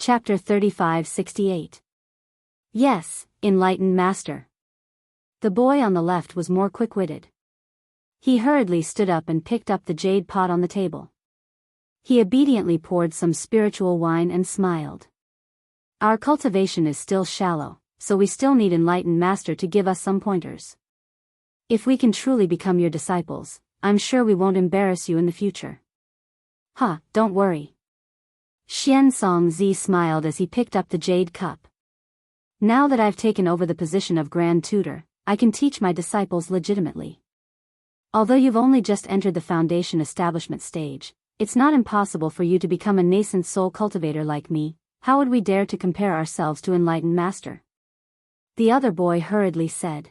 Chapter 3568. Yes, enlightened master. The boy on the left was more quick-witted. He hurriedly stood up and picked up the jade pot on the table. He obediently poured some spiritual wine and smiled. Our cultivation is still shallow, so we still need enlightened master to give us some pointers. If we can truly become your disciples, I'm sure we won't embarrass you in the future. Don't worry. Xianxia smiled as he picked up the jade cup. Now that I've taken over the position of Grand Tutor, I can teach my disciples legitimately. Although you've only just entered the foundation establishment stage, it's not impossible for you to become a nascent soul cultivator like me. How would we dare to compare ourselves to enlightened master? The other boy hurriedly said.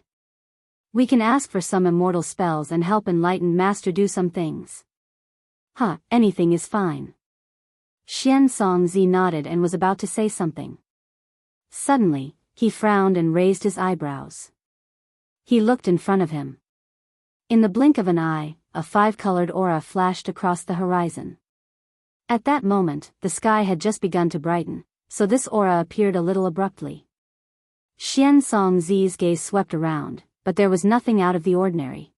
We can ask for some immortal spells and help enlightened master do some things. Anything is fine. Xianxia nodded and was about to say something. Suddenly, he frowned and raised his eyebrows. He looked in front of him. In the blink of an eye, a five-colored aura flashed across the horizon. At that moment, the sky had just begun to brighten, so this aura appeared a little abruptly. Xianxia's gaze swept around, but there was nothing out of the ordinary.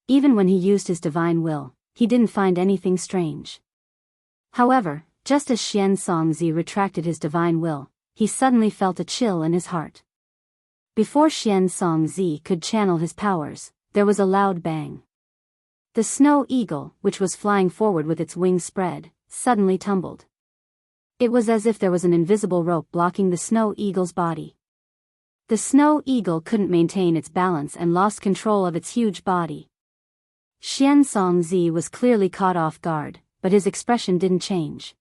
Even when he used his divine will, he didn't find anything strange. However, just as Xianxia retracted his divine will, he suddenly felt a chill in his heart. Before Xianxia could channel his powers, there was a loud bang. The snow eagle, which was flying forward with its wings spread, suddenly tumbled. It was as if there was an invisible rope blocking the snow eagle's body. The snow eagle couldn't maintain its balance and lost control of its huge body. Xianxia was clearly caught off guard, but his expression didn't change.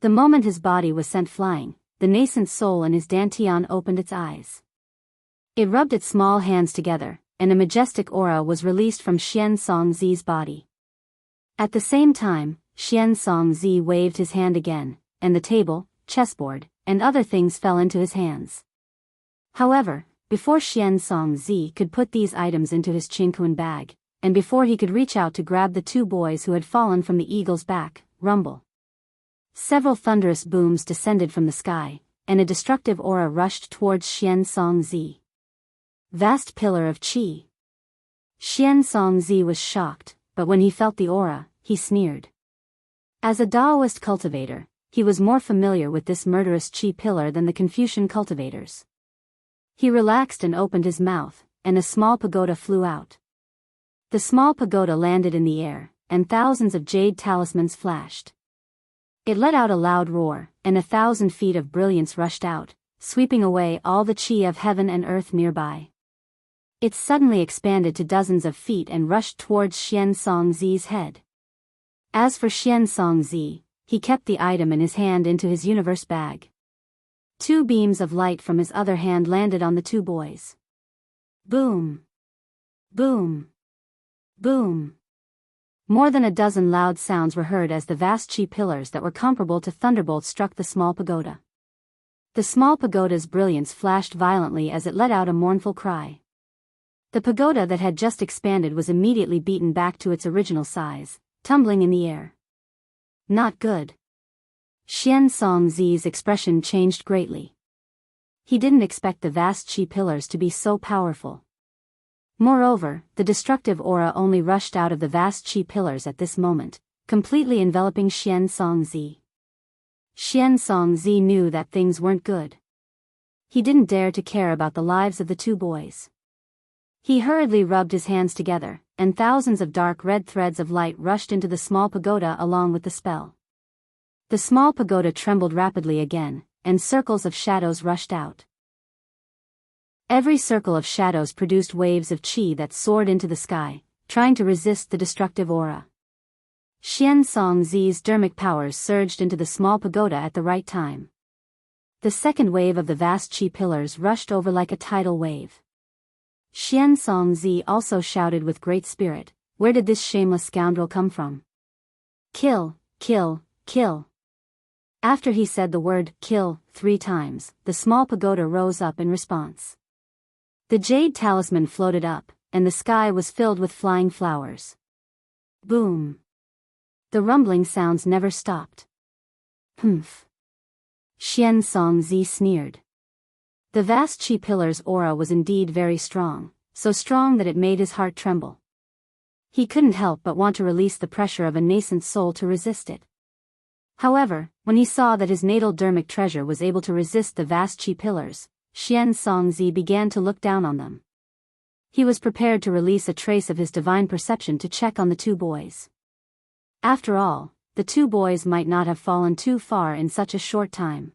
The moment his body was sent flying, the nascent soul in his dantian opened its eyes. It rubbed its small hands together, and a majestic aura was released from Xianxia's body. At the same time, Xianxia waved his hand again, and the table, chessboard, and other things fell into his hands. However, before Xianxia could put these items into his chinquan bag, and before he could reach out to grab the two boys who had fallen from the eagle's back, rumble. Several thunderous booms descended from the sky, and a destructive aura rushed towards Xianxia. Vast pillar of qi. Xianxia was shocked, but when he felt the aura, he sneered. As a Daoist cultivator, he was more familiar with this murderous qi pillar than the Confucian cultivators. He relaxed and opened his mouth, and a small pagoda flew out. The small pagoda landed in the air, and thousands of jade talismans flashed. It let out a loud roar, and 1,000 feet of brilliance rushed out, sweeping away all the qi of heaven and earth nearby. It suddenly expanded to dozens of feet and rushed towards Xianxia's head. As for Xianxia, he kept the item in his hand into his universe bag. Two beams of light from his other hand landed on the two boys. Boom! Boom! Boom! More than a dozen loud sounds were heard as the vast qi pillars that were comparable to thunderbolts struck the small pagoda. The small pagoda's brilliance flashed violently as it let out a mournful cry. The pagoda that had just expanded was immediately beaten back to its original size, tumbling in the air. Not good. Xianxia's expression changed greatly. He didn't expect the vast qi pillars to be so powerful. Moreover, the destructive aura only rushed out of the vast qi pillars at this moment, completely enveloping Xianxia. Xianxia knew that things weren't good. He didn't dare to care about the lives of the two boys. He hurriedly rubbed his hands together, and thousands of dark red threads of light rushed into the small pagoda along with the spell. The small pagoda trembled rapidly again, and circles of shadows rushed out. Every circle of shadows produced waves of qi that soared into the sky, trying to resist the destructive aura. Xianxia's dermic powers surged into the small pagoda at the right time. The second wave of the vast qi pillars rushed over like a tidal wave. Xianxia also shouted with great spirit, "Where did this shameless scoundrel come from? Kill, kill, kill." After he said the word kill 3 times, the small pagoda rose up in response. The jade talisman floated up, and the sky was filled with flying flowers. Boom! The rumbling sounds never stopped. Humph! Xianxia sneered. The vast Qi pillar's aura was indeed very strong, so strong that it made his heart tremble. He couldn't help but want to release the pressure of a nascent soul to resist it. However, when he saw that his natal dermic treasure was able to resist the vast Qi pillars, Xianxia began to look down on them. He was prepared to release a trace of his divine perception to check on the two boys. After all, the two boys might not have fallen too far in such a short time.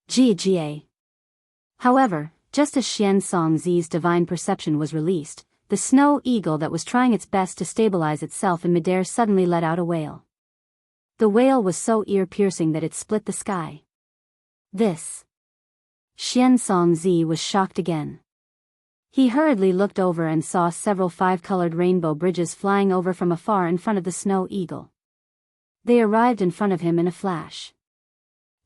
Ga. However, just as Xianxia's divine perception was released, the snow eagle that was trying its best to stabilize itself in midair suddenly let out a wail. The wail was so ear-piercing that it split the sky. This. Xianxia was shocked again. He hurriedly looked over and saw several five-colored rainbow bridges flying over from afar in front of the snow eagle. They arrived in front of him in a flash.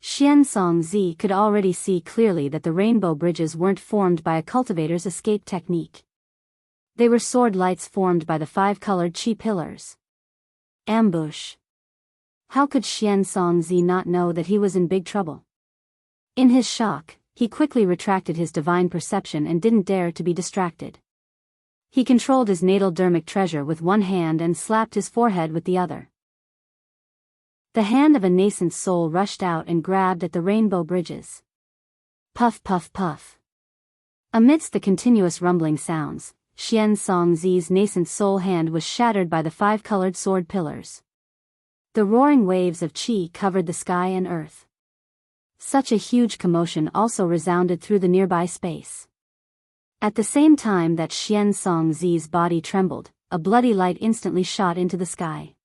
Xianxia could already see clearly that the rainbow bridges weren't formed by a cultivator's escape technique. They were sword lights formed by the five-colored Qi pillars. Ambush. How could Xianxia not know that he was in big trouble? In his shock, he quickly retracted his divine perception and didn't dare to be distracted. He controlled his natal dermic treasure with one hand and slapped his forehead with the other. The hand of a nascent soul rushed out and grabbed at the rainbow bridges. Puff puff puff. Amidst the continuous rumbling sounds, Xianxia's nascent soul hand was shattered by the five-colored sword pillars. The roaring waves of Qi covered the sky and earth. Such a huge commotion also resounded through the nearby space. At the same time that Xianxia's body trembled, a bloody light instantly shot into the sky.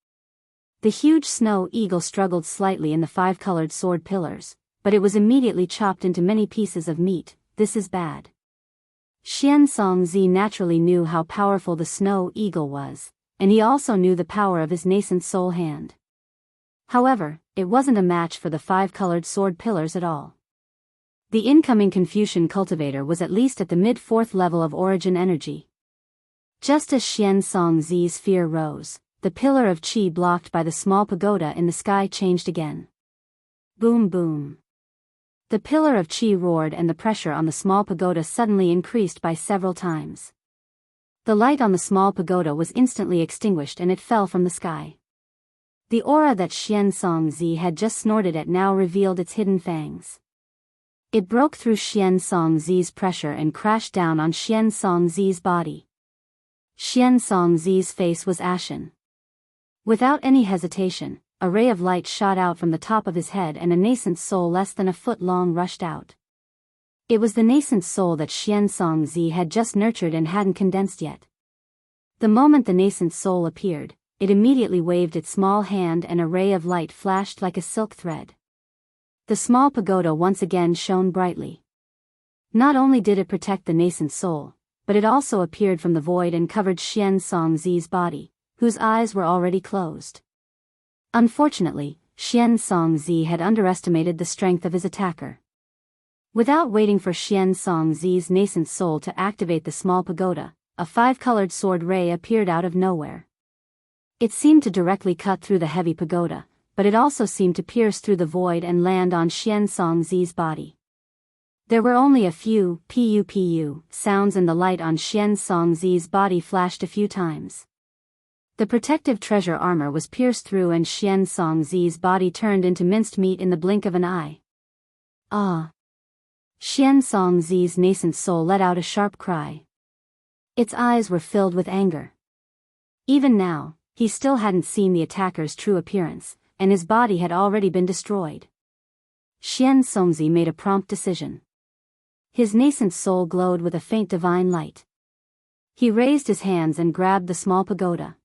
The huge snow eagle struggled slightly in the five-colored sword pillars, but it was immediately chopped into many pieces of meat. This is bad. Xianxia naturally knew how powerful the snow eagle was, and he also knew the power of his nascent soul hand. However, it wasn't a match for the five-colored sword pillars at all. The incoming Confucian cultivator was at least at the mid-fourth level of origin energy. Just as Xianxia's fear rose, the pillar of Qi blocked by the small pagoda in the sky changed again. Boom boom. The pillar of Qi roared and the pressure on the small pagoda suddenly increased by several times. The light on the small pagoda was instantly extinguished and it fell from the sky. The aura that Xianxia had just snorted at now revealed its hidden fangs. It broke through Xianxia's pressure and crashed down on Xianxia's body. Xianxia's face was ashen. Without any hesitation, a ray of light shot out from the top of his head and a nascent soul less than a foot long rushed out. It was the nascent soul that Xianxia had just nurtured and hadn't condensed yet. The moment the nascent soul appeared, it immediately waved its small hand and a ray of light flashed like a silk thread. The small pagoda once again shone brightly. Not only did it protect the nascent soul, but it also appeared from the void and covered Xianxia's body, whose eyes were already closed. Unfortunately, Xianxia had underestimated the strength of his attacker. Without waiting for Xianxia's nascent soul to activate the small pagoda, a five-colored sword ray appeared out of nowhere. It seemed to directly cut through the heavy pagoda, but it also seemed to pierce through the void and land on Xianxia's body. There were only a few pu sounds and the light on Xianxia's body flashed a few times. The protective treasure armor was pierced through and Xianxia's body turned into minced meat in the blink of an eye. Ah! Xianxia's nascent soul let out a sharp cry. Its eyes were filled with anger. Even now, he still hadn't seen the attacker's true appearance, and his body had already been destroyed. Xianxia made a prompt decision. His nascent soul glowed with a faint divine light. He raised his hands and grabbed the small pagoda.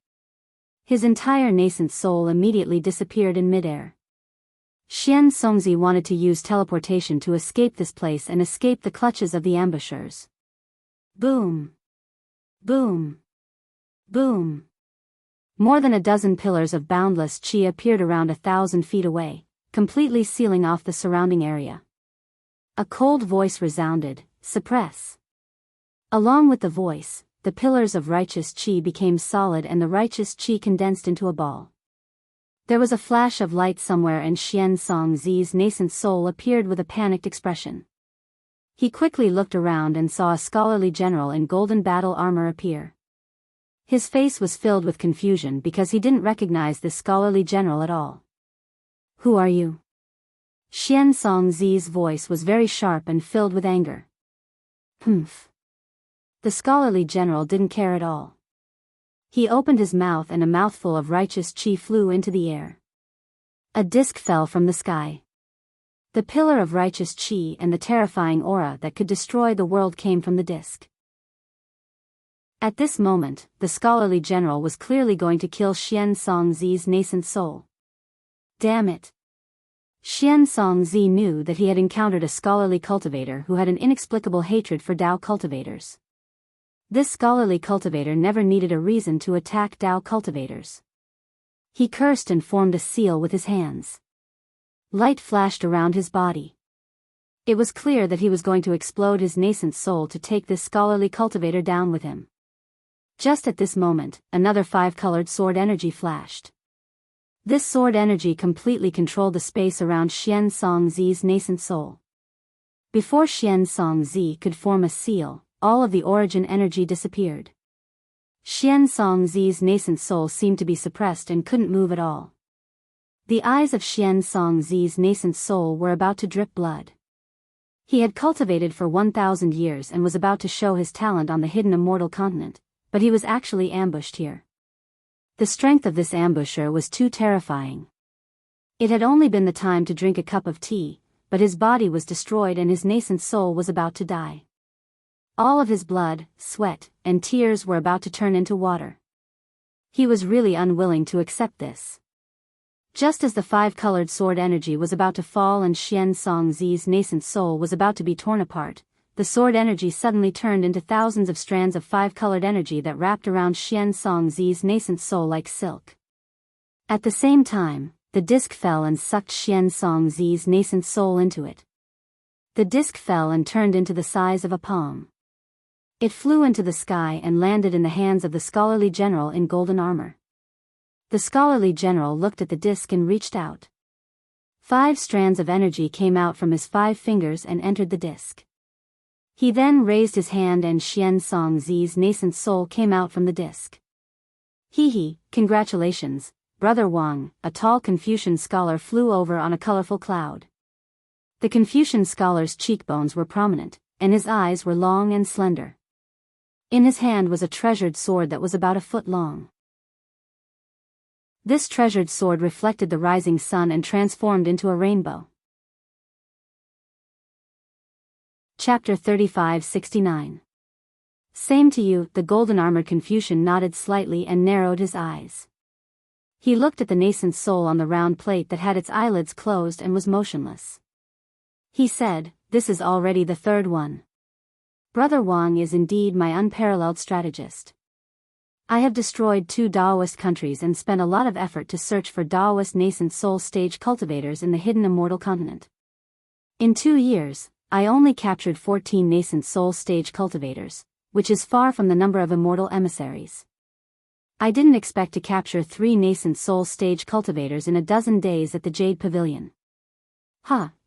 His entire nascent soul immediately disappeared in midair. Xianxia wanted to use teleportation to escape this place and escape the clutches of the ambushers. Boom! Boom! Boom! More than a dozen pillars of boundless Qi appeared around 1,000 feet away, completely sealing off the surrounding area. A cold voice resounded, "Suppress." Along with the voice, the pillars of righteous Qi became solid and the righteous Qi condensed into a ball. There was a flash of light somewhere and Xianxia's nascent soul appeared with a panicked expression. He quickly looked around and saw a scholarly general in golden battle armor appear. His face was filled with confusion because he didn't recognize this scholarly general at all. "Who are you?" Xianxia's voice was very sharp and filled with anger. "Humph." The scholarly general didn't care at all. He opened his mouth and a mouthful of righteous qi flew into the air. A disc fell from the sky. The pillar of righteous qi and the terrifying aura that could destroy the world came from the disc. At this moment, the scholarly general was clearly going to kill Xianxia's nascent soul. Damn it! Xianxi knew that he had encountered a scholarly cultivator who had an inexplicable hatred for Dao cultivators. This scholarly cultivator never needed a reason to attack Dao cultivators. He cursed and formed a seal with his hands. Light flashed around his body. It was clear that he was going to explode his nascent soul to take this scholarly cultivator down with him. Just at this moment, another 5-colored sword energy flashed. This sword energy completely controlled the space around Xianxi's nascent soul. Before Xianxi could form a seal, all of the origin energy disappeared. Xianxi's nascent soul seemed to be suppressed and couldn't move at all. The eyes of Xianxi's nascent soul were about to drip blood. He had cultivated for 1,000 years and was about to show his talent on the hidden immortal continent, but he was actually ambushed here. The strength of this ambusher was too terrifying. It had only been the time to drink a cup of tea, but his body was destroyed and his nascent soul was about to die. All of his blood, sweat, and tears were about to turn into water. He was really unwilling to accept this. Just as the 5-colored sword energy was about to fall and Xianxi's nascent soul was about to be torn apart, the sword energy suddenly turned into thousands of strands of 5-colored energy that wrapped around Xianxi's nascent soul like silk. At the same time, the disc fell and sucked Xianxi's nascent soul into it. The disc fell and turned into the size of a palm. It flew into the sky and landed in the hands of the scholarly general in golden armor. The scholarly general looked at the disc and reached out. 5 strands of energy came out from his 5 fingers and entered the disc. He then raised his hand and Xianxi's nascent soul came out from the disc. Hee, congratulations, Brother Wang, a tall Confucian scholar flew over on a colorful cloud. The Confucian scholar's cheekbones were prominent, and his eyes were long and slender. In his hand was a treasured sword that was about a foot long. This treasured sword reflected the rising sun and transformed into a rainbow. Chapter 35-69. Same to you, the golden-armored Confucian nodded slightly and narrowed his eyes. He looked at the nascent soul on the round plate that had its eyelids closed and was motionless. He said, "This is already the 3rd one. Brother Wang is indeed my unparalleled strategist. I have destroyed 2 Daoist countries and spent a lot of effort to search for Daoist nascent soul stage cultivators in the hidden immortal continent. In 2 years, I only captured 14 nascent soul stage cultivators, which is far from the number of immortal emissaries. I didn't expect to capture 3 nascent soul stage cultivators in a dozen days at the Jade Pavilion.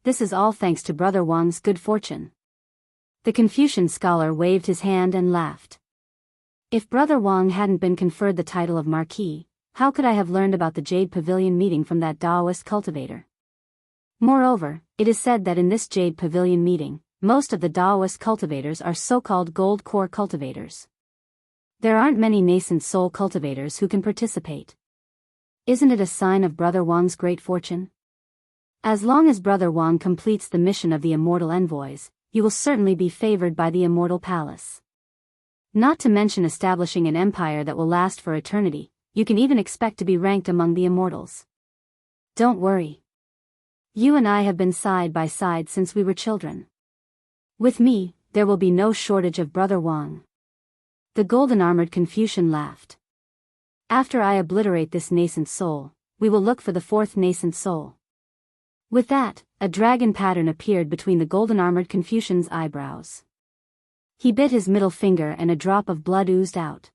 This is all thanks to Brother Wang's good fortune." The Confucian scholar waved his hand and laughed. If Brother Wang hadn't been conferred the title of Marquis, how could I have learned about the Jade Pavilion meeting from that Daoist cultivator? Moreover, it is said that in this Jade Pavilion meeting, most of the Daoist cultivators are so-called gold core cultivators. There aren't many nascent soul cultivators who can participate. Isn't it a sign of Brother Wang's great fortune? As long as Brother Wang completes the mission of the immortal envoys, you will certainly be favored by the immortal palace. Not to mention establishing an empire that will last for eternity, you can even expect to be ranked among the immortals. Don't worry. You and I have been side by side since we were children. With me, there will be no shortage of Brother Wang." The golden-armored Confucian laughed. "After I obliterate this nascent soul, we will look for the 4th nascent soul." With that, a dragon pattern appeared between the golden-armored Confucian's eyebrows. He bit his middle finger and a drop of blood oozed out.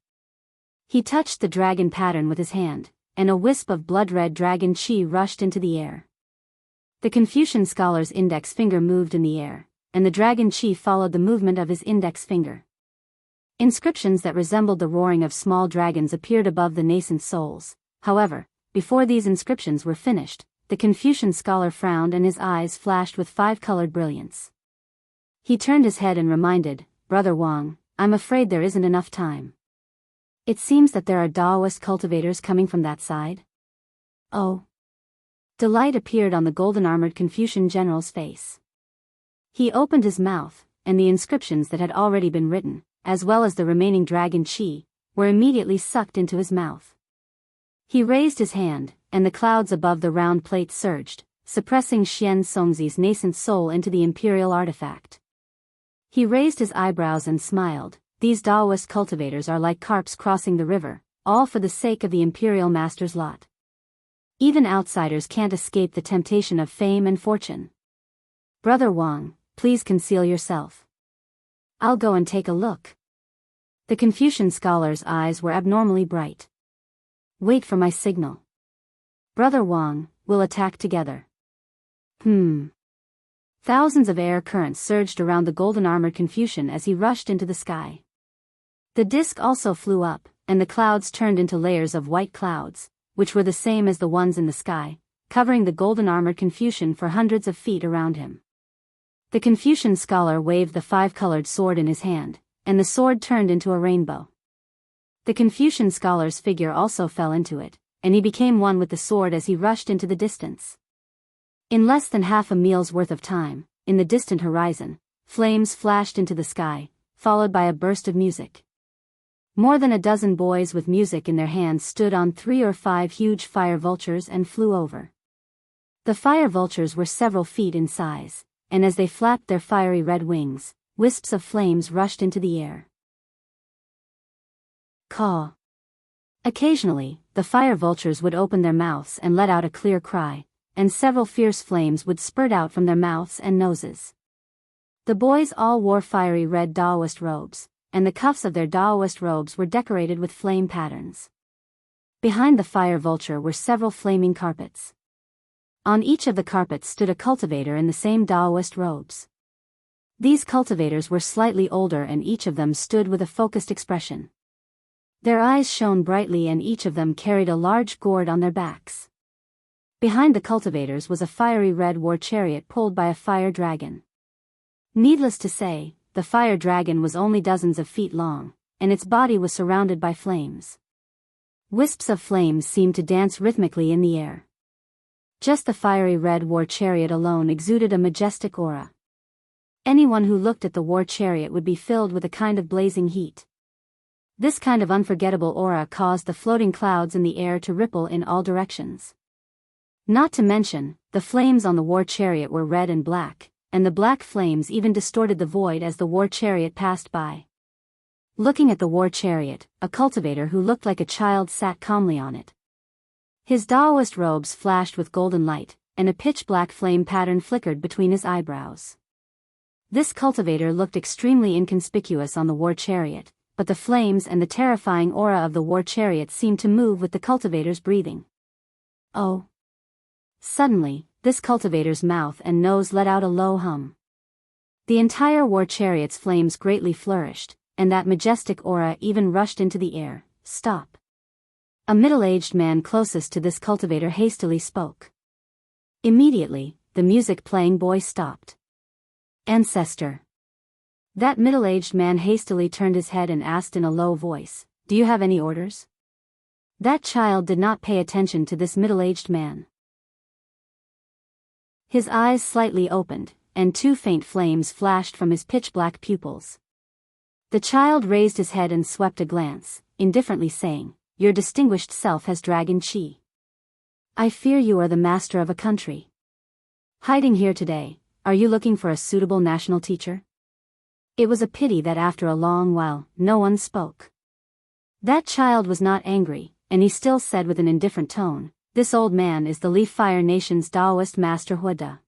He touched the dragon pattern with his hand, and a wisp of blood-red dragon chi rushed into the air. The Confucian scholar's index finger moved in the air, and the dragon chi followed the movement of his index finger. Inscriptions that resembled the roaring of small dragons appeared above the nascent souls. However, before these inscriptions were finished, the Confucian scholar frowned and his eyes flashed with five-colored brilliance. He turned his head and reminded, "Brother Wang, I'm afraid there isn't enough time. It seems that there are Daoist cultivators coming from that side." "Oh." Delight appeared on the golden-armored Confucian general's face. He opened his mouth, and the inscriptions that had already been written, as well as the remaining dragon chi, were immediately sucked into his mouth. He raised his hand, and the clouds above the round plate surged, suppressing Xian Songzi's nascent soul into the imperial artifact. He raised his eyebrows and smiled. "These Daoist cultivators are like carps crossing the river, all for the sake of the imperial master's lot. Even outsiders can't escape the temptation of fame and fortune. Brother Wang, please conceal yourself. I'll go and take a look." The Confucian scholar's eyes were abnormally bright. "Wait for my signal. Brother Wang, we'll attack together." Thousands of air currents surged around the golden-armored Confucian as he rushed into the sky. The disk also flew up, and the clouds turned into layers of white clouds, which were the same as the ones in the sky, covering the golden-armored Confucian for hundreds of feet around him. The Confucian scholar waved the five-colored sword in his hand, and the sword turned into a rainbow. The Confucian scholar's figure also fell into it, and he became one with the sword as he rushed into the distance. In less than half a meal's worth of time, in the distant horizon, flames flashed into the sky, followed by a burst of music. More than a dozen boys with music in their hands stood on 3 or 5 huge fire vultures and flew over. The fire vultures were several feet in size, and as they flapped their fiery red wings, wisps of flames rushed into the air. Caw. Occasionally, the fire vultures would open their mouths and let out a clear cry, and several fierce flames would spurt out from their mouths and noses. The boys all wore fiery red Daoist robes, and the cuffs of their Daoist robes were decorated with flame patterns. Behind the fire vulture were several flaming carpets. On each of the carpets stood a cultivator in the same Daoist robes. These cultivators were slightly older and each of them stood with a focused expression. Their eyes shone brightly and each of them carried a large gourd on their backs. Behind the cultivators was a fiery red war chariot pulled by a fire dragon. Needless to say, the fire dragon was only dozens of feet long, and its body was surrounded by flames. Wisps of flames seemed to dance rhythmically in the air. Just the fiery red war chariot alone exuded a majestic aura. Anyone who looked at the war chariot would be filled with a kind of blazing heat. This kind of unforgettable aura caused the floating clouds in the air to ripple in all directions. Not to mention, the flames on the war chariot were red and black, and the black flames even distorted the void as the war chariot passed by. Looking at the war chariot, a cultivator who looked like a child sat calmly on it. His Daoist robes flashed with golden light, and a pitch-black flame pattern flickered between his eyebrows. This cultivator looked extremely inconspicuous on the war chariot, but the flames and the terrifying aura of the war chariot seemed to move with the cultivator's breathing. Oh! Suddenly, this cultivator's mouth and nose let out a low hum. The entire war chariot's flames greatly flourished, and that majestic aura even rushed into the air. "Stop." A middle-aged man closest to this cultivator hastily spoke. Immediately, the music-playing boy stopped. "Ancestor." That middle-aged man hastily turned his head and asked in a low voice, "Do you have any orders?" That child did not pay attention to this middle-aged man. His eyes slightly opened, and 2 faint flames flashed from his pitch-black pupils. The child raised his head and swept a glance, indifferently saying, "Your distinguished self has dragon chi. I fear you are the master of a country. Hiding here today, are you looking for a suitable national teacher?" It was a pity that after a long while, no one spoke. That child was not angry, and he still said with an indifferent tone, "This old man is the Leaf Fire Nation's Daoist master Huada.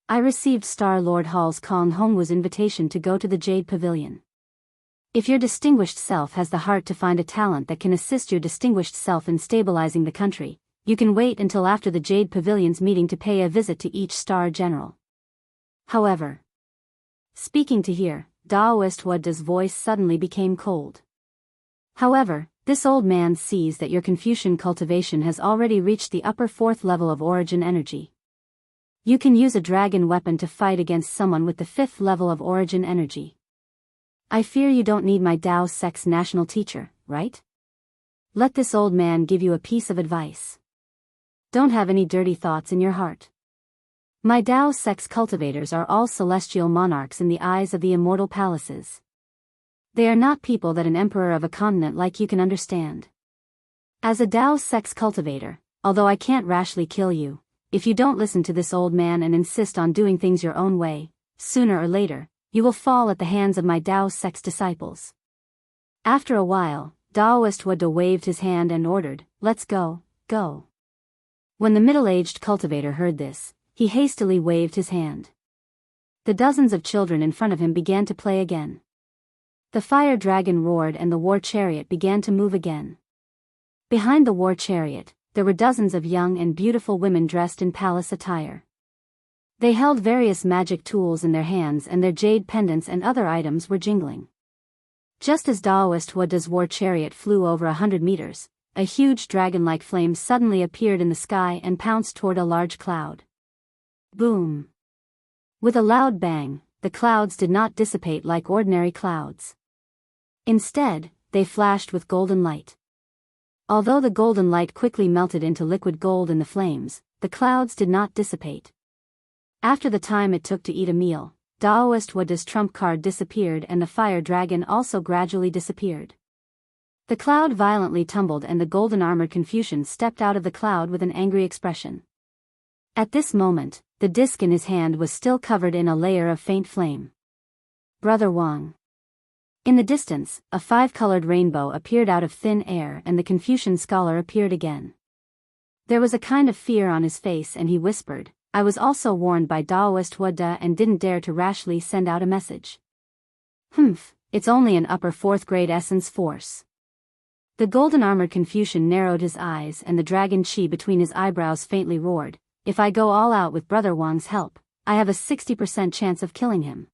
I received Star Lord Hall's Kong Hongwu's invitation to go to the Jade Pavilion. If your distinguished self has the heart to find a talent that can assist your distinguished self in stabilizing the country, you can wait until after the Jade Pavilion's meeting to pay a visit to each star general. However, speaking to hear, Daoist Wada's voice suddenly became cold. However, this old man sees that your Confucian cultivation has already reached the upper fourth level of origin energy. You can use a dragon weapon to fight against someone with the fifth level of origin energy. I fear you don't need my Dao Sect's national teacher, right? Let this old man give you a piece of advice. Don't have any dirty thoughts in your heart. My Dao Sect's cultivators are all celestial monarchs in the eyes of the immortal palaces. They are not people that an emperor of a continent like you can understand. As a Dao Sect's cultivator, although I can't rashly kill you, if you don't listen to this old man and insist on doing things your own way, sooner or later, you will fall at the hands of my Dao Sect's disciples. After a while, Daoist Wada waved his hand and ordered, "Let's go, go." When the middle-aged cultivator heard this, he hastily waved his hand. The dozens of children in front of him began to play again. The fire dragon roared and the war chariot began to move again. Behind the war chariot, there were dozens of young and beautiful women dressed in palace attire. They held various magic tools in their hands and their jade pendants and other items were jingling. Just as Daoist Wada's war chariot flew over 100 meters, a huge dragon-like flame suddenly appeared in the sky and pounced toward a large cloud. Boom! With a loud bang, the clouds did not dissipate like ordinary clouds. Instead, they flashed with golden light. Although the golden light quickly melted into liquid gold in the flames, the clouds did not dissipate. After the time it took to eat a meal, Daoist Wada's trump card disappeared and the fire dragon also gradually disappeared. The cloud violently tumbled and the golden-armored Confucian stepped out of the cloud with an angry expression. At this moment, the disc in his hand was still covered in a layer of faint flame. Brother Wang. In the distance, a five-colored rainbow appeared out of thin air and the Confucian scholar appeared again. There was a kind of fear on his face and he whispered, "I was also warned by Daoist Wada and didn't dare to rashly send out a message. It's only an upper fourth grade essence force." The golden-armored Confucian narrowed his eyes and the dragon chi between his eyebrows faintly roared, "If I go all out with Brother Wang's help, I have a 60% chance of killing him."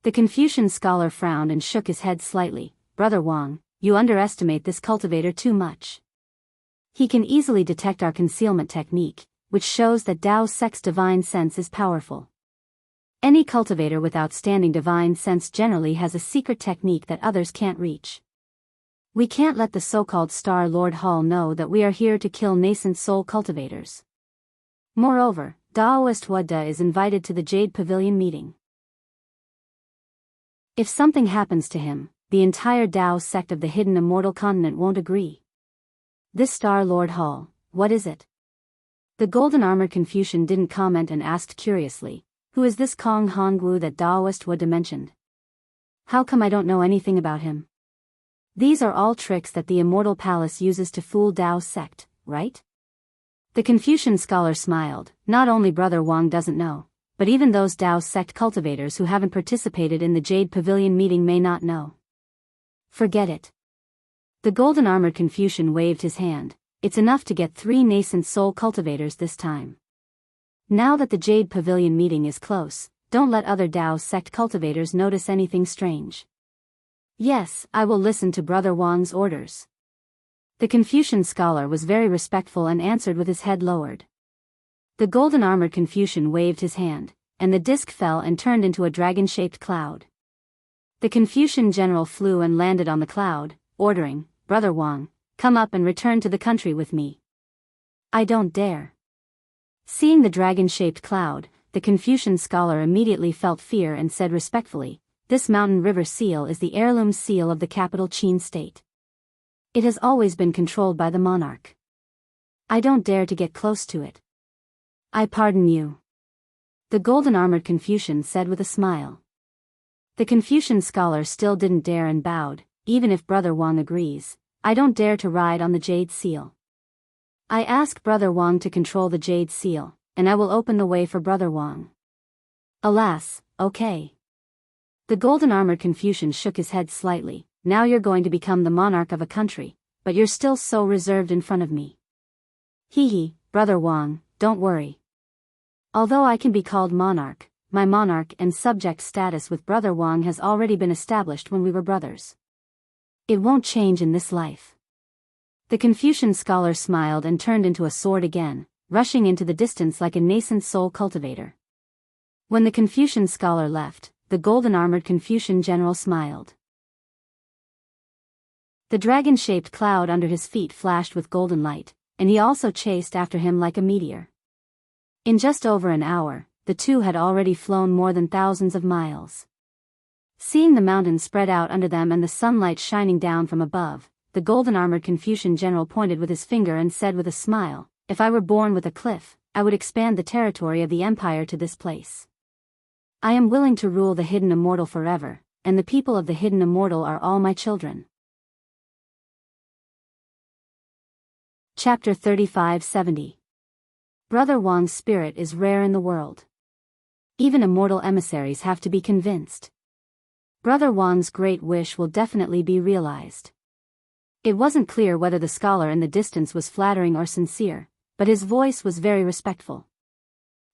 The Confucian scholar frowned and shook his head slightly. "Brother Wang, you underestimate this cultivator too much. He can easily detect our concealment technique, which shows that Dao Sect's divine sense is powerful. Any cultivator with outstanding divine sense generally has a secret technique that others can't reach. We can't let the so-called Star Lord Hall know that we are here to kill nascent soul cultivators. Moreover, Daoist Wada is invited to the Jade Pavilion meeting. If something happens to him, the entire Dao sect of the hidden immortal continent won't agree. This Star Lord Hall, what is it?" The golden-armored Confucian didn't comment and asked curiously, "Who is this Kong Hongwu that Daoist Wada mentioned? How come I don't know anything about him? These are all tricks that the immortal palace uses to fool Dao sect, right?" The Confucian scholar smiled. "Not only Brother Wang doesn't know, but even those Dao sect cultivators who haven't participated in the Jade Pavilion meeting may not know." "Forget it." The golden-armored Confucian waved his hand. "It's enough to get 3 nascent soul cultivators this time. Now that the Jade Pavilion meeting is close, don't let other Dao sect cultivators notice anything strange." "Yes, I will listen to Brother Wang's orders." The Confucian scholar was very respectful and answered with his head lowered. The golden-armored Confucian waved his hand, and the disc fell and turned into a dragon-shaped cloud. The Confucian general flew and landed on the cloud, ordering, "Brother Wang, come up and return to the country with me." "I don't dare." Seeing the dragon-shaped cloud, the Confucian scholar immediately felt fear and said respectfully, "This mountain river seal is the heirloom seal of the capital Qin state. It has always been controlled by the monarch. I don't dare to get close to it." "I pardon you," the golden-armored Confucian said with a smile. The Confucian scholar still didn't dare and bowed, "Even if Brother Wang agrees, I don't dare to ride on the jade seal. I ask Brother Wang to control the jade seal, and I will open the way for Brother Wang." "Alas, okay. The golden-armored Confucian shook his head slightly. Now you're going to become the monarch of a country, but you're still so reserved in front of me. Hee, Brother Wang, don't worry. Although I can be called monarch, my monarch and subject status with Brother Wang has already been established when we were brothers. It won't change in this life. The Confucian scholar smiled and turned into a sword again, rushing into the distance like a nascent soul cultivator. When the Confucian scholar left, the golden-armored Confucian general smiled. The dragon-shaped cloud under his feet flashed with golden light, and he also chased after him like a meteor. In just over an hour, the two had already flown more than thousands of miles. Seeing the mountains spread out under them and the sunlight shining down from above, the golden-armored Confucian general pointed with his finger and said with a smile, "If I were born with a cliff, I would expand the territory of the empire to this place. I am willing to rule the hidden immortal forever, and the people of the hidden immortal are all my children." Chapter 3570. Brother Wang's spirit is rare in the world. Even immortal emissaries have to be convinced. Brother Wang's great wish will definitely be realized. It wasn't clear whether the scholar in the distance was flattering or sincere, but his voice was very respectful.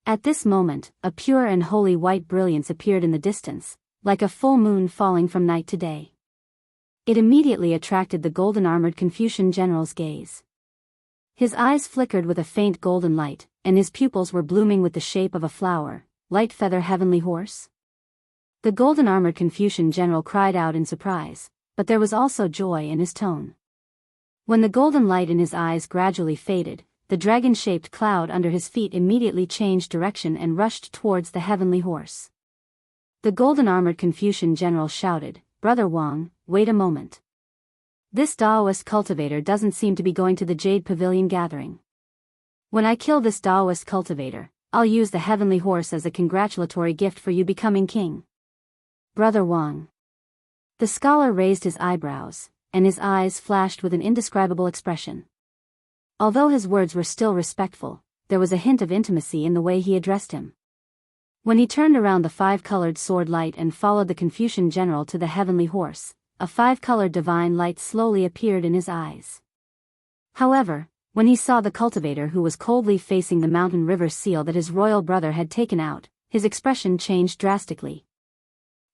At this moment, a pure and holy white brilliance appeared in the distance, like a full moon falling from night to day. It immediately attracted the golden-armored Confucian general's gaze. His eyes flickered with a faint golden light, and his pupils were blooming with the shape of a flower. Light feather heavenly horse? The golden-armored Confucian general cried out in surprise, but there was also joy in his tone. When the golden light in his eyes gradually faded, the dragon-shaped cloud under his feet immediately changed direction and rushed towards the heavenly horse. The golden-armored Confucian general shouted, "Brother Wang, wait a moment. This Daoist cultivator doesn't seem to be going to the Jade Pavilion gathering. When I kill this Daoist cultivator, I'll use the heavenly horse as a congratulatory gift for you becoming king." Brother Wang. The scholar raised his eyebrows, and his eyes flashed with an indescribable expression. Although his words were still respectful, there was a hint of intimacy in the way he addressed him. When he turned around the five-colored sword light and followed the Confucian general to the heavenly horse, a five-colored divine light slowly appeared in his eyes. However, when he saw the cultivator who was coldly facing the mountain river seal that his royal brother had taken out, his expression changed drastically.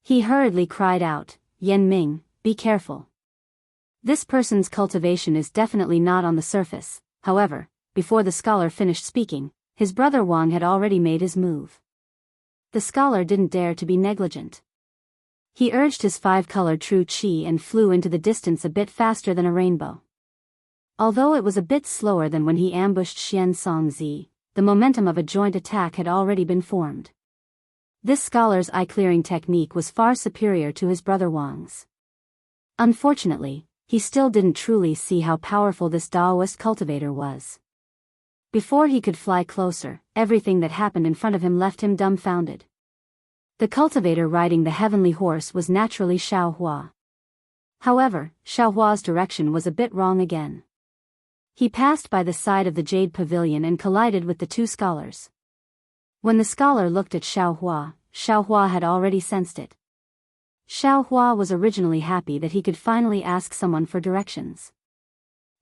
He hurriedly cried out, "Yan Ming, be careful. This person's cultivation is definitely not on the surface." However, before the scholar finished speaking, his brother Wang had already made his move. The scholar didn't dare to be negligent. He urged his five-colored true qi and flew into the distance a bit faster than a rainbow. Although it was a bit slower than when he ambushed Xianxia, the momentum of a joint attack had already been formed. This scholar's eye-clearing technique was far superior to his brother Wang's. Unfortunately, he still didn't truly see how powerful this Daoist cultivator was. Before he could fly closer, everything that happened in front of him left him dumbfounded. The cultivator riding the heavenly horse was naturally Xiaohua. However, Xiaohua's direction was a bit wrong again. He passed by the side of the Jade Pavilion and collided with the two scholars. When the scholar looked at Xiaohua, Xiaohua had already sensed it. Xiaohua was originally happy that he could finally ask someone for directions.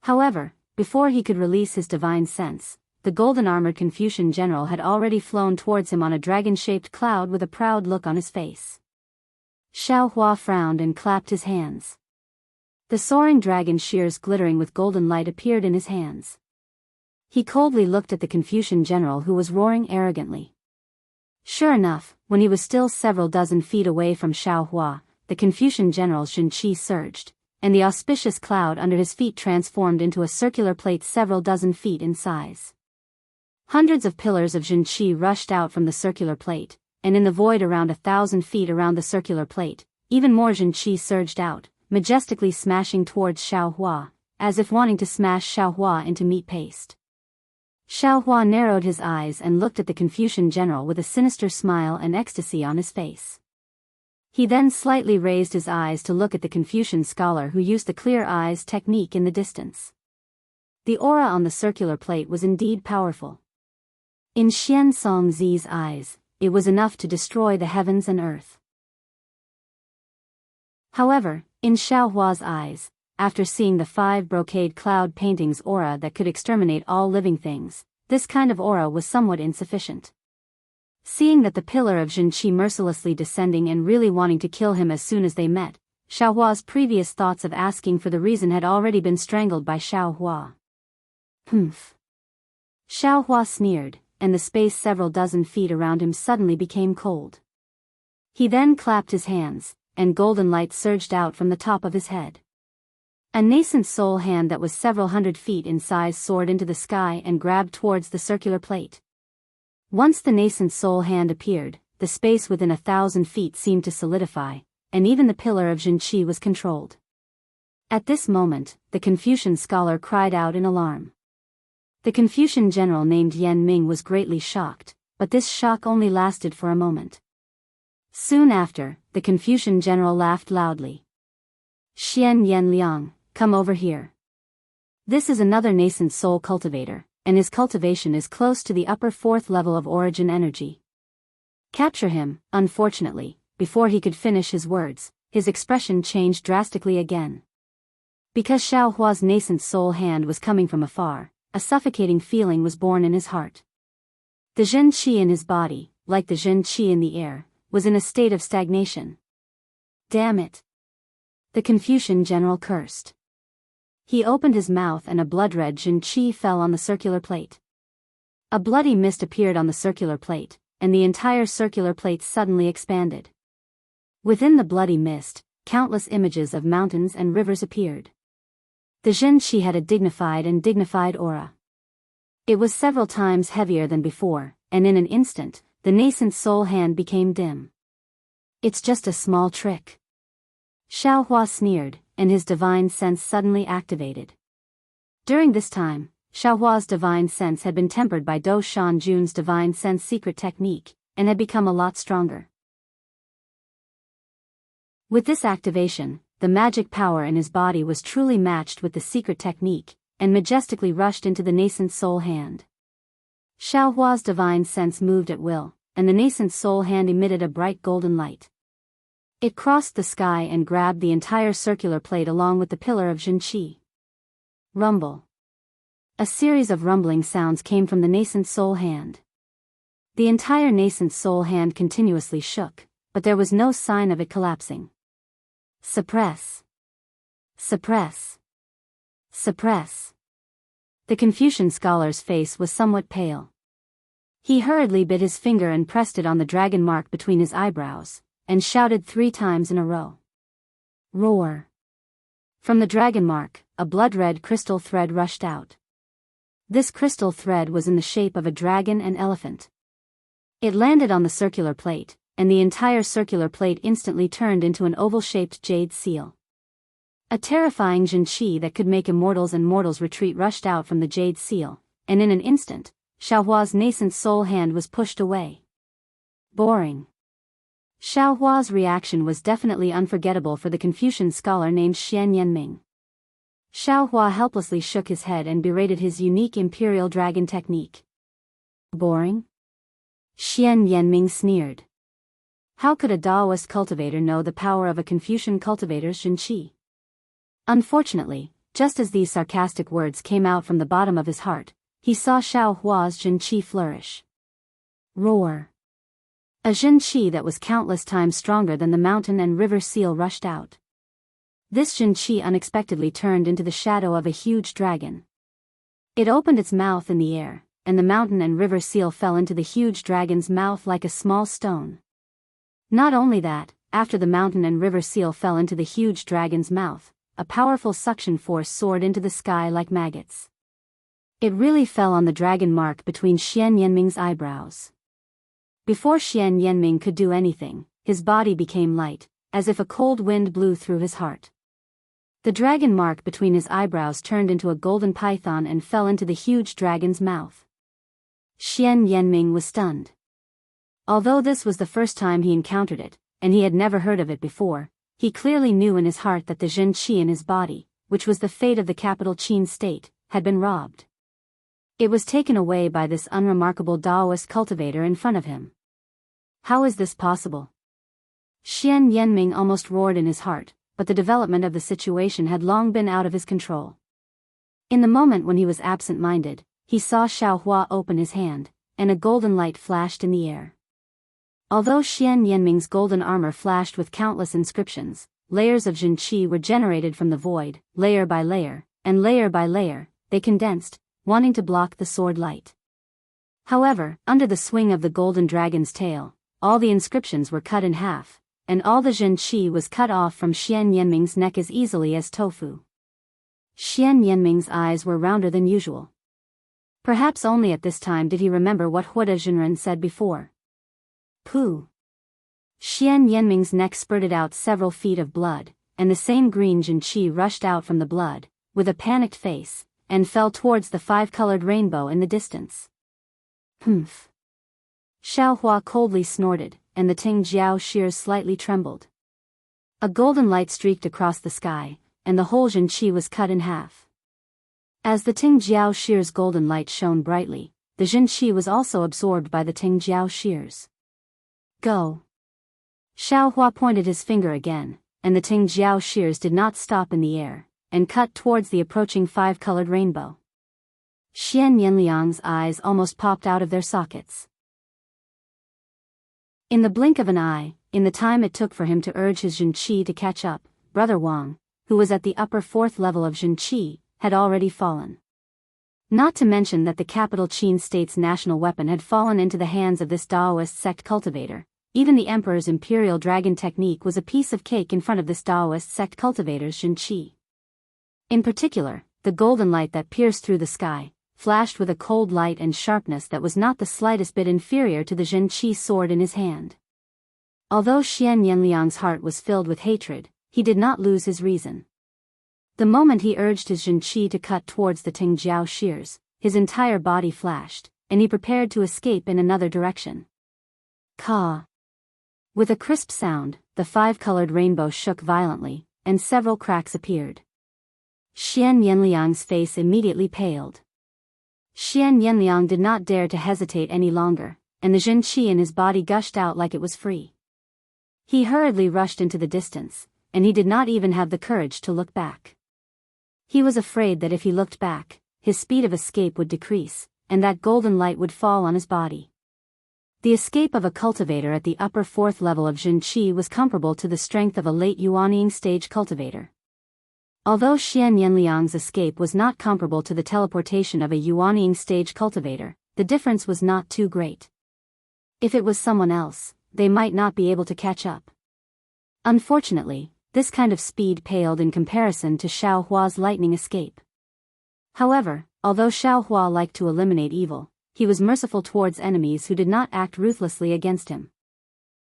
However, before he could release his divine sense, the golden-armored Confucian general had already flown towards him on a dragon-shaped cloud with a proud look on his face. Xiaohua frowned and clapped his hands. The soaring dragon shears glittering with golden light appeared in his hands. He coldly looked at the Confucian general who was roaring arrogantly. Sure enough, when he was still several dozen feet away from Xiaohua, the Confucian general's Zhenqi surged, and the auspicious cloud under his feet transformed into a circular plate several dozen feet in size. Hundreds of pillars of Zhenqi rushed out from the circular plate, and in the void around 1,000 feet around the circular plate, even more Zhenqi surged out, majestically smashing towards Xiaohua, as if wanting to smash Xiaohua into meat paste. Xiaohua narrowed his eyes and looked at the Confucian general with a sinister smile and ecstasy on his face. He then slightly raised his eyes to look at the Confucian scholar who used the clear eyes technique in the distance. The aura on the circular plate was indeed powerful. In Xianxia eyes, it was enough to destroy the heavens and earth. However, in Xiaohua's eyes, after seeing the 5 brocade cloud paintings aura that could exterminate all living things, this kind of aura was somewhat insufficient. Seeing that the pillar of Jianghu mercilessly descending and really wanting to kill him as soon as they met, Xiaohua's previous thoughts of asking for the reason had already been strangled by Xiaohua. Humph. Xiaohua sneered, and the space several dozen feet around him suddenly became cold. He then clapped his hands, and golden light surged out from the top of his head. A nascent soul hand that was several hundred feet in size soared into the sky and grabbed towards the circular plate. Once the nascent soul hand appeared, the space within 1,000 feet seemed to solidify, and even the pillar of Jianghu was controlled. At this moment, the Confucian scholar cried out in alarm. The Confucian general named Yan Ming was greatly shocked, but this shock only lasted for a moment. Soon after, the Confucian general laughed loudly. Xian Yan Liang, come over here. This is another nascent soul cultivator, and his cultivation is close to the upper 4th level of origin energy. Capture him. Unfortunately, before he could finish his words, his expression changed drastically again. Because Xiaohua's nascent soul hand was coming from afar, a suffocating feeling was born in his heart. The Zhen Qi in his body, like the Zhen Qi in the air, was in a state of stagnation. Damn it! The Confucian general cursed. He opened his mouth and a blood-red Zhen Qi fell on the circular plate. A bloody mist appeared on the circular plate, and the entire circular plate suddenly expanded. Within the bloody mist, countless images of mountains and rivers appeared. The Zhen Qi had a dignified aura. It was several times heavier than before, and in an instant, the nascent soul hand became dim. It's just a small trick. Xiaohua sneered, and his divine sense suddenly activated. During this time, Xiaohua's divine sense had been tempered by Dou Shanjun's divine sense secret technique, and had become a lot stronger. With this activation, the magic power in his body was truly matched with the secret technique, and majestically rushed into the nascent soul hand. Xiaohua's divine sense moved at will, and the nascent soul hand emitted a bright golden light. It crossed the sky and grabbed the entire circular plate along with the pillar of Jianghu. Rumble. A series of rumbling sounds came from the nascent soul hand. The entire nascent soul hand continuously shook, but there was no sign of it collapsing. Suppress. Suppress. Suppress. The Confucian scholar's face was somewhat pale. He hurriedly bit his finger and pressed it on the dragon mark between his eyebrows, and shouted 3 times in a row. Roar. From the dragon mark, a blood-red crystal thread rushed out. This crystal thread was in the shape of a dragon and elephant. It landed on the circular plate, and the entire circular plate instantly turned into an oval-shaped jade seal. A terrifying Jianghu that could make immortals and mortals retreat rushed out from the jade seal, and in an instant, Xiaohua's nascent soul hand was pushed away. Boring. Xiaohua's reaction was definitely unforgettable for the Confucian scholar named Xian Yanming. Xiaohua helplessly shook his head and berated his unique imperial dragon technique. Boring? Xian Yanming sneered. How could a Daoist cultivator know the power of a Confucian cultivator's Jianghu? Unfortunately, just as these sarcastic words came out from the bottom of his heart, he saw Xiaohua's Jianghu flourish. Roar. A Jianghu that was countless times stronger than the mountain and river seal rushed out. This Jianghu unexpectedly turned into the shadow of a huge dragon. It opened its mouth in the air, and the mountain and river seal fell into the huge dragon's mouth like a small stone. Not only that, after the mountain and river seal fell into the huge dragon's mouth, a powerful suction force soared into the sky like maggots. It really fell on the dragon mark between Xian Yanming's eyebrows. Before Xian Yanming could do anything, his body became light, as if a cold wind blew through his heart. The dragon mark between his eyebrows turned into a golden python and fell into the huge dragon's mouth. Xian Yanming was stunned. Although this was the first time he encountered it, and he had never heard of it before, he clearly knew in his heart that the Zhen Qi in his body, which was the fate of the capital Qin state, had been robbed. It was taken away by this unremarkable Daoist cultivator in front of him. How is this possible? Xian Yanming almost roared in his heart, but the development of the situation had long been out of his control. In the moment when he was absent-minded, he saw Xiaohua open his hand, and a golden light flashed in the air. Although Xian Yanming's golden armor flashed with countless inscriptions, layers of Jinqi were generated from the void, layer by layer, and layer by layer, they condensed, wanting to block the sword light. However, under the swing of the golden dragon's tail, all the inscriptions were cut in half, and all the Jinqi was cut off from Xian Yanming's neck as easily as tofu. Xian Yanming's eyes were rounder than usual. Perhaps only at this time did he remember what Huda Zhenren said before. Pooh! Xian Yanming's neck spurted out several feet of blood, and the same green Jinqi rushed out from the blood, with a panicked face, and fell towards the five-colored rainbow in the distance. Humph! Xiaohua coldly snorted, and the Ting Jiao shears slightly trembled. A golden light streaked across the sky, and the whole Jinqi was cut in half. As the Ting Jiao shears' golden light shone brightly, the Jinqi was also absorbed by the Ting Jiao shears. Go! Xiaohua pointed his finger again, and the Ting Jiao shears did not stop in the air, and cut towards the approaching five-colored rainbow. Xian Yanliang's eyes almost popped out of their sockets. In the blink of an eye, in the time it took for him to urge his Jinqi to catch up, Brother Wang, who was at the upper fourth level of Jinqi, had already fallen. Not to mention that the capital Qin state's national weapon had fallen into the hands of this Daoist sect cultivator. Even the Emperor's imperial dragon technique was a piece of cake in front of this Daoist sect cultivator's Jinqi. In particular, the golden light that pierced through the sky, flashed with a cold light and sharpness that was not the slightest bit inferior to the Jinqi sword in his hand. Although Xian Yanliang's heart was filled with hatred, he did not lose his reason. The moment he urged his Jinqi to cut towards the Ting Jiao shears, his entire body flashed, and he prepared to escape in another direction. Caw! With a crisp sound, the five-colored rainbow shook violently, and several cracks appeared. Xian Yanliang's face immediately paled. Xian Yanliang did not dare to hesitate any longer, and the Jinqi in his body gushed out like it was free. He hurriedly rushed into the distance, and he did not even have the courage to look back. He was afraid that if he looked back, his speed of escape would decrease, and that golden light would fall on his body. The escape of a cultivator at the upper fourth level of Jinqi was comparable to the strength of a late Yuanying stage cultivator. Although Xian Yanliang's escape was not comparable to the teleportation of a Yuanying stage cultivator, the difference was not too great. If it was someone else, they might not be able to catch up. Unfortunately, this kind of speed paled in comparison to Xiaohua's lightning escape. However, although Xiaohua liked to eliminate evil, he was merciful towards enemies who did not act ruthlessly against him.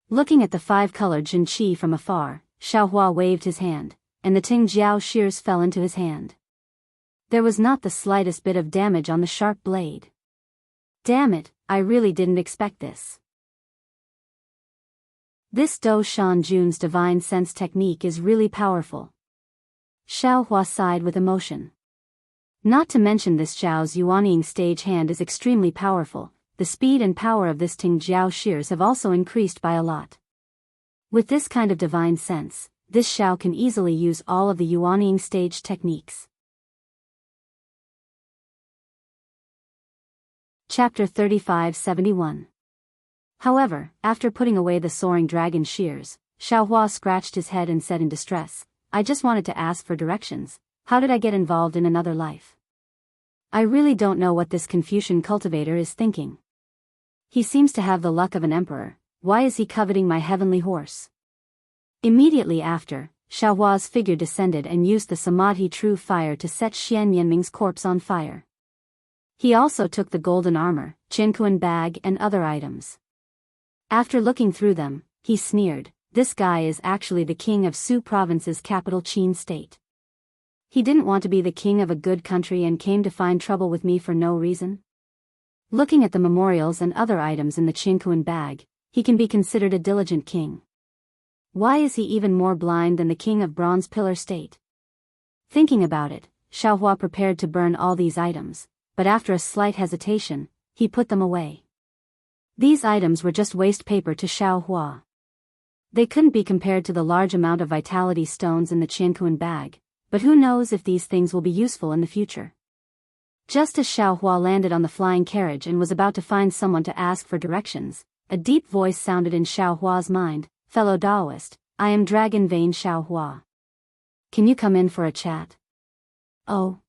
Looking at the five-colored Jinqi from afar, Xiaohua waved his hand, and the Ting Jiao shears fell into his hand. There was not the slightest bit of damage on the sharp blade. Damn it, I really didn't expect this. This Do Shan Jun's divine sense technique is really powerful. Xiaohua sighed with emotion. Not to mention this Zhao's Yuanying stage hand is extremely powerful, the speed and power of this Ting Jiao shears have also increased by a lot. With this kind of divine sense, this Xiao can easily use all of the Yuanying stage techniques. Chapter 3571. However, after putting away the soaring dragon shears, Xiaohua scratched his head and said in distress, I just wanted to ask for directions. How did I get involved in another life? I really don't know what this Confucian cultivator is thinking. He seems to have the luck of an emperor. Why is he coveting my heavenly horse? Immediately after, Xiaohua's figure descended and used the Samadhi true fire to set Xian Yanming's corpse on fire. He also took the golden armor, Qinquan bag and other items. After looking through them, he sneered, this guy is actually the king of Su province's capital Qin state. He didn't want to be the king of a good country and came to find trouble with me for no reason? Looking at the memorials and other items in the Qinquan bag, he can be considered a diligent king. Why is he even more blind than the king of Bronze Pillar State? Thinking about it, Xiaohua prepared to burn all these items, but after a slight hesitation, he put them away. These items were just waste paper to Xiaohua. They couldn't be compared to the large amount of vitality stones in the Jianghu bag, but who knows if these things will be useful in the future. Just as Xiaohua landed on the flying carriage and was about to find someone to ask for directions, a deep voice sounded in Xiaohua's mind, "Fellow Daoist, I am Dragon Vein Xiaohua. Can you come in for a chat?" Oh.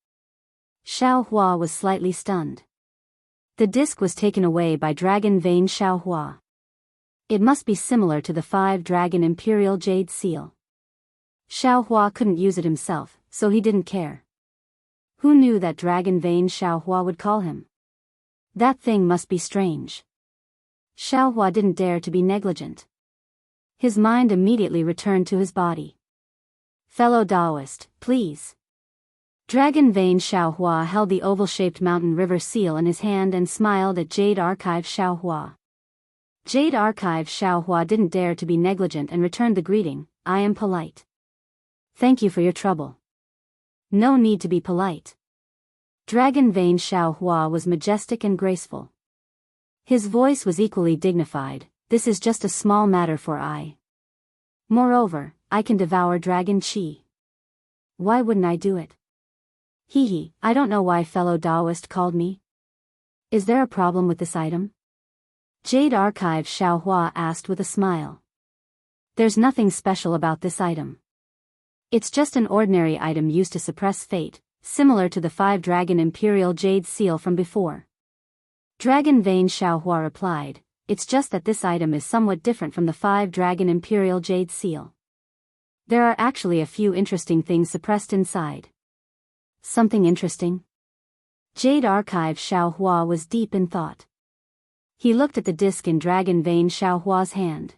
Xiaohua was slightly stunned. The disc was taken away by Dragon Vein Xiaohua. It must be similar to the 5-dragon Imperial Jade Seal. Xiaohua couldn't use it himself, so he didn't care. Who knew that Dragon Vein Xiaohua would call him? That thing must be strange. Xiaohua didn't dare to be negligent. His mind immediately returned to his body. "Fellow Daoist, please." Dragon Vein Xiaohua held the oval-shaped mountain river seal in his hand and smiled at Jade Archive Xiaohua. Jade Archive Xiaohua didn't dare to be negligent and returned the greeting, "I am polite. Thank you for your trouble." No need to be polite. Dragon Vein Xiaohua was majestic and graceful. His voice was equally dignified, "This is just a small matter for I. Moreover, I can devour dragon qi. Why wouldn't I do it? Hee, I don't know why fellow Daoist called me. Is there a problem with this item?" Jade Archive Xiaohua asked with a smile. "There's nothing special about this item. It's just an ordinary item used to suppress fate, similar to the 5-dragon Imperial Jade Seal from before." Dragon Vein Xiaohua replied, "It's just that this item is somewhat different from the 5-dragon Imperial Jade Seal. There are actually a few interesting things suppressed inside." "Something interesting?" Jade Archive Xiaohua was deep in thought. He looked at the disc in Dragon Vein Xiaohua's hand.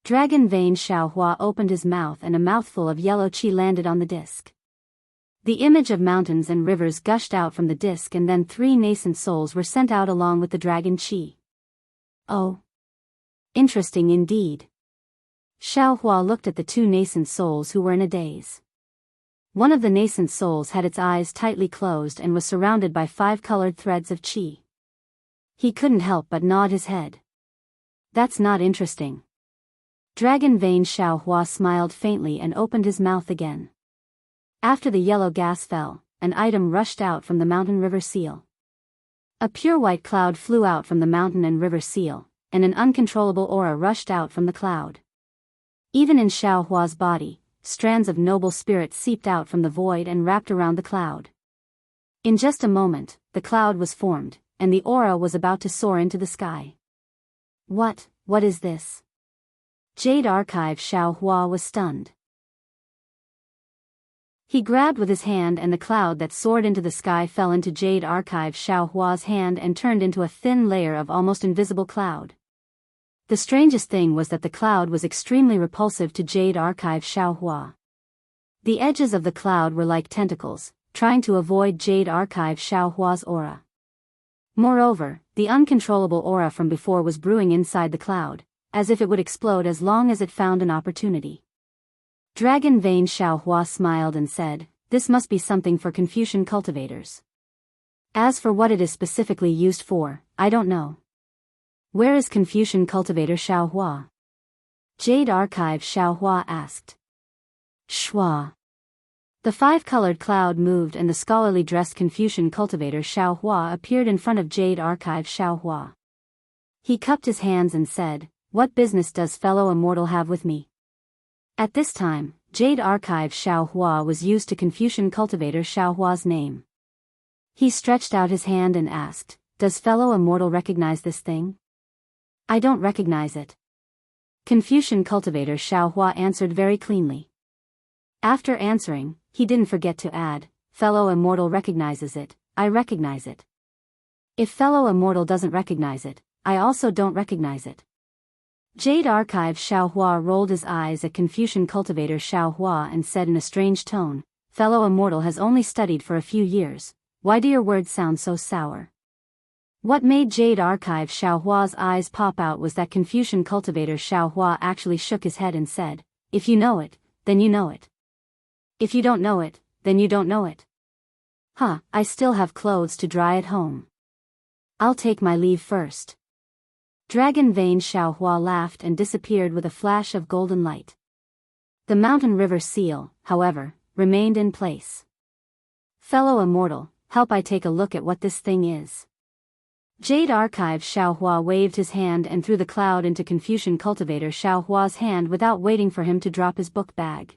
Dragon Vein Xiaohua opened his mouth and a mouthful of yellow qi landed on the disc. The image of mountains and rivers gushed out from the disc and then 3 nascent souls were sent out along with the dragon qi. Oh. Interesting indeed. Xiaohua looked at the 2 nascent souls who were in a daze. One of the nascent souls had its eyes tightly closed and was surrounded by 5 colored threads of qi. He couldn't help but nod his head. "That's not interesting." Dragon Vein Xiaohua smiled faintly and opened his mouth again. After the yellow gas fell, an item rushed out from the mountain river seal. A pure white cloud flew out from the mountain and river seal, and an uncontrollable aura rushed out from the cloud. Even in Xiaohua's body, strands of noble spirit seeped out from the void and wrapped around the cloud. In just a moment, the cloud was formed, and the aura was about to soar into the sky. What is this?" Jade Archive Xiaohua was stunned. He grabbed with his hand and the cloud that soared into the sky fell into Jade Archive Xiaohua's hand and turned into a thin layer of almost invisible cloud. The strangest thing was that the cloud was extremely repulsive to Jade Archive Xiaohua. The edges of the cloud were like tentacles, trying to avoid Jade Archive Xiaohua's aura. Moreover, the uncontrollable aura from before was brewing inside the cloud, as if it would explode as long as it found an opportunity. Dragon Vein Xiaohua smiled and said, "This must be something for Confucian cultivators. As for what it is specifically used for, I don't know." "Where is Confucian cultivator Xiaohua?" Jade Archive Xiaohua asked. Shua. The 5-colored cloud moved and the scholarly dressed Confucian cultivator Xiaohua appeared in front of Jade Archive Xiaohua. He cupped his hands and said, "What business does fellow immortal have with me?" At this time, Jade Archive Xiaohua was used to Confucian cultivator Xiaohua's name. He stretched out his hand and asked, "Does fellow immortal recognize this thing?" "I don't recognize it." Confucian cultivator Xiaohua answered very cleanly. After answering, he didn't forget to add, "Fellow immortal recognizes it, I recognize it. If fellow immortal doesn't recognize it, I also don't recognize it." Jade Archive Xiaohua rolled his eyes at Confucian cultivator Xiaohua and said in a strange tone, "Fellow immortal has only studied for a few years, why do your words sound so sour?" What made Jade Archive Xiaohua's eyes pop out was that Confucian cultivator Xiaohua actually shook his head and said, "If you know it, then you know it. If you don't know it, then you don't know it. I still have clothes to dry at home. I'll take my leave first." Dragon Vein Xiaohua laughed and disappeared with a flash of golden light. The mountain river seal, however, remained in place. Fellow immortal, help I take a look at what this thing is. Jade Archive Xiaohua waved his hand and threw the cloud into Confucian Cultivator Xiaohua's hand without waiting for him to drop his book bag.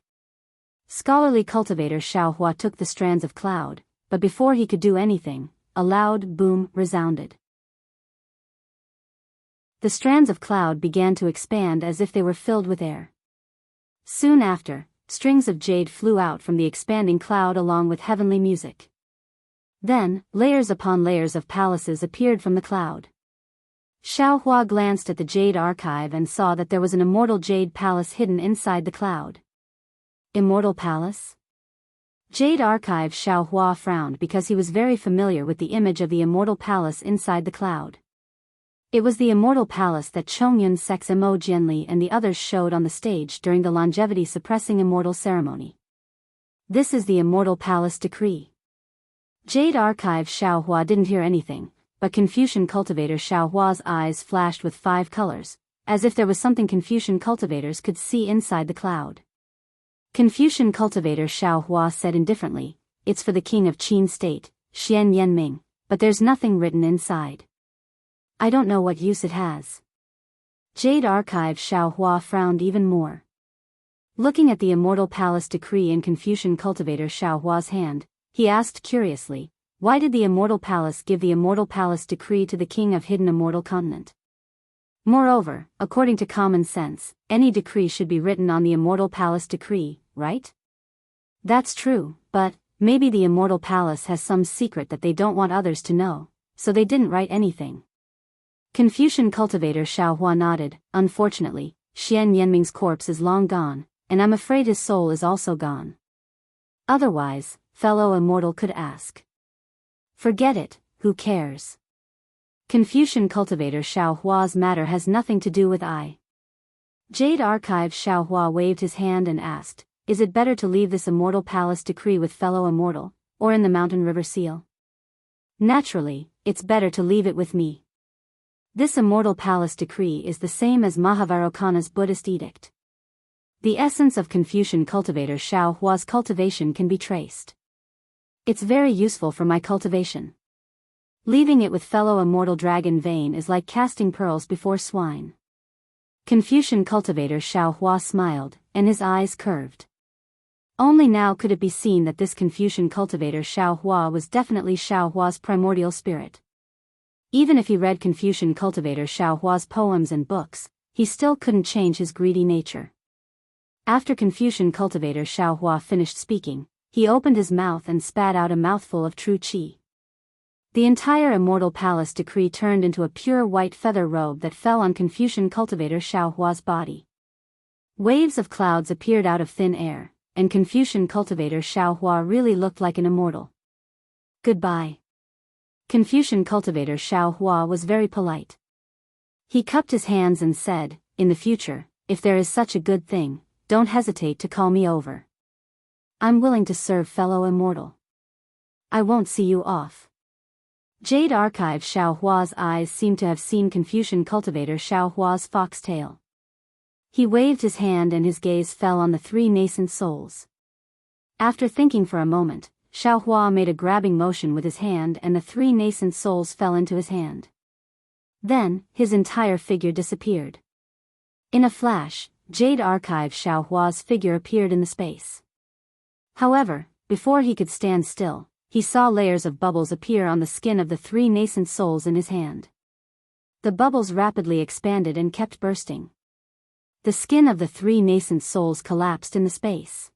Scholarly Cultivator Xiaohua took the strands of cloud, but before he could do anything, a loud boom resounded. The strands of cloud began to expand as if they were filled with air. Soon after, strings of jade flew out from the expanding cloud along with heavenly music. Then, layers upon layers of palaces appeared from the cloud. Xiaohua glanced at the jade archive and saw that there was an immortal jade palace hidden inside the cloud. Immortal palace? Jade archive Xiaohua frowned because he was very familiar with the image of the immortal palace inside the cloud. It was the immortal palace that Chongyun Sex Mo Jianli and the others showed on the stage during the longevity-suppressing immortal ceremony. This is the immortal palace decree. Jade archive Xiaohua didn't hear anything, but Confucian Cultivator Xiaohua's eyes flashed with 5 colors, as if there was something Confucian cultivators could see inside the cloud. Confucian Cultivator Xiaohua said indifferently, "It's for the king of Qin State, Xian Yanming, but there's nothing written inside. I don't know what use it has." Jade archive Xiaohua frowned even more. Looking at the immortal palace decree in Confucian Cultivator Xiaohua's hand, he asked curiously, why did the immortal palace give the immortal palace decree to the king of hidden immortal continent? Moreover, according to common sense, any decree should be written on the immortal palace decree, right? That's true, but maybe the immortal palace has some secret that they don't want others to know, so they didn't write anything. Confucian Cultivator Xiaohua nodded. Unfortunately, Xian Yanming's corpse is long gone, and I'm afraid his soul is also gone. Otherwise, fellow immortal could ask. Forget it, who cares? Confucian Cultivator Xiaohua's matter has nothing to do with I. Jade archive Xiaohua waved his hand and asked, is it better to leave this immortal palace decree with fellow immortal, or in the mountain river seal? Naturally, it's better to leave it with me. This immortal palace decree is the same as Mahavairocana's Buddhist edict. The essence of Confucian Cultivator Xiaohua's cultivation can be traced. It's very useful for my cultivation. Leaving it with fellow immortal Dragon Vein is like casting pearls before swine. Confucian Cultivator Xiaohua smiled, and his eyes curved. Only now could it be seen that this Confucian Cultivator Xiaohua was definitely Xiaohua's primordial spirit. Even if he read Confucian Cultivator Xiaohua's poems and books, he still couldn't change his greedy nature. After Confucian Cultivator Xiaohua finished speaking, he opened his mouth and spat out a mouthful of true qi. The entire immortal palace decree turned into a pure white feather robe that fell on Confucian Cultivator Xiaohua's body. Waves of clouds appeared out of thin air, and Confucian Cultivator Xiaohua really looked like an immortal. Goodbye. Confucian Cultivator Xiaohua was very polite. He cupped his hands and said, in the future, if there is such a good thing, don't hesitate to call me over. I'm willing to serve fellow immortal. I won't see you off. Jade archive Xiaohua's eyes seemed to have seen Confucian Cultivator Xiaohua's foxtail. He waved his hand and his gaze fell on the 3 nascent souls. After thinking for a moment, Xiaohua made a grabbing motion with his hand and the 3 nascent souls fell into his hand. Then, his entire figure disappeared. In a flash, Jade archive Xiaohua's figure appeared in the space. However, before he could stand still, he saw layers of bubbles appear on the skin of the 3 nascent souls in his hand. The bubbles rapidly expanded and kept bursting. The skin of the 3 nascent souls collapsed in the space.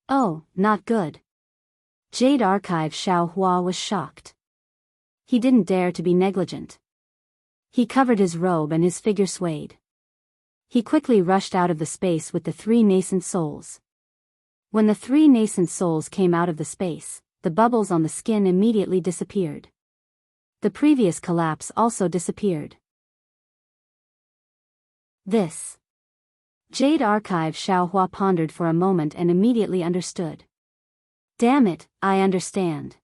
Oh, not good. Jade archive Xiaohua was shocked. He didn't dare to be negligent. He covered his robe and his figure swayed. He quickly rushed out of the space with the 3 nascent souls. When the 3 nascent souls came out of the space, the bubbles on the skin immediately disappeared. The previous collapse also disappeared. This. Jade archive Xiaohua pondered for a moment and immediately understood. Damn it, I understand.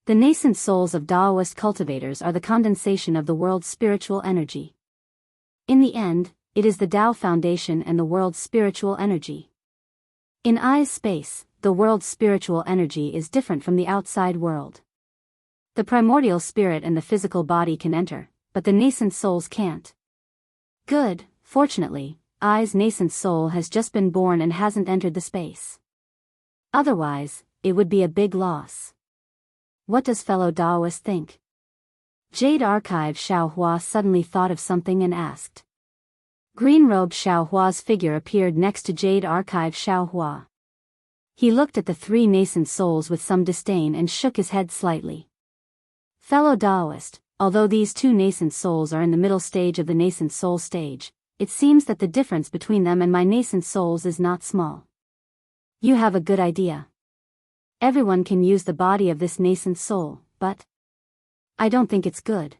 The nascent souls of Daoist cultivators are the condensation of the world's spiritual energy. In the end, it is the Tao foundation and the world's spiritual energy. In I's space, the world's spiritual energy is different from the outside world. The primordial spirit and the physical body can enter, but the nascent souls can't. Good, fortunately, I's nascent soul has just been born and hasn't entered the space. Otherwise, it would be a big loss. What does fellow Daoist think? Jade Archive Xiaohua suddenly thought of something and asked. Green-robed Xiaohua's figure appeared next to Jade Archive Xiaohua. He looked at the three nascent souls with some disdain and shook his head slightly. Fellow Daoist, although these two nascent souls are in the middle stage of the nascent soul stage, it seems that the difference between them and my nascent souls is not small. You have a good idea. Everyone can use the body of this nascent soul, but I don't think it's good.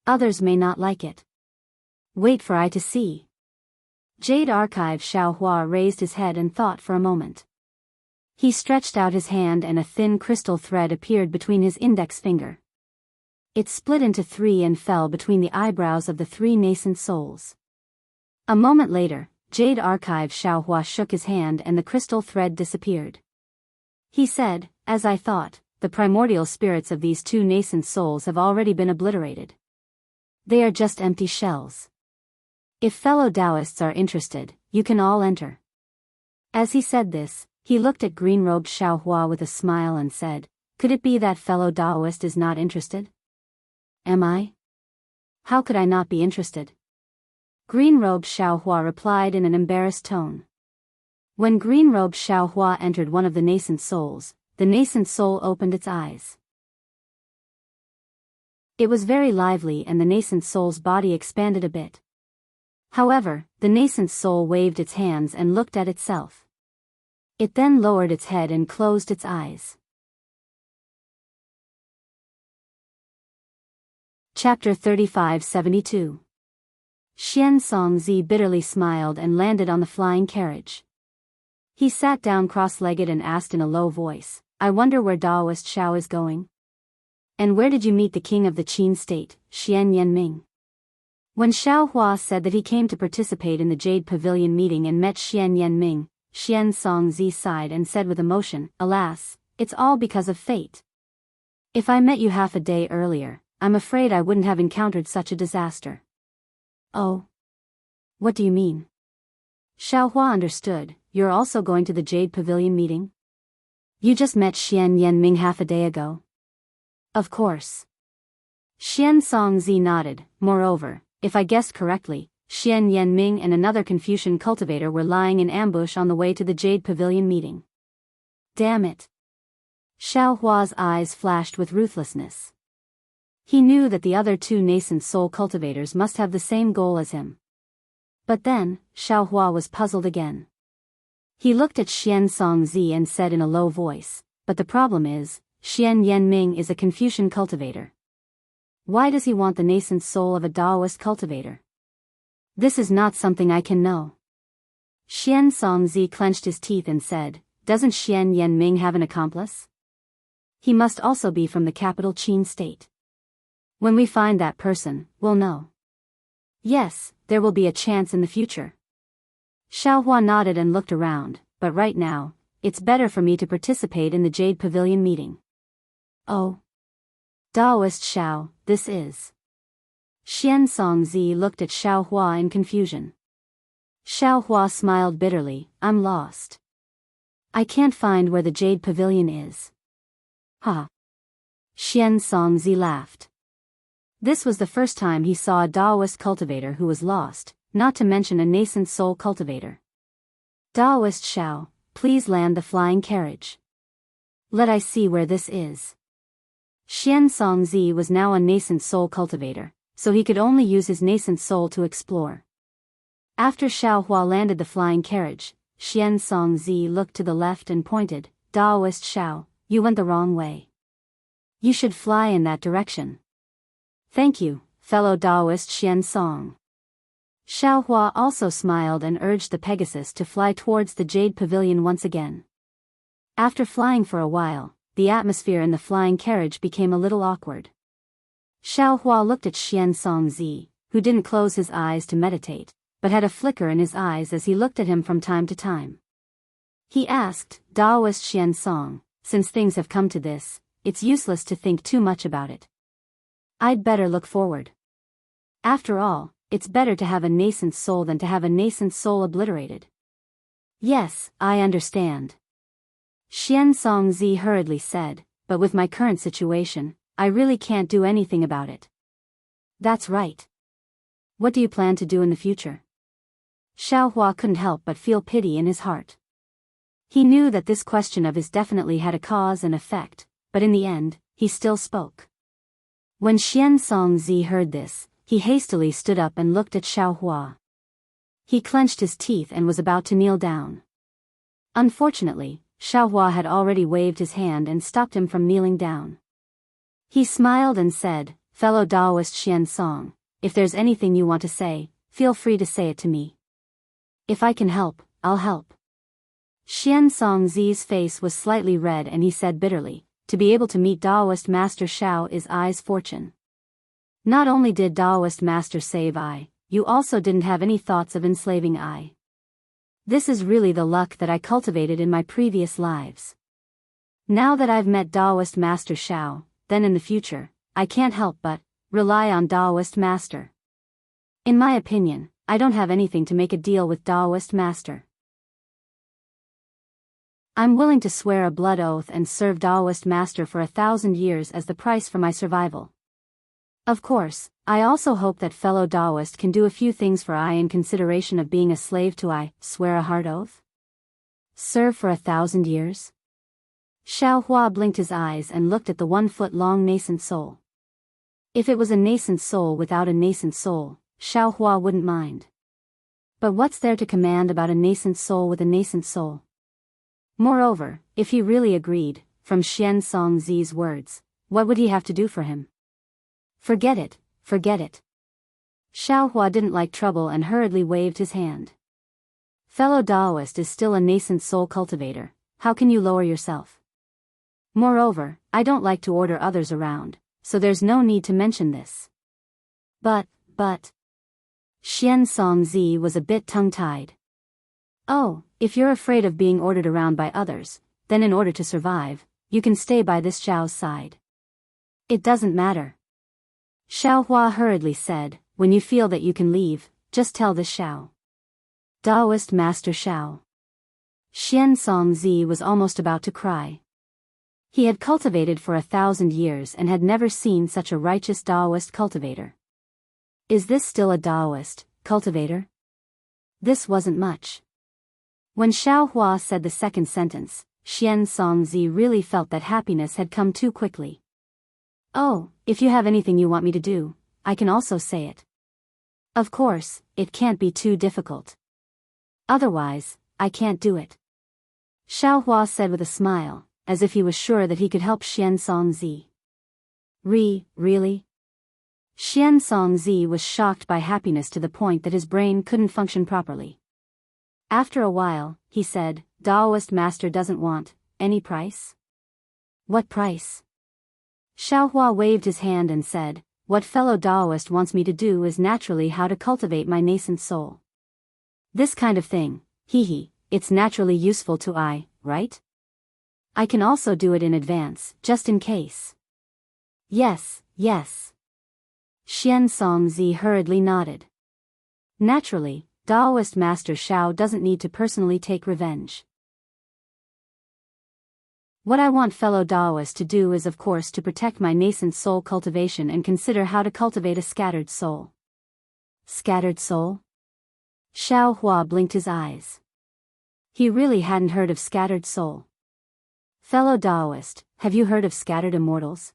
Others may not like it. Wait for I to see. Jade Archive Xiaohua raised his head and thought for a moment. He stretched out his hand and a thin crystal thread appeared between his index finger. It split into three and fell between the eyebrows of the three nascent souls. A moment later, Jade Archive Xiaohua shook his hand and the crystal thread disappeared. He said, as I thought, the primordial spirits of these two nascent souls have already been obliterated. They are just empty shells. If fellow Daoists are interested, you can all enter. As he said this, he looked at green-robed Xiaohua with a smile and said, could it be that fellow Daoist is not interested? Am I? How could I not be interested? Green-robed Xiaohua replied in an embarrassed tone. When green-robed Xiaohua entered one of the nascent souls, the nascent soul opened its eyes. It was very lively and the nascent soul's body expanded a bit. However, the nascent soul waved its hands and looked at itself. It then lowered its head and closed its eyes. Chapter 3572. Xianxia bitterly smiled and landed on the flying carriage. He sat down cross-legged and asked in a low voice, I wonder where Daoist Xiao is going? And where did you meet the king of the Qin state, Xian Yanming? When Xiaohua said that he came to participate in the Jade Pavilion meeting and met Xian Yanming, Xianxia sighed and said with emotion, alas, it's all because of fate. If I met you half a day earlier, I'm afraid I wouldn't have encountered such a disaster. Oh. What do you mean? Xiaohua understood, you're also going to the Jade Pavilion meeting? You just met Xian Yanming half a day ago? Of course. Xianxia nodded, moreover, if I guessed correctly, Xian Yanming and another Confucian cultivator were lying in ambush on the way to the Jade Pavilion meeting. Damn it. Xiaohua's eyes flashed with ruthlessness. He knew that the other two nascent soul cultivators must have the same goal as him. But then, Xiaohua was puzzled again. He looked at Xianxia and said in a low voice, but the problem is, Xian Yanming is a Confucian cultivator. Why does he want the nascent soul of a Daoist cultivator? This is not something I can know. Xianxia clenched his teeth and said, doesn't Xian Yanming have an accomplice? He must also be from the capital Qin state. When we find that person, we'll know. Yes, there will be a chance in the future. Xiaohua nodded and looked around, but right now, it's better for me to participate in the Jade Pavilion meeting. Oh. Daoist Xiao, this is. Xianxia looked at Xiaohua in confusion. Xiaohua smiled bitterly, I'm lost. I can't find where the Jade Pavilion is. Ha. Xianxia laughed. This was the first time he saw a Daoist cultivator who was lost, not to mention a nascent soul cultivator. Daoist Xiao, please land the flying carriage. Let I see where this is. Xianxia was now a nascent soul cultivator, so he could only use his nascent soul to explore. After Xiaohua landed the flying carriage, Xianxia looked to the left and pointed, Daoist Xiao, you went the wrong way. You should fly in that direction. Thank you, fellow Daoist Xianxia. Xiaohua also smiled and urged the Pegasus to fly towards the Jade Pavilion once again. After flying for a while, the atmosphere in the flying carriage became a little awkward. Xiaohua looked at Xianxia, who didn't close his eyes to meditate, but had a flicker in his eyes as he looked at him from time to time. He asked, Daoist Xianxia, since things have come to this, it's useless to think too much about it. I'd better look forward. After all, it's better to have a nascent soul than to have a nascent soul obliterated. Yes, I understand. Xianxia hurriedly said, but with my current situation, I really can't do anything about it. That's right. What do you plan to do in the future? Xiaohua couldn't help but feel pity in his heart. He knew that this question of his definitely had a cause and effect, but in the end, he still spoke. When Xianxia heard this, he hastily stood up and looked at Xiaohua. He clenched his teeth and was about to kneel down. Unfortunately, Xiaohua had already waved his hand and stopped him from kneeling down. He smiled and said, Fellow Daoist Xianxia, if there's anything you want to say, feel free to say it to me. If I can help, I'll help. Xianxia's face was slightly red and he said bitterly, to be able to meet Daoist Master Xiao is Ai's fortune. Not only did Daoist Master save Ai, you also didn't have any thoughts of enslaving Ai. This is really the luck that I cultivated in my previous lives. Now that I've met Daoist Master Xiao, then in the future, I can't help but rely on Daoist Master. In my opinion, I don't have anything to make a deal with Daoist Master. I'm willing to swear a blood oath and serve Daoist Master for 1,000 years as the price for my survival. Of course, I also hope that fellow Daoist can do a few things for I in consideration of being a slave to I. Swear a hard oath? Serve for 1,000 years? Xiaohua blinked his eyes and looked at the 1-foot-long nascent soul. If it was a nascent soul without a nascent soul, Xiaohua wouldn't mind. But what's there to command about a nascent soul with a nascent soul? Moreover, if he really agreed, from Xianxia's words, what would he have to do for him? Forget it, forget it. Xiaohua didn't like trouble and hurriedly waved his hand. Fellow Daoist is still a nascent soul cultivator, how can you lower yourself? Moreover, I don't like to order others around, so there's no need to mention this. But. Xianxia was a bit tongue-tied. Oh, if you're afraid of being ordered around by others, then in order to survive, you can stay by this Xiao's side. It doesn't matter. Xiaohua hurriedly said, when you feel that you can leave, just tell this Xiao. Daoist Master Xiao. Xianxia was almost about to cry. He had cultivated for 1,000 years and had never seen such a righteous Daoist cultivator. Is this still a Daoist cultivator? This wasn't much. When Xiaohua said the second sentence, Xianxia really felt that happiness had come too quickly. Oh, if you have anything you want me to do, I can also say it. Of course, it can't be too difficult. Otherwise, I can't do it. Xiaohua said with a smile, as if he was sure that he could help Xianxia. Really? Xianxia was shocked by happiness to the point that his brain couldn't function properly. After a while, he said, Daoist Master doesn't want any price? What price? Xiaohua waved his hand and said, what fellow Daoist wants me to do is naturally how to cultivate my nascent soul. This kind of thing, it's naturally useful to I, right? I can also do it in advance, just in case. Yes. Xianxia hurriedly nodded. Naturally, Daoist Master Xiao doesn't need to personally take revenge. What I want fellow Daoists to do is of course to protect my nascent soul cultivation and consider how to cultivate a scattered soul. Scattered soul? Xiaohua blinked his eyes. He really hadn't heard of scattered soul. Fellow Daoist, have you heard of scattered immortals?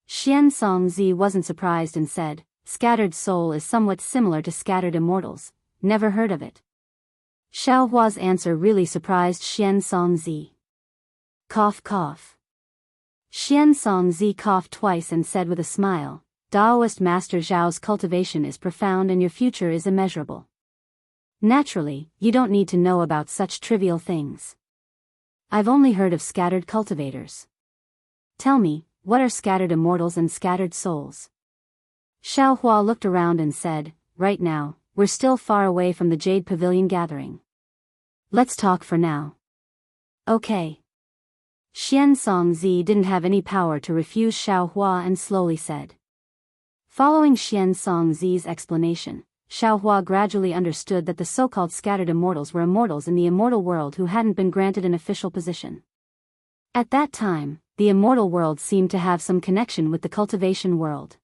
Xianxia wasn't surprised and said, scattered soul is somewhat similar to scattered immortals, never heard of it. Xiaohua's answer really surprised Xianxia. Cough. Xianxia coughed twice and said with a smile, Daoist Master Zhao's cultivation is profound and your future is immeasurable. Naturally, you don't need to know about such trivial things. I've only heard of scattered cultivators. Tell me, what are scattered immortals and scattered souls? Xiaohua looked around and said, "Right now, we're still far away from the Jade Pavilion gathering. Let's talk for now." "Okay." Xianxia didn't have any power to refuse Xiaohua and slowly said. Following Xianxia's explanation, Xiaohua gradually understood that the so-called scattered immortals were immortals in the immortal world who hadn't been granted an official position. At that time, the immortal world seemed to have some connection with the cultivation world.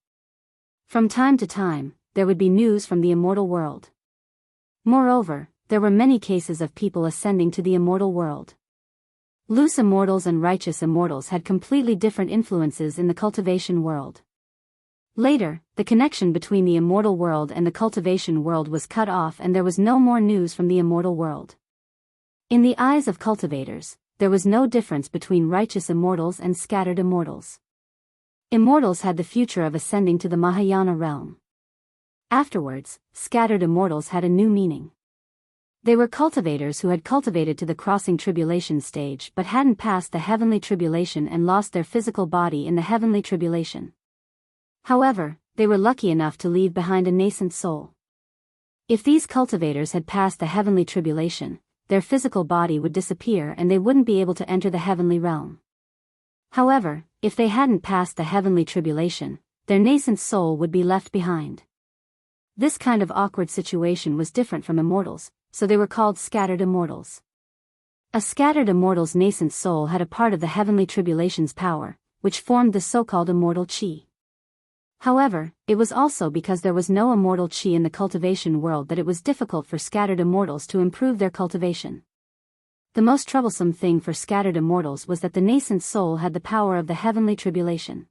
From time to time, there would be news from the immortal world. Moreover, there were many cases of people ascending to the immortal world. Loose immortals and righteous immortals had completely different influences in the cultivation world. Later, the connection between the immortal world and the cultivation world was cut off and there was no more news from the immortal world. In the eyes of cultivators, there was no difference between righteous immortals and scattered immortals. Immortals had the future of ascending to the Mahayana realm. Afterwards, scattered immortals had a new meaning. They were cultivators who had cultivated to the crossing tribulation stage but hadn't passed the heavenly tribulation and lost their physical body in the heavenly tribulation. However, they were lucky enough to leave behind a nascent soul. If these cultivators had passed the heavenly tribulation, their physical body would disappear and they wouldn't be able to enter the heavenly realm. However, if they hadn't passed the heavenly tribulation, their nascent soul would be left behind. This kind of awkward situation was different from immortals, so they were called scattered immortals. A scattered immortal's nascent soul had a part of the heavenly tribulation's power, which formed the so-called immortal chi. However, it was also because there was no immortal chi in the cultivation world that it was difficult for scattered immortals to improve their cultivation. The most troublesome thing for scattered immortals was that the nascent soul had the power of the heavenly tribulation.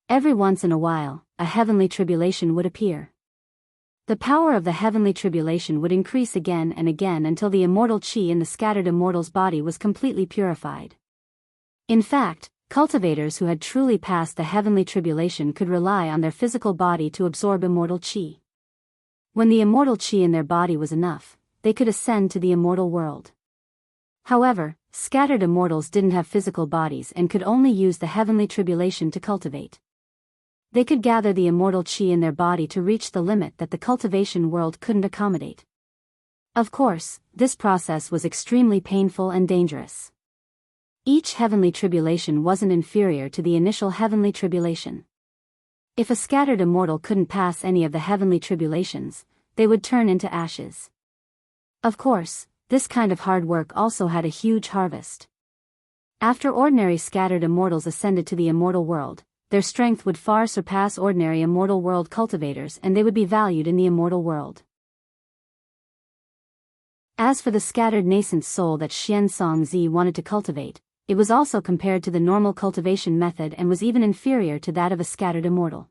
Every once in a while, a heavenly tribulation would appear. The power of the heavenly tribulation would increase again and again until the immortal chi in the scattered immortal's body was completely purified. In fact, cultivators who had truly passed the heavenly tribulation could rely on their physical body to absorb immortal chi. When the immortal chi in their body was enough, they could ascend to the immortal world. However, scattered immortals didn't have physical bodies and could only use the heavenly tribulation to cultivate. They could gather the immortal chi in their body to reach the limit that the cultivation world couldn't accommodate. Of course, this process was extremely painful and dangerous. Each heavenly tribulation wasn't inferior to the initial heavenly tribulation. If a scattered immortal couldn't pass any of the heavenly tribulations, they would turn into ashes. Of course, this kind of hard work also had a huge harvest. After ordinary scattered immortals ascended to the immortal world, their strength would far surpass ordinary immortal world cultivators and they would be valued in the immortal world. As for the scattered nascent soul that Xianxia wanted to cultivate, it was also compared to the normal cultivation method and was even inferior to that of a scattered immortal.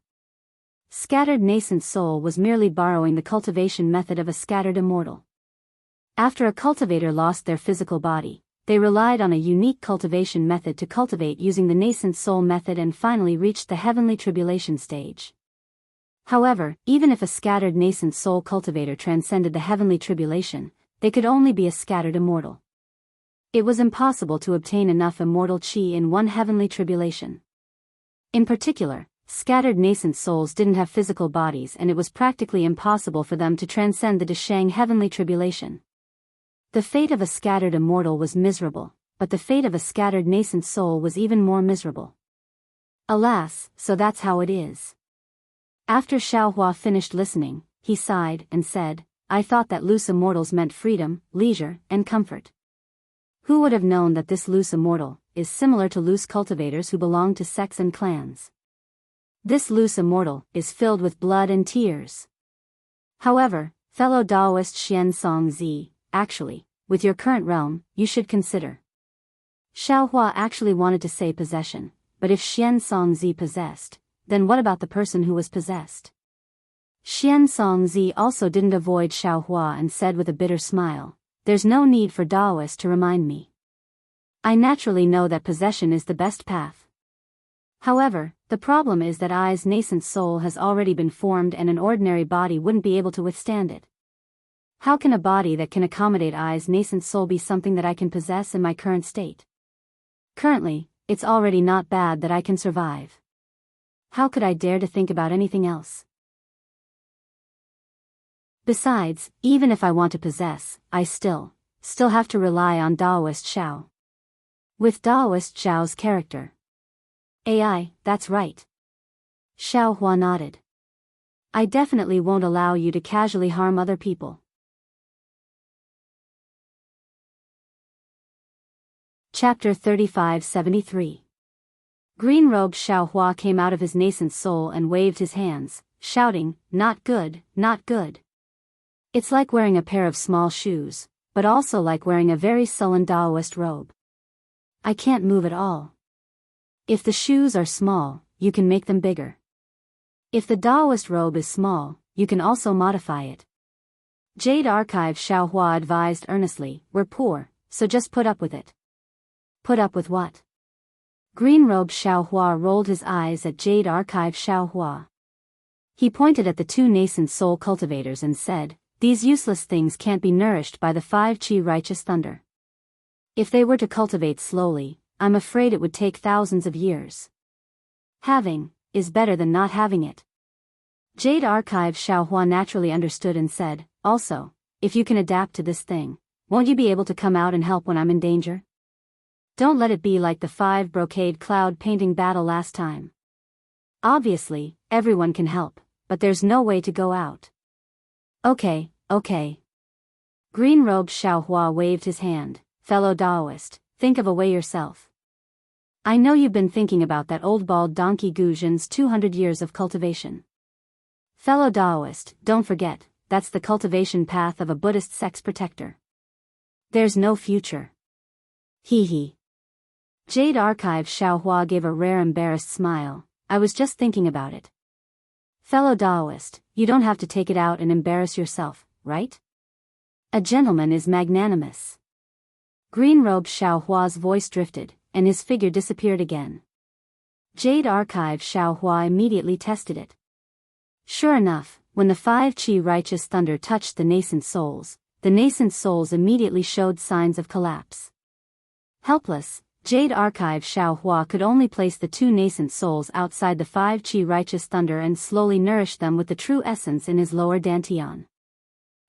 Scattered nascent soul was merely borrowing the cultivation method of a scattered immortal. After a cultivator lost their physical body, they relied on a unique cultivation method to cultivate using the nascent soul method and finally reached the heavenly tribulation stage. However, even if a scattered nascent soul cultivator transcended the heavenly tribulation, they could only be a scattered immortal. It was impossible to obtain enough immortal chi in one heavenly tribulation. In particular, scattered nascent souls didn't have physical bodies and it was practically impossible for them to transcend the Deshang heavenly tribulation. The fate of a scattered immortal was miserable, but the fate of a scattered nascent soul was even more miserable. Alas, so that's how it is. After Xiaohua finished listening, he sighed and said, "I thought that loose immortals meant freedom, leisure, and comfort. Who would have known that this loose immortal is similar to loose cultivators who belong to sects and clans? This loose immortal is filled with blood and tears. However, fellow Daoist Xianxia, actually, with your current realm, you should consider." Xiaohua actually wanted to say possession, but if Xianxia possessed, then what about the person who was possessed? Xianxia also didn't avoid Xiaohua and said with a bitter smile, "There's no need for Daoist to remind me. I naturally know that possession is the best path. However, the problem is that I's nascent soul has already been formed and an ordinary body wouldn't be able to withstand it. How can a body that can accommodate I's nascent soul be something that I can possess in my current state? Currently, it's already not bad that I can survive. How could I dare to think about anything else?" Besides, even if I want to possess, I still have to rely on Daoist Xiao. With Daoist Xiao's character. AI, that's right. Xiao Hua nodded. I definitely won't allow you to casually harm other people. Chapter 3573. Green-robed Xiao Hua came out of his nascent soul and waved his hands, shouting, "Not good, not good." It's like wearing a pair of small shoes, but also like wearing a very sullen Daoist robe. I can't move at all. If the shoes are small, you can make them bigger. If the Daoist robe is small, you can also modify it. Jade Archive Xiao Hua advised earnestly, "We're poor, so just put up with it." Put up with what? Green-robed Xiao Hua rolled his eyes at Jade Archive Xiao Hua. He pointed at the two nascent soul cultivators and said, "These useless things can't be nourished by the 5 Qi righteous thunder. If they were to cultivate slowly, I'm afraid it would take thousands of years. Having is better than not having it." Jade Archive Xiao Hua naturally understood and said, "Also, if you can adapt to this thing, won't you be able to come out and help when I'm in danger? Don't let it be like the 5 brocade cloud painting battle last time. Obviously, everyone can help, but there's no way to go out." Okay. Green-robed Xiao Hua waved his hand. "Fellow Daoist, think of a way yourself. I know you've been thinking about that old bald donkey Gu Zhen's 200 years of cultivation. Fellow Daoist, don't forget, that's the cultivation path of a Buddhist sex protector. There's no future." Hee. Jade Archive Xiao Hua gave a rare embarrassed smile. "I was just thinking about it. Fellow Daoist, you don't have to take it out and embarrass yourself, right? A gentleman is magnanimous." Green-robed Xiao Hua's voice drifted, and his figure disappeared again. Jade Archive Xiao Hua immediately tested it. Sure enough, when the 5 Qi righteous thunder touched the nascent souls immediately showed signs of collapse. Helpless, Jade Archive Xiao Hua could only place the two nascent souls outside the 5 Qi righteous thunder and slowly nourish them with the true essence in his lower dantian.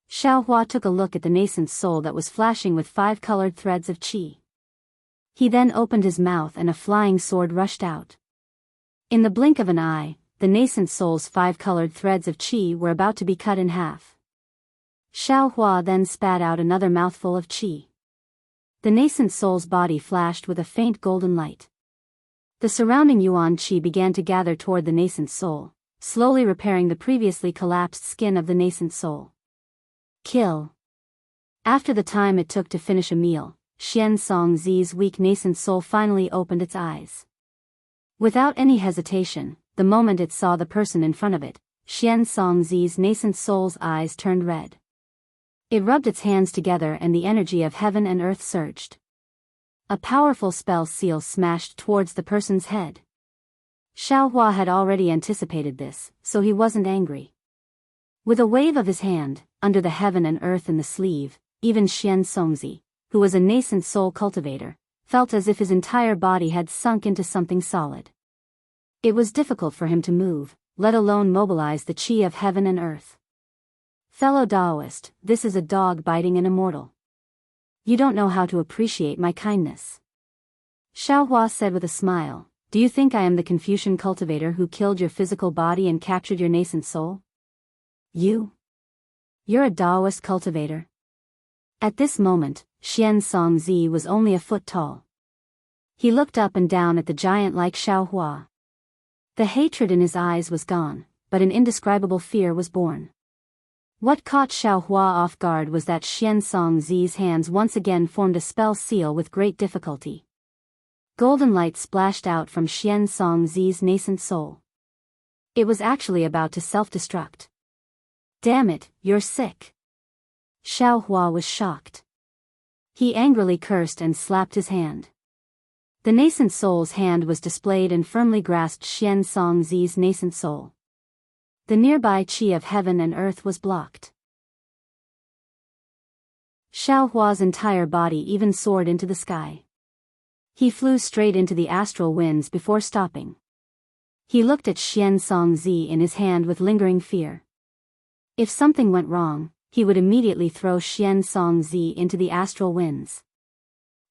Xiao Hua took a look at the nascent soul that was flashing with 5 colored threads of qi. He then opened his mouth and a flying sword rushed out. In the blink of an eye, the nascent soul's 5 colored threads of qi were about to be cut in half. Xiao Hua then spat out another mouthful of qi. The nascent soul's body flashed with a faint golden light. The surrounding yuan qi began to gather toward the nascent soul, slowly repairing the previously collapsed skin of the nascent soul. Kill. After the time it took to finish a meal, Xianxia's weak nascent soul finally opened its eyes. Without any hesitation, the moment it saw the person in front of it, Xianxia's nascent soul's eyes turned red. It rubbed its hands together and the energy of heaven and earth surged. A powerful spell seal smashed towards the person's head. Xiao Hua had already anticipated this, so he wasn't angry. With a wave of his hand, under the heaven and earth in the sleeve, even Xianxi, who was a nascent soul cultivator, felt as if his entire body had sunk into something solid. It was difficult for him to move, let alone mobilize the qi of heaven and earth. Fellow Daoist, this is a dog biting an immortal. You don't know how to appreciate my kindness. Xiao Hua said with a smile, "Do you think I am the Confucian cultivator who killed your physical body and captured your nascent soul? You're a Daoist cultivator." At this moment, Xianxi was only a foot tall. He looked up and down at the giant like Xiao Hua. The hatred in his eyes was gone, but an indescribable fear was born. What caught Xiao Hua off guard was that Xianxi's hands once again formed a spell seal with great difficulty. Golden light splashed out from Xianxi's nascent soul. It was actually about to self-destruct. "Damn it, you're sick." Xiao Hua was shocked. He angrily cursed and slapped his hand. The nascent soul's hand was displayed and firmly grasped Xianxi's nascent soul. The nearby qi of heaven and earth was blocked. Xiao Hua's entire body even soared into the sky. He flew straight into the astral winds before stopping. He looked at Xianxi in his hand with lingering fear. If something went wrong, he would immediately throw Xianxia into the astral winds.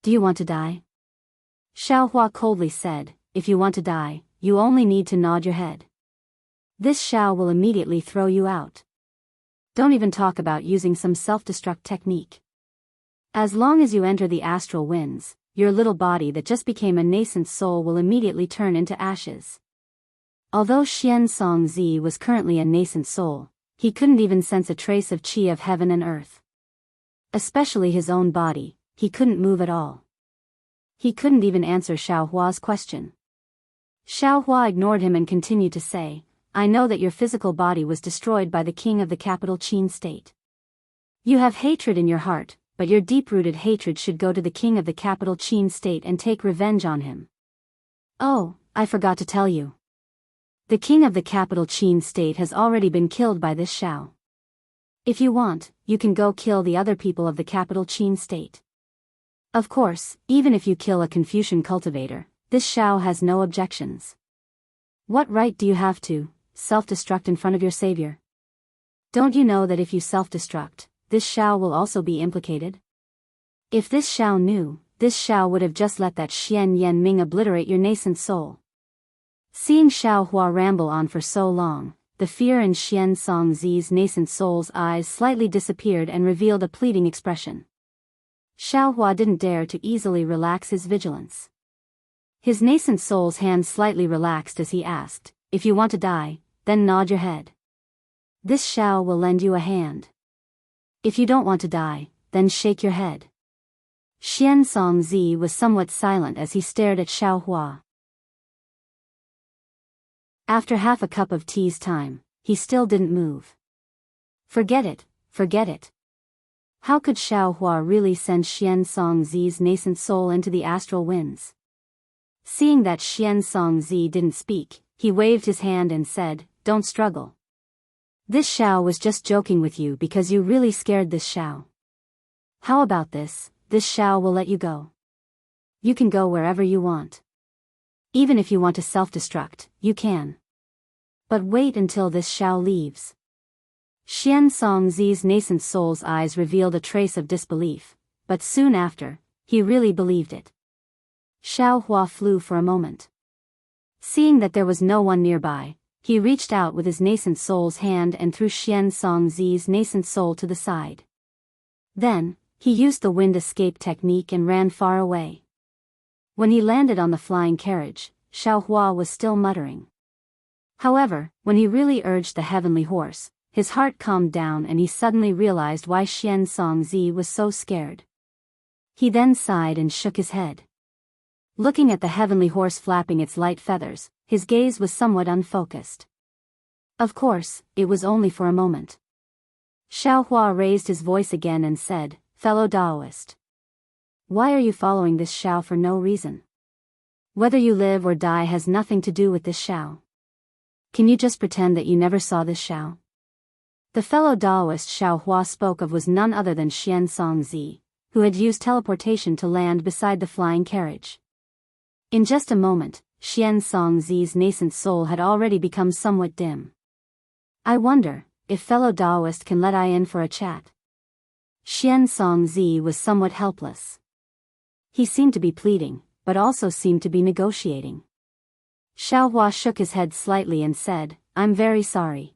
Do you want to die? Xiaohua coldly said, if you want to die, you only need to nod your head. This Xiao will immediately throw you out. Don't even talk about using some self-destruct technique. As long as you enter the astral winds, your little body that just became a nascent soul will immediately turn into ashes. Although Xianxia was currently a nascent soul, he couldn't even sense a trace of qi of heaven and earth. Especially his own body, he couldn't move at all. He couldn't even answer Xiaohua's question. Xiaohua ignored him and continued to say, I know that your physical body was destroyed by the king of the capital Qin state. You have hatred in your heart, but your deep-rooted hatred should go to the king of the capital Qin state and take revenge on him. Oh, I forgot to tell you. The king of the capital Qin state has already been killed by this Xiao. If you want, you can go kill the other people of the capital Qin state. Of course, even if you kill a Confucian cultivator, this Xiao has no objections. What right do you have to self-destruct in front of your savior? Don't you know that if you self-destruct, this Xiao will also be implicated? If this Xiao knew, this Xiao would have just let that Xian Yanming obliterate your nascent soul. Seeing Xiaohua ramble on for so long, the fear in Xianxia's nascent soul's eyes slightly disappeared and revealed a pleading expression. Xiaohua didn't dare to easily relax his vigilance. His nascent soul's hand slightly relaxed as he asked, if you want to die, then nod your head. This Xiao will lend you a hand. If you don't want to die, then shake your head. Xianxia was somewhat silent as he stared at Xiaohua. After half a cup of tea's time, he still didn't move. Forget it, forget it. How could Xiaohua really send Xianxi's nascent soul into the astral winds? Seeing that Xianxia didn't speak, he waved his hand and said, don't struggle. This Xiao was just joking with you because you really scared this Xiao. How about this? This Xiao will let you go. You can go wherever you want. Even if you want to self-destruct, you can. But wait until this Xiao leaves. Xianxi's nascent soul's eyes revealed a trace of disbelief, but soon after, he really believed it. Xiaohua flew for a moment. Seeing that there was no one nearby, he reached out with his nascent soul's hand and threw Xianxi's nascent soul to the side. Then, he used the wind escape technique and ran far away. When he landed on the flying carriage, Xiaohua was still muttering. However, when he really urged the heavenly horse, his heart calmed down and he suddenly realized why Xianxia was so scared. He then sighed and shook his head. Looking at the heavenly horse flapping its light feathers, his gaze was somewhat unfocused. Of course, it was only for a moment. Xiaohua raised his voice again and said, fellow Daoist. Why are you following this Xiao for no reason? Whether you live or die has nothing to do with this Xiao. Can you just pretend that you never saw this Xiao? The fellow Daoist Xiaohua spoke of was none other than Xianxia, who had used teleportation to land beside the flying carriage. In just a moment, Xianxi's nascent soul had already become somewhat dim. I wonder if fellow Daoist can let I in for a chat. Xianxia was somewhat helpless. He seemed to be pleading, but also seemed to be negotiating. Xiaohua shook his head slightly and said, I'm very sorry.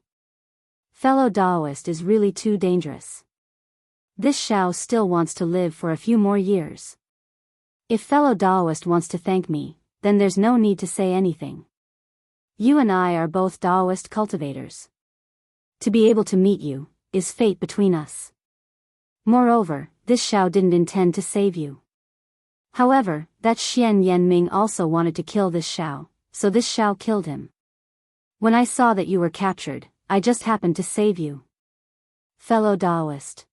Fellow Daoist is really too dangerous. This Xiao still wants to live for a few more years. If fellow Daoist wants to thank me, then there's no need to say anything. You and I are both Daoist cultivators. To be able to meet you is fate between us. Moreover, this Xiao didn't intend to save you. However, that Xian Yanming also wanted to kill this Xiao, so this Xiao killed him. When I saw that you were captured, I just happened to save you. Fellow Daoist.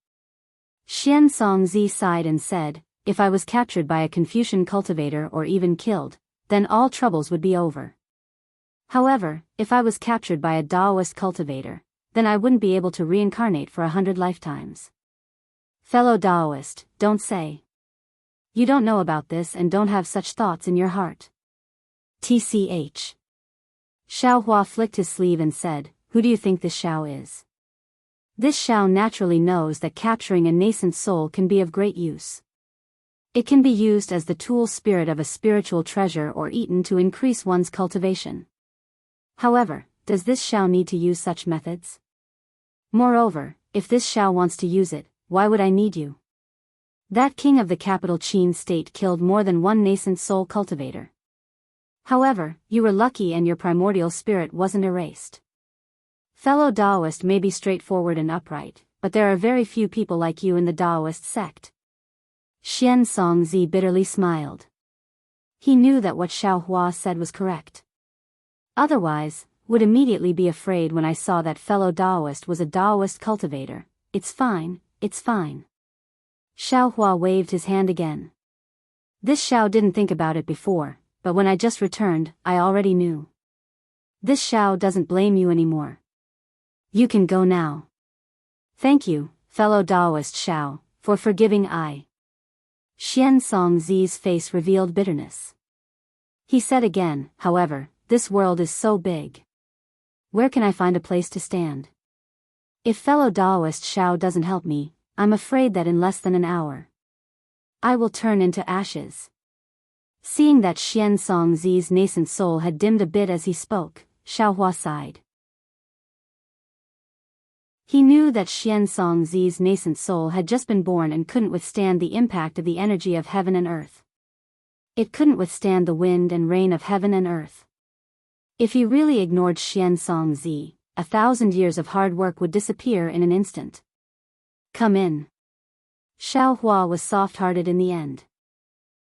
Xianxia sighed and said, if I was captured by a Confucian cultivator or even killed, then all troubles would be over. However, if I was captured by a Daoist cultivator, then I wouldn't be able to reincarnate for 100 lifetimes. Fellow Daoist, don't say. You don't know about this and don't have such thoughts in your heart. TCH. Xiaohua flicked his sleeve and said, who do you think this Xiao is? This Xiao naturally knows that capturing a nascent soul can be of great use. It can be used as the tool spirit of a spiritual treasure or eaten to increase one's cultivation. However, does this Xiao need to use such methods? Moreover, if this Xiao wants to use it, why would I need you? That king of the capital Qin state killed more than one nascent soul cultivator. However, you were lucky and your primordial spirit wasn't erased. Fellow Daoist may be straightforward and upright, but there are very few people like you in the Daoist sect. Xianxia bitterly smiled. He knew that what Xiao Hua said was correct. Otherwise, would immediately be afraid when I saw that fellow Daoist was a Daoist cultivator. It's fine, it's fine. Xiao Hua waved his hand again. This Xiao didn't think about it before, but when I just returned, I already knew. This Xiao doesn't blame you anymore. You can go now. Thank you, fellow Daoist Xiao, for forgiving I. Xianxongzi's face revealed bitterness. He said again, however, this world is so big. Where can I find a place to stand? If fellow Daoist Xiao doesn't help me, I'm afraid that in less than an hour, I will turn into ashes. Seeing that Xianxongzi's nascent soul had dimmed a bit as he spoke, Xiao Hua sighed. He knew that Xianxongzi's nascent soul had just been born and couldn't withstand the impact of the energy of heaven and earth. It couldn't withstand the wind and rain of heaven and earth. If he really ignored Xianxongzi, 1,000 years of hard work would disappear in an instant. Come in. Xiao Hua was soft-hearted in the end.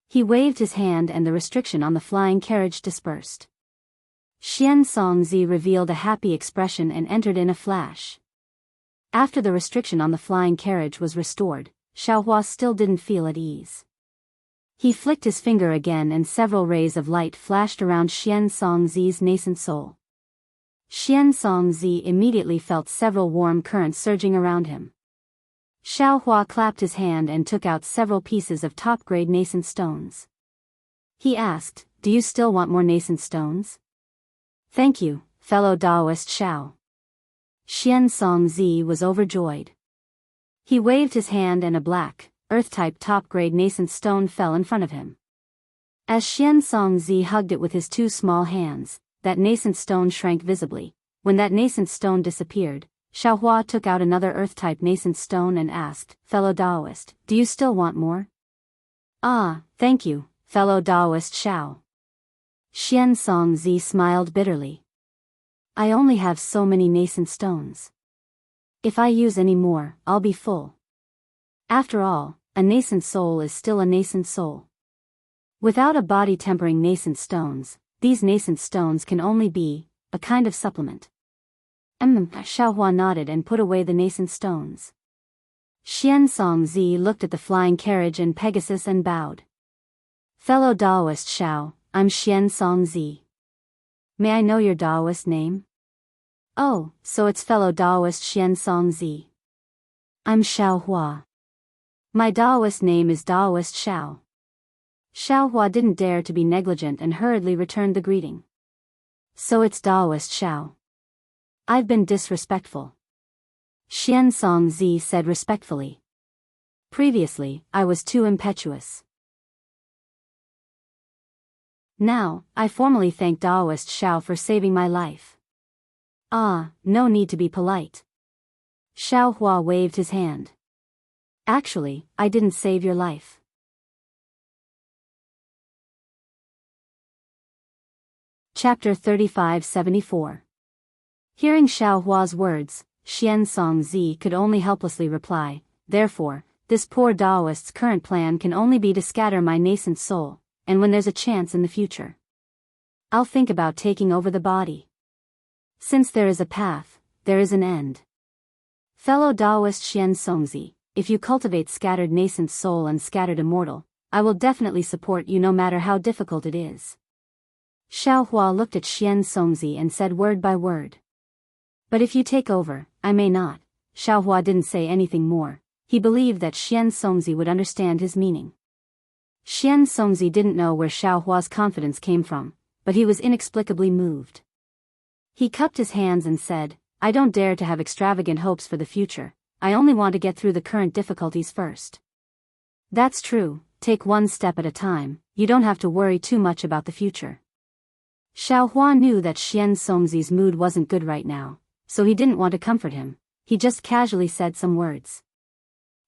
He waved his hand and the restriction on the flying carriage dispersed. Xianxongzi revealed a happy expression and entered in a flash. After the restriction on the flying carriage was restored, Xiao Hua still didn't feel at ease. He flicked his finger again and several rays of light flashed around Xianxongzi's nascent soul. Xianxongzi immediately felt several warm currents surging around him. Xiao Hua clapped his hand and took out several pieces of top-grade nascent stones. He asked, do you still want more nascent stones? Thank you, fellow Daoist Xiao. Xianxongzi was overjoyed. He waved his hand and a black, earth-type top-grade nascent stone fell in front of him. As Xianxongzi hugged it with his two small hands, that nascent stone shrank visibly. When that nascent stone disappeared, Xiao Hua took out another earth-type nascent stone and asked, fellow Daoist, do you still want more? Ah, thank you, fellow Daoist Xiao. Xianxongzi smiled bitterly. I only have so many nascent stones. If I use any more, I'll be full. After all, a nascent soul is still a nascent soul. Without a body tempering nascent stones, these nascent stones can only be a kind of supplement. Xiao Hua nodded and put away the nascent stones. Xianxongzi looked at the flying carriage and Pegasus and bowed. Fellow Daoist Xiao, I'm Xianxongzi. May I know your Daoist name? Oh, so it's fellow Daoist Xianxongzi. I'm Xiao Hua. My Daoist name is Daoist Xiao. Xiao Hua didn't dare to be negligent and hurriedly returned the greeting. So it's Daoist Xiao. I've been disrespectful. Xianxongzi said respectfully. Previously, I was too impetuous. Now, I formally thank Daoist Xiao for saving my life. Ah, no need to be polite. Xiao Hua waved his hand. Actually, I didn't save your life. Chapter 3574. Hearing Xiao Hua's words, Xianxongzi could only helplessly reply, therefore, this poor Daoist's current plan can only be to scatter my nascent soul, and when there's a chance in the future, I'll think about taking over the body. Since there is a path, there is an end. Fellow Daoist Xianxongzi, if you cultivate scattered nascent soul and scattered immortal, I will definitely support you no matter how difficult it is. Xiao Hua looked at Xianxongzi and said word by word. But if you take over, I may not. Xiao Hua didn't say anything more. He believed that Xianxongzi would understand his meaning. Xianxongzi didn't know where Xiao Hua's confidence came from, but he was inexplicably moved. He cupped his hands and said, I don't dare to have extravagant hopes for the future, I only want to get through the current difficulties first. That's true, take one step at a time, you don't have to worry too much about the future. Xiao Hua knew that Xian Songzi's mood wasn't good right now, so he didn't want to comfort him, he just casually said some words.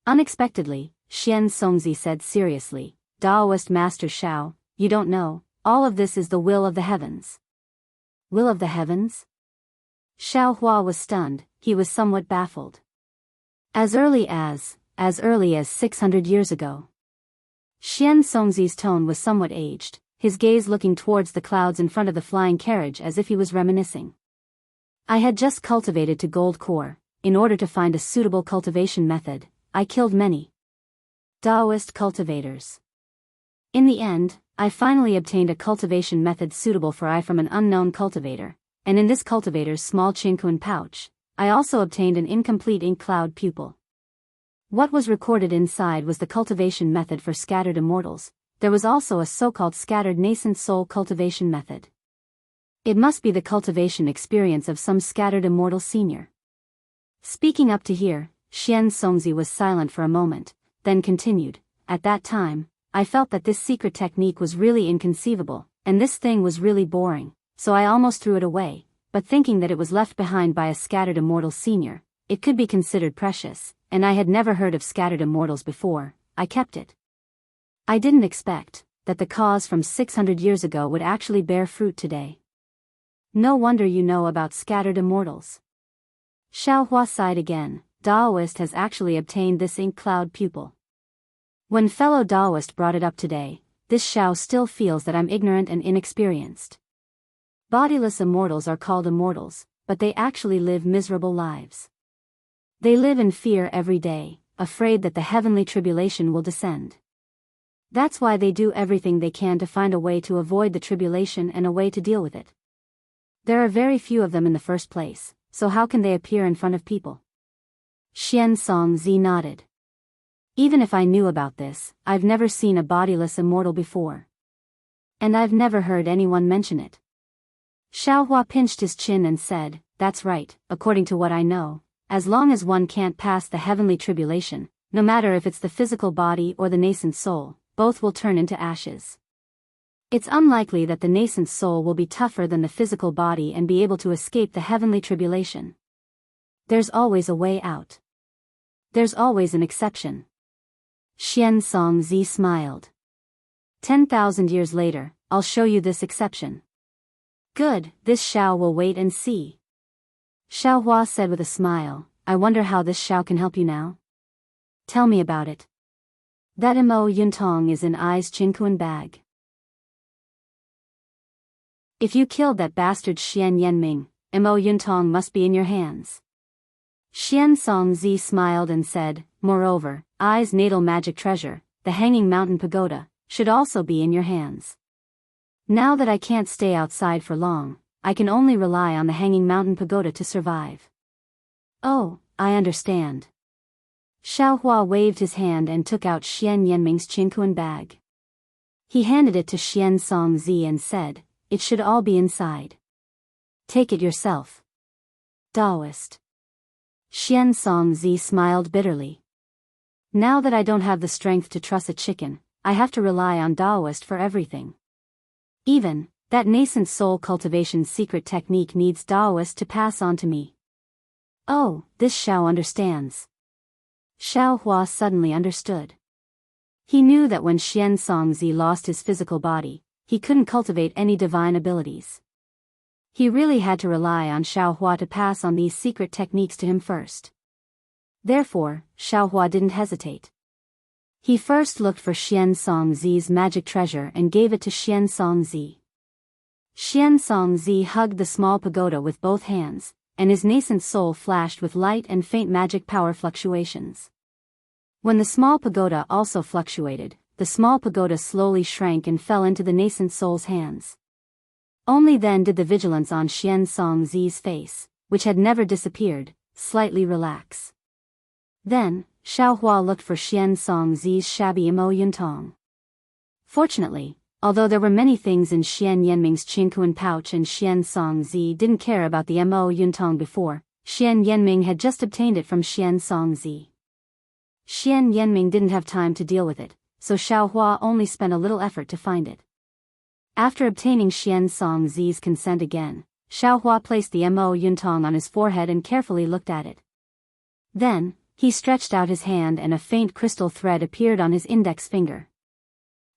Unexpectedly, Xian Songzi said seriously, Daoist Master Xiao, you don't know, all of this is the will of the heavens. Will of the heavens? Xiao Hua was stunned, he was somewhat baffled. As early as 600 years ago. Xian Songzi's tone was somewhat aged, his gaze looking towards the clouds in front of the flying carriage as if he was reminiscing. I had just cultivated to gold core, in order to find a suitable cultivation method, I killed many Daoist cultivators. In the end, I finally obtained a cultivation method suitable for I from an unknown cultivator, and in this cultivator's small Qingquan pouch, I also obtained an incomplete ink cloud pupil. What was recorded inside was the cultivation method for scattered immortals. There was also a so-called scattered nascent soul cultivation method. It must be the cultivation experience of some scattered immortal senior. Speaking up to here, Xian Songzi was silent for a moment, then continued, at that time, I felt that this secret technique was really inconceivable, and this thing was really boring, so I almost threw it away, but thinking that it was left behind by a scattered immortal senior, it could be considered precious, and I had never heard of scattered immortals before, I kept it. I didn't expect that the cause from 600 years ago would actually bear fruit today. No wonder you know about scattered immortals. Xiao Hua sighed again, Daoist has actually obtained this ink cloud pupil. When fellow Daoist brought it up today, this Xiao still feels that I'm ignorant and inexperienced. Bodiless immortals are called immortals, but they actually live miserable lives. They live in fear every day, afraid that the heavenly tribulation will descend. That's why they do everything they can to find a way to avoid the tribulation and a way to deal with it. There are very few of them in the first place, so how can they appear in front of people? Xian Songzi nodded. Even if I knew about this, I've never seen a bodiless immortal before. And I've never heard anyone mention it. Xiao Hua pinched his chin and said, that's right, according to what I know, as long as one can't pass the heavenly tribulation, no matter if it's the physical body or the nascent soul, both will turn into ashes. It's unlikely that the nascent soul will be tougher than the physical body and be able to escape the heavenly tribulation. There's always a way out. There's always an exception. Xian Songzi smiled. 10,000 years later, I'll show you this exception. Good, this Xiao will wait and see. Xiao Hua said with a smile, I wonder how this Xiao can help you now? Tell me about it. That Mo Yuntong is in I's Qingquan bag. If you killed that bastard Xian Yanming, Mo Yuntong must be in your hands. Xian Songzi smiled and said, moreover, I's natal magic treasure, the Hanging Mountain Pagoda, should also be in your hands. Now that I can't stay outside for long, I can only rely on the Hanging Mountain Pagoda to survive. Oh, I understand. Xiao Hua waved his hand and took out Xian Yanming's Qingquan bag. He handed it to Xian Songzi and said, it should all be inside. Take it yourself. Daoist. Xian Songzi smiled bitterly. Now that I don't have the strength to truss a chicken, I have to rely on Daoist for everything. Even, that nascent soul cultivation secret technique needs Daoist to pass on to me. Oh, this Xiao understands. Xiao Hua suddenly understood. He knew that when Xian Songzi lost his physical body, he couldn't cultivate any divine abilities. He really had to rely on Xiao Hua to pass on these secret techniques to him first. Therefore, Xiao Hua didn't hesitate. He first looked for Xian Songzi's magic treasure and gave it to Xian Songzi. Xian Songzi hugged the small pagoda with both hands, and his nascent soul flashed with light and faint magic power fluctuations. When the small pagoda also fluctuated, the small pagoda slowly shrank and fell into the nascent soul's hands. Only then did the vigilance on Xian Songzi's face, which had never disappeared, slightly relax. Then, Xiao Hua looked for Xian Songzi's shabby Mo Yuntong. Fortunately, although there were many things in Xian Yanming's Qingquan pouch and Xian Songzi didn't care about the Mo Yuntong before, Xian Yanming had just obtained it from Xian Songzi. Xian Yanming didn't have time to deal with it, so Xiaohua only spent a little effort to find it. After obtaining Xian Songzi's consent again, Xiaohua placed the Mo Yuntong on his forehead and carefully looked at it. Then, he stretched out his hand and a faint crystal thread appeared on his index finger.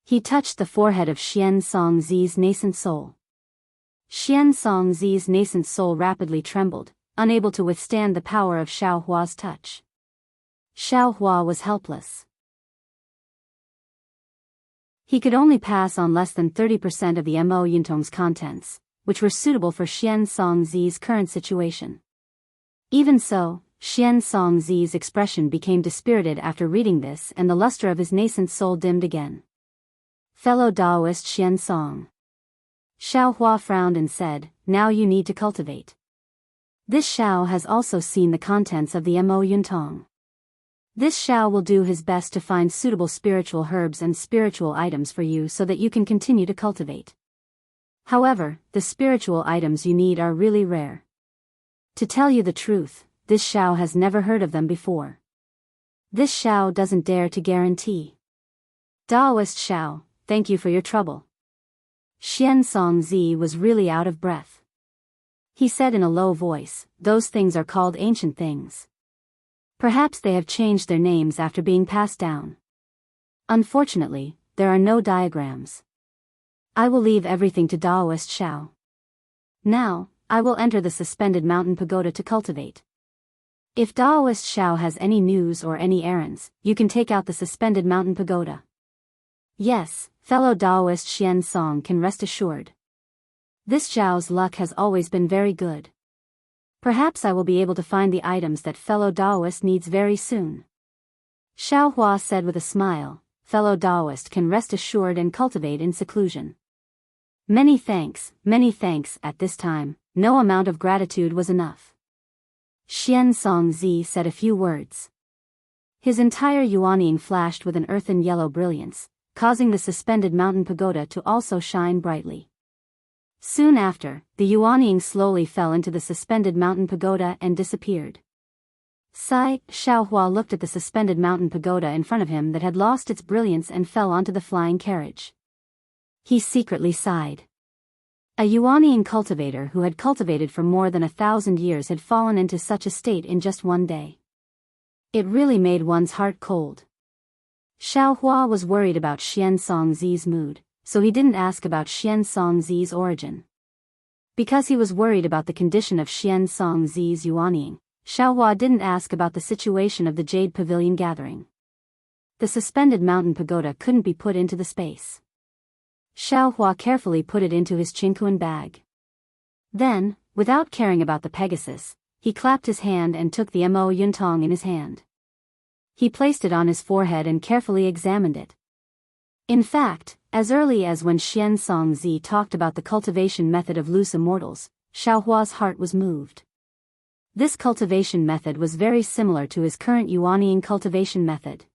He touched the forehead of Xian Songzi's nascent soul. Xian Songzi's nascent soul rapidly trembled, unable to withstand the power of Xiaohua's touch. Xiaohua was helpless. He could only pass on less than 30% of the Mo Yuntong's contents, which were suitable for Xian Songzi's current situation. Even so, Xian Songzi's expression became dispirited after reading this and the luster of his nascent soul dimmed again. Fellow Daoist Xian Song. Xiaohua frowned and said, now you need to cultivate. This Xiao has also seen the contents of the Mo Yuntong. This Xiao will do his best to find suitable spiritual herbs and spiritual items for you so that you can continue to cultivate. However, the spiritual items you need are really rare. To tell you the truth, this Xiao has never heard of them before. This Xiao doesn't dare to guarantee. Daoist Xiao, thank you for your trouble. Xian Songzi was really out of breath. He said in a low voice, those things are called ancient things. Perhaps they have changed their names after being passed down. Unfortunately, there are no diagrams. I will leave everything to Daoist Xiao. Now, I will enter the suspended mountain pagoda to cultivate. If Daoist Xiao has any news or any errands, you can take out the suspended mountain pagoda. Yes, fellow Daoist Xian Song can rest assured. This Xiao's luck has always been very good. Perhaps I will be able to find the items that fellow Daoist needs very soon. Xiaohua said with a smile, fellow Daoist can rest assured and cultivate in seclusion. Many thanks, at this time, no amount of gratitude was enough. Xian Songzi said a few words. His entire yuanying flashed with an earthen yellow brilliance, causing the suspended mountain pagoda to also shine brightly. Soon after, the yuanying slowly fell into the suspended mountain pagoda and disappeared. Xiaohua looked at the suspended mountain pagoda in front of him that had lost its brilliance and fell onto the flying carriage. He secretly sighed. A yuanying cultivator who had cultivated for more than 1,000 years had fallen into such a state in just one day. It really made one's heart cold. Xiaohua was worried about Xian Songzi's mood, so he didn't ask about Xian Songzi's origin. Because he was worried about the condition of Xian Songzi's yuanying, Xiaohua didn't ask about the situation of the Jade Pavilion gathering. The suspended mountain pagoda couldn't be put into the space. Xiaohua carefully put it into his chinkuan bag. Then, without caring about the Pegasus, he clapped his hand and took the Mo Yuntong in his hand. He placed it on his forehead and carefully examined it. In fact, as early as when Xian Songzi talked about the cultivation method of loose immortals, Xiaohua's heart was moved. This cultivation method was very similar to his current yuanying cultivation method.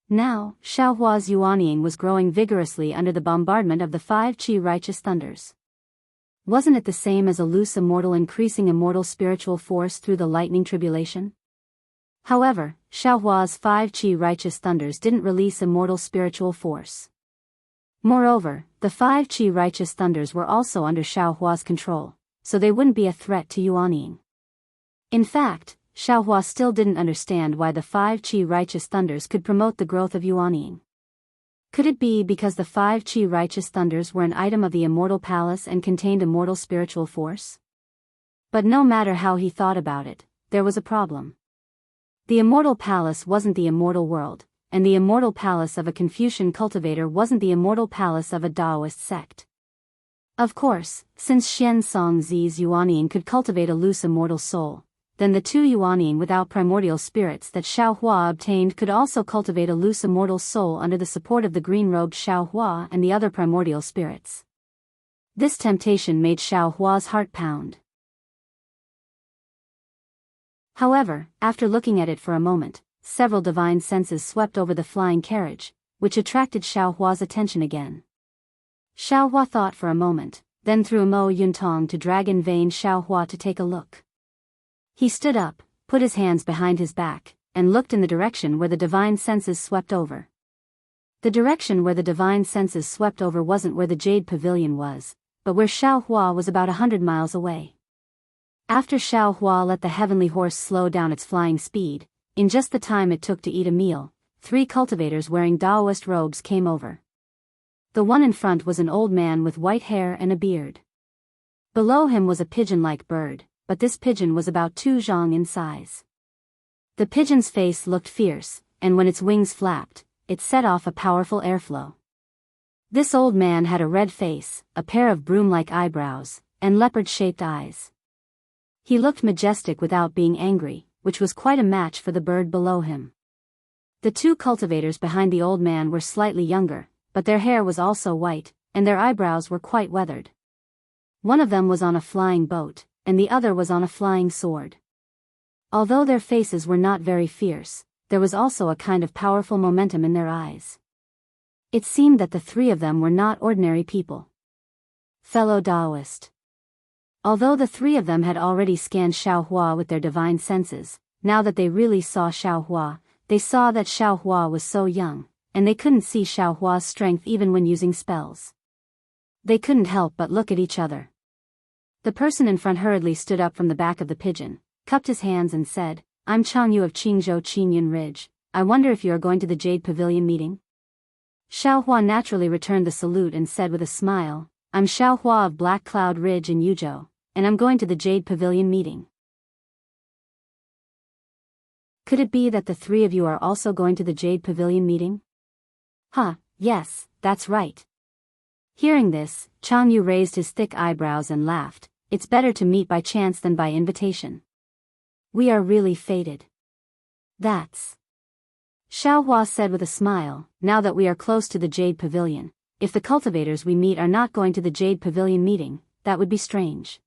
Now, Xiaohua's yuanying was growing vigorously under the bombardment of the 5 qi righteous thunders. Wasn't it the same as a loose immortal increasing immortal spiritual force through the lightning tribulation? However, Xiaohua's 5 qi righteous thunders didn't release immortal spiritual force. Moreover, the 5 qi righteous thunders were also under Xiaohua's control, so they wouldn't be a threat to yuanying. In fact, Xiaohua still didn't understand why the 5 qi righteous thunders could promote the growth of yuanying. Could it be because the 5 qi righteous thunders were an item of the immortal palace and contained immortal spiritual force? But no matter how he thought about it, there was a problem. The immortal palace wasn't the immortal world, and the immortal palace of a Confucian cultivator wasn't the immortal palace of a Daoist sect. Of course, since Xian Songzi's yuanying could cultivate a loose immortal soul, then the 2 yuanying without primordial spirits that Xiaohua obtained could also cultivate a loose immortal soul under the support of the green-robed Xiaohua and the other primordial spirits. This temptation made Xiaohua's heart pound. However, after looking at it for a moment, several divine senses swept over the flying carriage, which attracted Xiaohua's attention again. Xiaohua thought for a moment, then threw a Mo Yuntong to drag in vain Xiaohua to take a look. He stood up, put his hands behind his back, and looked in the direction where the divine senses swept over. The direction where the divine senses swept over wasn't where the Jade Pavilion was, but where Xiao Hua was about 100 miles away. After Xiao Hua let the heavenly horse slow down its flying speed, in just the time it took to eat a meal, 3 cultivators wearing Daoist robes came over. The one in front was an old man with white hair and a beard. Below him was a pigeon-like bird, but this pigeon was about 2 zhang in size. The pigeon's face looked fierce, and when its wings flapped, it set off a powerful airflow. This old man had a red face, a pair of broom-like eyebrows, and leopard-shaped eyes. He looked majestic without being angry, which was quite a match for the bird below him. The 2 cultivators behind the old man were slightly younger, but their hair was also white, and their eyebrows were quite weathered. One of them was on a flying boat, and the other was on a flying sword. Although their faces were not very fierce, there was also a kind of powerful momentum in their eyes. It seemed that the 3 of them were not ordinary people. Fellow Daoist. Although the 3 of them had already scanned Xiao Hua with their divine senses, now that they really saw Xiao Hua, they saw that Xiao Hua was so young, and they couldn't see Xiao Hua's strength even when using spells. They couldn't help but look at each other. The person in front hurriedly stood up from the back of the pigeon, cupped his hands and said, "I'm Jianghu of Qingzhou Qingyun Ridge. I wonder if you are going to the Jade Pavilion meeting?" Xiao Hua naturally returned the salute and said with a smile, "I'm Xiao Hua of Black Cloud Ridge in Yuzhou, and I'm going to the Jade Pavilion meeting." Could it be that the 3 of you are also going to the Jade Pavilion meeting? Yes, that's right. Hearing this, Jianghu raised his thick eyebrows and laughed. It's better to meet by chance than by invitation. We are really fated. That's. Xiao Hua said with a smile, now that we are close to the Jade Pavilion, if the cultivators we meet are not going to the Jade Pavilion meeting, that would be strange.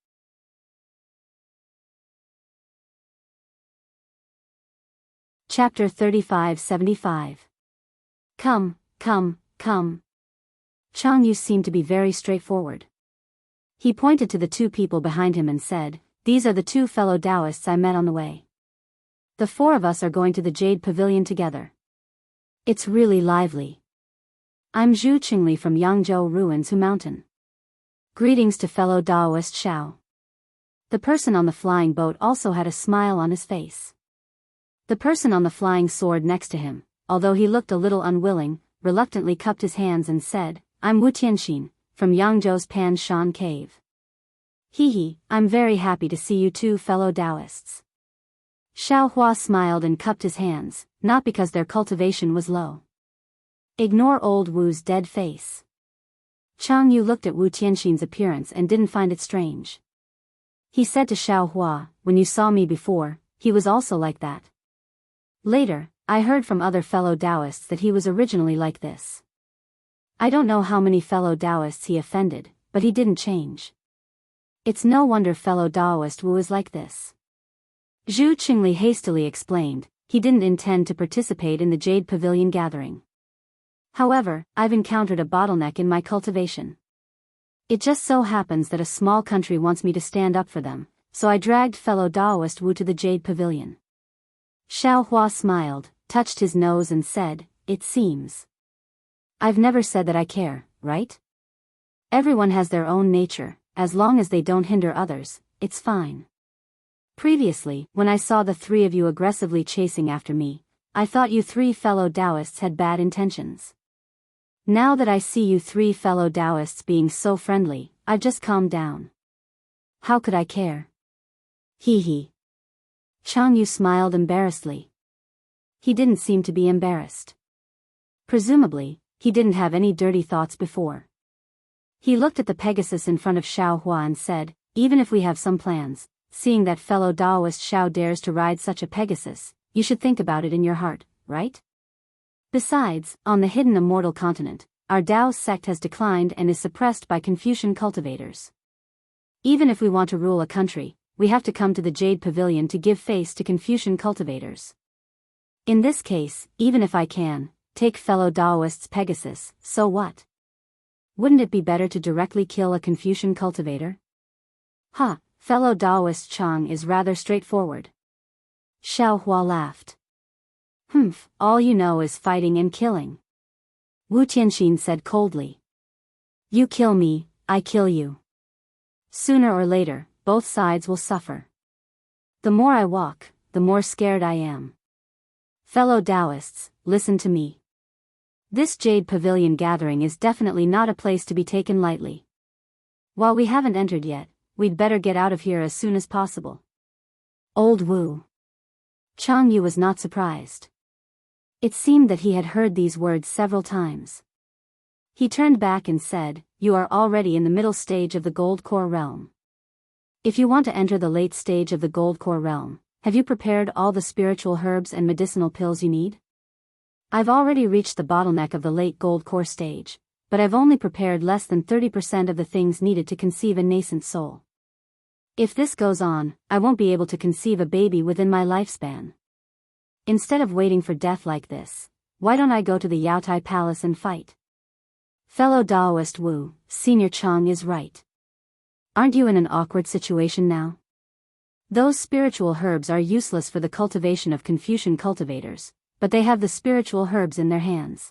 Chapter 3575. Come. Jianghu seemed to be very straightforward. He pointed to the 2 people behind him and said, "These are the 2 fellow Daoists I met on the way. The 4 of us are going to the Jade Pavilion together. It's really lively. I'm Zhu Qingli from Yangzhou Ruins Hu Mountain. Greetings to fellow Daoist Xiao." The person on the flying boat also had a smile on his face. The person on the flying sword next to him, although he looked a little unwilling, reluctantly cupped his hands and said, "I'm Wu Tianxin, from Yangzhou's Pan Shan Cave. I'm very happy to see you 2 fellow Daoists." Xiao Hua smiled and cupped his hands, not because their cultivation was low. Ignore old Wu's dead face. Jianghu looked at Wu Tianxin's appearance and didn't find it strange. He said to Xiao Hua, "When you saw me before, he was also like that. Later, I heard from other fellow Daoists that he was originally like this. I don't know how many fellow Daoists he offended, but he didn't change. It's no wonder fellow Daoist Wu is like this." Zhu Qingli hastily explained, he didn't intend to participate in the Jade Pavilion gathering. "However, I've encountered a bottleneck in my cultivation. It just so happens that a small country wants me to stand up for them, so I dragged fellow Daoist Wu to the Jade Pavilion." Xiao Hua smiled, touched his nose and said, "It seems. I've never said that I care, right? Everyone has their own nature, as long as they don't hinder others, it's fine. Previously, when I saw the 3 of you aggressively chasing after me, I thought you 3 fellow Daoists had bad intentions. Now that I see you 3 fellow Daoists being so friendly, I've just calmed down. How could I care?" Jianghu smiled embarrassedly. He didn't seem to be embarrassed. Presumably, he didn't have any dirty thoughts before. He looked at the Pegasus in front of Xiao Hua and said, "Even if we have some plans, seeing that fellow Daoist Xiao dares to ride such a Pegasus, you should think about it in your heart, right? Besides, on the hidden immortal continent, our Dao sect has declined and is suppressed by Confucian cultivators. Even if we want to rule a country, we have to come to the Jade Pavilion to give face to Confucian cultivators. In this case, even if I can take fellow Daoist's Pegasus, so what? Wouldn't it be better to directly kill a Confucian cultivator?" Fellow Daoist Chang is rather straightforward. Xiao Hua laughed. Humph, all you know is fighting and killing. Wu Tianxin said coldly. You kill me, I kill you. Sooner or later, both sides will suffer. The more I walk, the more scared I am. Fellow Daoists, listen to me. This Jade Pavilion gathering is definitely not a place to be taken lightly. While we haven't entered yet, we'd better get out of here as soon as possible. Old Wu. Chang Yu was not surprised. It seemed that he had heard these words several times. He turned back and said, You are already in the middle stage of the Gold Core realm. If you want to enter the late stage of the Gold Core realm, have you prepared all the spiritual herbs and medicinal pills you need? I've already reached the bottleneck of the late Gold Core stage, but I've only prepared less than 30% of the things needed to conceive a nascent soul. If this goes on, I won't be able to conceive a baby within my lifespan. Instead of waiting for death like this, why don't I go to the Yaotai Palace and fight? Fellow Daoist Wu, Senior Chang is right. Aren't you in an awkward situation now? Those spiritual herbs are useless for the cultivation of Confucian cultivators, but they have the spiritual herbs in their hands.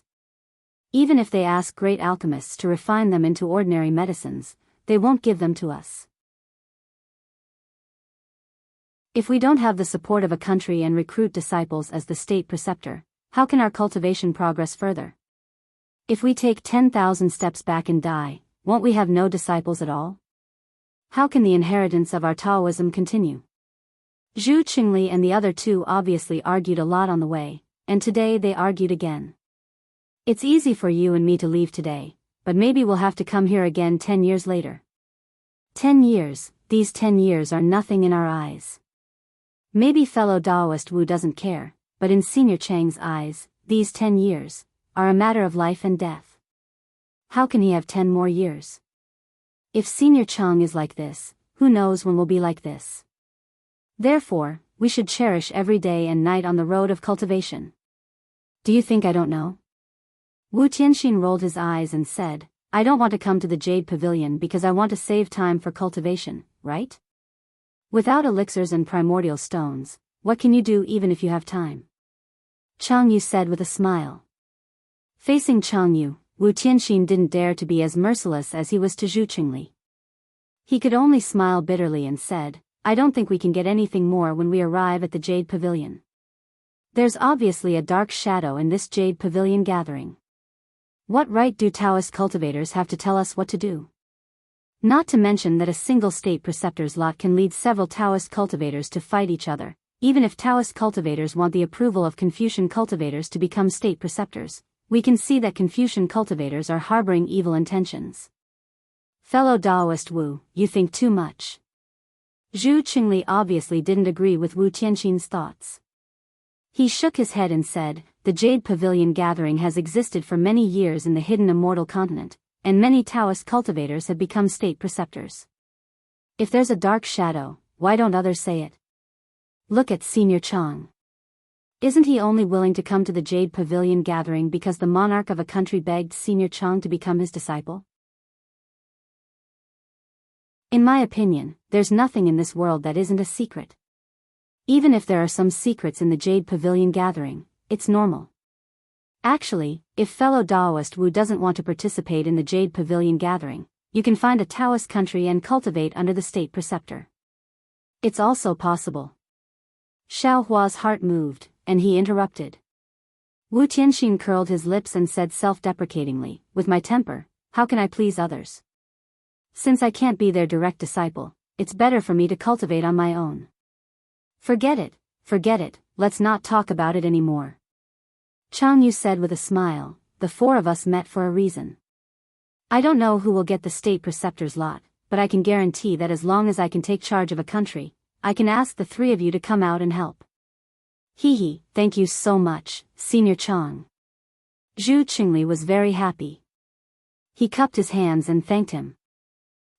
Even if they ask great alchemists to refine them into ordinary medicines, they won't give them to us. If we don't have the support of a country and recruit disciples as the state preceptor, how can our cultivation progress further? If we take 10,000 steps back and die, won't we have no disciples at all? How can the inheritance of our Taoism continue? Zhu Qingli and the other two obviously argued a lot on the way, and today they argued again. It's easy for you and me to leave today, but maybe we'll have to come here again 10 years later. 10 years, these 10 years are nothing in our eyes. Maybe fellow Daoist Wu doesn't care, but in Senior Chang's eyes, these 10 years are a matter of life and death. How can he have 10 more years? If Senior Chang is like this, who knows when we'll be like this? Therefore, we should cherish every day and night on the road of cultivation. Do you think I don't know? Wu Tianxin rolled his eyes and said, I don't want to come to the Jade Pavilion because I want to save time for cultivation, right? Without elixirs and primordial stones, what can you do even if you have time? Chang Yu said with a smile. Facing Chang Yu, Wu Tianxin didn't dare to be as merciless as he was to Zhu Qingli. He could only smile bitterly and said, I don't think we can get anything more when we arrive at the Jade Pavilion. There's obviously a dark shadow in this Jade Pavilion gathering. What right do Taoist cultivators have to tell us what to do? Not to mention that a single state preceptor's lot can lead several Taoist cultivators to fight each other, even if Taoist cultivators want the approval of Confucian cultivators to become state preceptors. We can see that Confucian cultivators are harboring evil intentions. Fellow Daoist Wu, you think too much. Zhu Qingli obviously didn't agree with Wu Tianxin's thoughts. He shook his head and said, the Jade Pavilion gathering has existed for many years in the hidden immortal continent, and many Taoist cultivators have become state preceptors. If there's a dark shadow, why don't others say it? Look at Senior Chang. Isn't he only willing to come to the Jade Pavilion gathering because the monarch of a country begged Senior Chang to become his disciple? In my opinion, there's nothing in this world that isn't a secret. Even if there are some secrets in the Jade Pavilion gathering, it's normal. Actually, if fellow Daoist Wu doesn't want to participate in the Jade Pavilion gathering, you can find a Taoist country and cultivate under the state preceptor. It's also possible. Xiao Hua's heart moved, and he interrupted. Wu Tianxin curled his lips and said self-deprecatingly, with my temper, how can I please others? Since I can't be their direct disciple, it's better for me to cultivate on my own. Forget it, let's not talk about it anymore. Chang Yu said with a smile, the four of us met for a reason. I don't know who will get the state preceptor's lot, but I can guarantee that as long as I can take charge of a country, I can ask the three of you to come out and help. Hee, thank you so much, Senior Chang. Zhu Qingli was very happy. He cupped his hands and thanked him.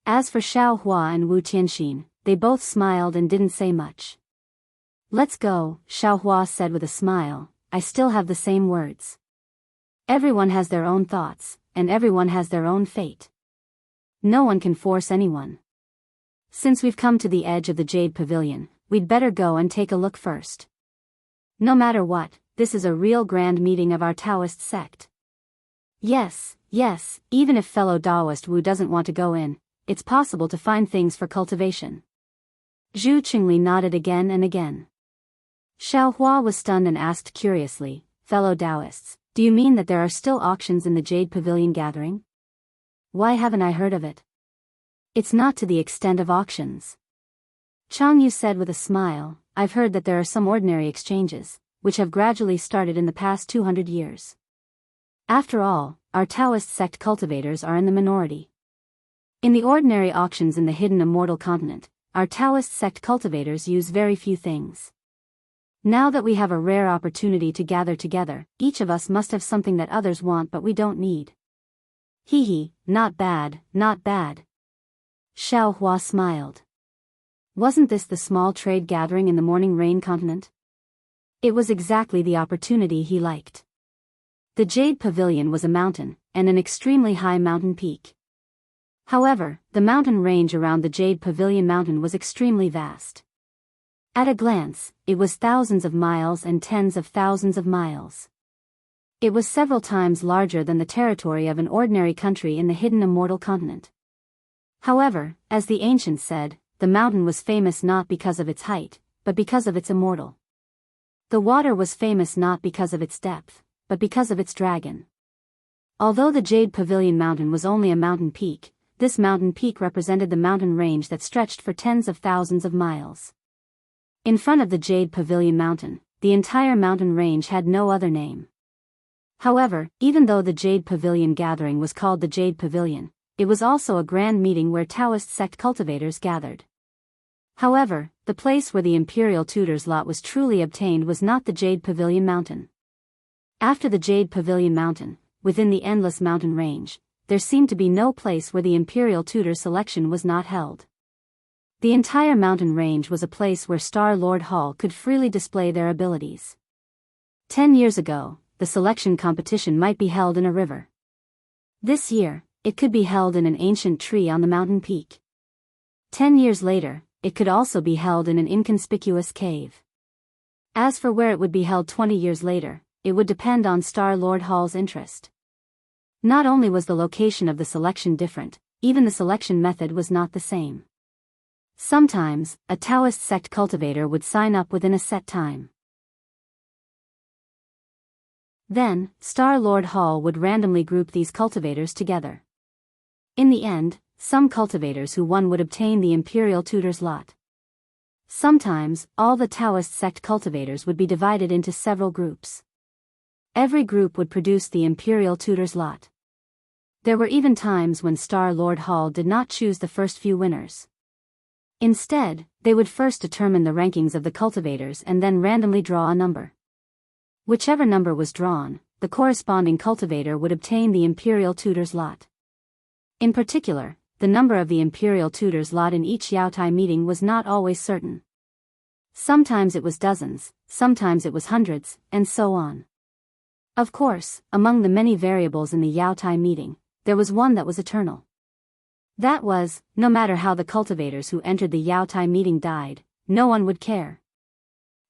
As for Xiao Hua and Wu Tianxin, they both smiled and didn't say much. Let's go, Xiao Hua said with a smile, I still have the same words. Everyone has their own thoughts, and everyone has their own fate. No one can force anyone. Since we've come to the edge of the Jade Pavilion, we'd better go and take a look first. No matter what, this is a real grand meeting of our Taoist sect. Yes, even if fellow Daoist Wu doesn't want to go in, it's possible to find things for cultivation. Zhu Qingli nodded again and again. Xiao Hua was stunned and asked curiously, fellow Daoists, do you mean that there are still auctions in the Jade Pavilion gathering? Why haven't I heard of it? It's not to the extent of auctions. Chang Yu said with a smile, I've heard that there are some ordinary exchanges, which have gradually started in the past 200 years. After all, our Taoist sect cultivators are in the minority. In the ordinary auctions in the hidden immortal continent, our Taoist sect cultivators use very few things. Now that we have a rare opportunity to gather together, each of us must have something that others want but we don't need. Hee, not bad, not bad. Xiao Hua smiled. Wasn't this the small trade gathering in the Morning Rain continent? It was exactly the opportunity he liked. The Jade Pavilion was a mountain, and an extremely high mountain peak. However, the mountain range around the Jade Pavilion mountain was extremely vast. At a glance, it was thousands of miles and tens of thousands of miles. It was several times larger than the territory of an ordinary country in the hidden immortal continent. However, as the ancients said, the mountain was famous not because of its height, but because of its immortal. The water was famous not because of its depth, but because of its dragon. Although the Jade Pavilion mountain was only a mountain peak, this mountain peak represented the mountain range that stretched for tens of thousands of miles. In front of the Jade Pavilion mountain, the entire mountain range had no other name. However, even though the Jade Pavilion gathering was called the Jade Pavilion, it was also a grand meeting where Taoist sect cultivators gathered. However, the place where the imperial tutor's lot was truly obtained was not the Jade Pavilion mountain. After the Jade Pavilion mountain, within the endless mountain range, there seemed to be no place where the imperial tutor's selection was not held. The entire mountain range was a place where Star Lord Hall could freely display their abilities. 10 years ago, the selection competition might be held in a river. This year, it could be held in an ancient tree on the mountain peak. 10 years later, it could also be held in an inconspicuous cave. As for where it would be held 20 years later, it would depend on Star Lord Hall's interest. Not only was the location of the selection different, even the selection method was not the same. Sometimes, a Taoist sect cultivator would sign up within a set time. Then, Star Lord Hall would randomly group these cultivators together. In the end, some cultivators who won would obtain the imperial tutor's lot. Sometimes, all the Taoist sect cultivators would be divided into several groups. Every group would produce the imperial tutor's lot. There were even times when Star Lord Hall did not choose the first few winners. Instead, they would first determine the rankings of the cultivators and then randomly draw a number. Whichever number was drawn, the corresponding cultivator would obtain the imperial tutor's lot. In particular, the number of the imperial tutor's lot in each Yaotai meeting was not always certain. Sometimes it was dozens, sometimes it was hundreds, and so on. Of course, among the many variables in the Yaotai meeting, there was one that was eternal. That was, no matter how the cultivators who entered the Yaotai meeting died, no one would care.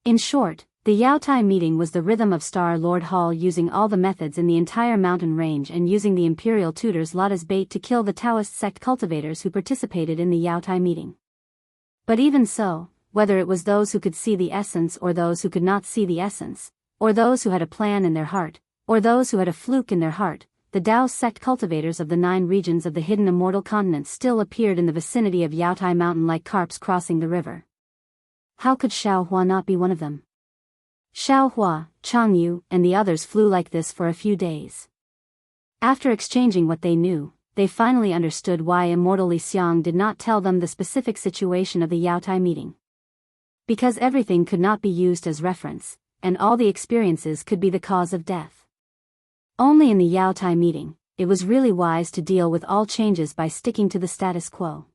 In short, the Yaotai meeting was the rhythm of Star Lord Hall using all the methods in the entire mountain range and using the imperial tutor's lot as bait to kill the Taoist sect cultivators who participated in the Yaotai meeting. But even so, whether it was those who could see the essence or those who could not see the essence, or those who had a plan in their heart, or those who had a fluke in their heart, the Dao sect cultivators of the 9 regions of the hidden immortal continent still appeared in the vicinity of Yaotai Mountain like carps crossing the river. How could Xiao Hua not be one of them? Xiao Hua, Chang Yu, and the others flew like this for a few days. After exchanging what they knew, they finally understood why Immortal Li Xiang did not tell them the specific situation of the Yaotai meeting. Because everything could not be used as reference, and all the experiences could be the cause of death. Only in the Yaotai meeting, it was really wise to deal with all changes by sticking to the status quo.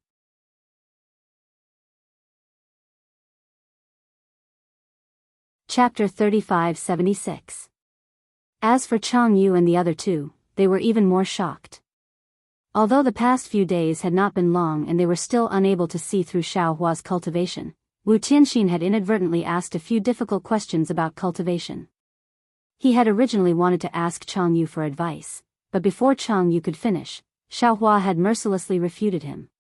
Chapter 3576. As for Chang Yu and the other two, they were even more shocked. Although the past few days had not been long and they were still unable to see through Xiaohua's cultivation, Wu Tianxin had inadvertently asked a few difficult questions about cultivation. He had originally wanted to ask Changyu for advice, but before Changyu could finish, Xiaohua had mercilessly refuted him.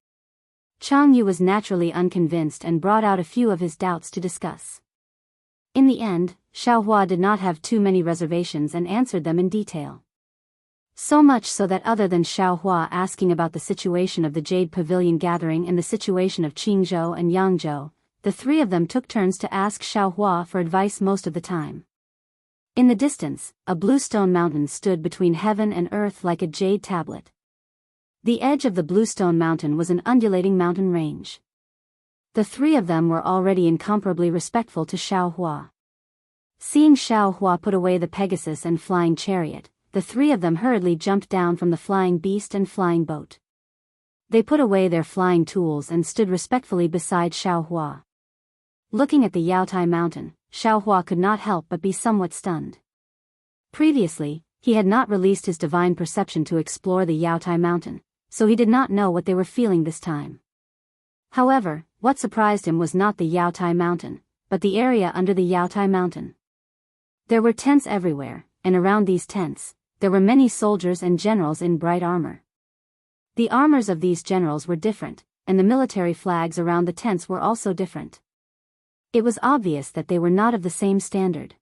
Changyu was naturally unconvinced and brought out a few of his doubts to discuss. In the end, Xiaohua did not have too many reservations and answered them in detail. So much so that other than Xiaohua asking about the situation of the Jade Pavilion gathering and the situation of Qingzhou and Yangzhou, the three of them took turns to ask Xiaohua for advice most of the time. In the distance, a bluestone mountain stood between heaven and earth like a jade tablet. The edge of the bluestone mountain was an undulating mountain range. The three of them were already incomparably respectful to Xiaohua. Seeing Xiaohua put away the Pegasus and flying chariot, the three of them hurriedly jumped down from the flying beast and flying boat. They put away their flying tools and stood respectfully beside Xiaohua. Looking at the Yaotai mountain, Xiaohua could not help but be somewhat stunned. Previously, he had not released his divine perception to explore the Yaotai mountain, so he did not know what they were feeling this time. However, what surprised him was not the Yaotai mountain, but the area under the Yaotai mountain. There were tents everywhere, and around these tents, there were many soldiers and generals in bright armor. The armors of these generals were different, and the military flags around the tents were also different. It was obvious that they were not of the same standard.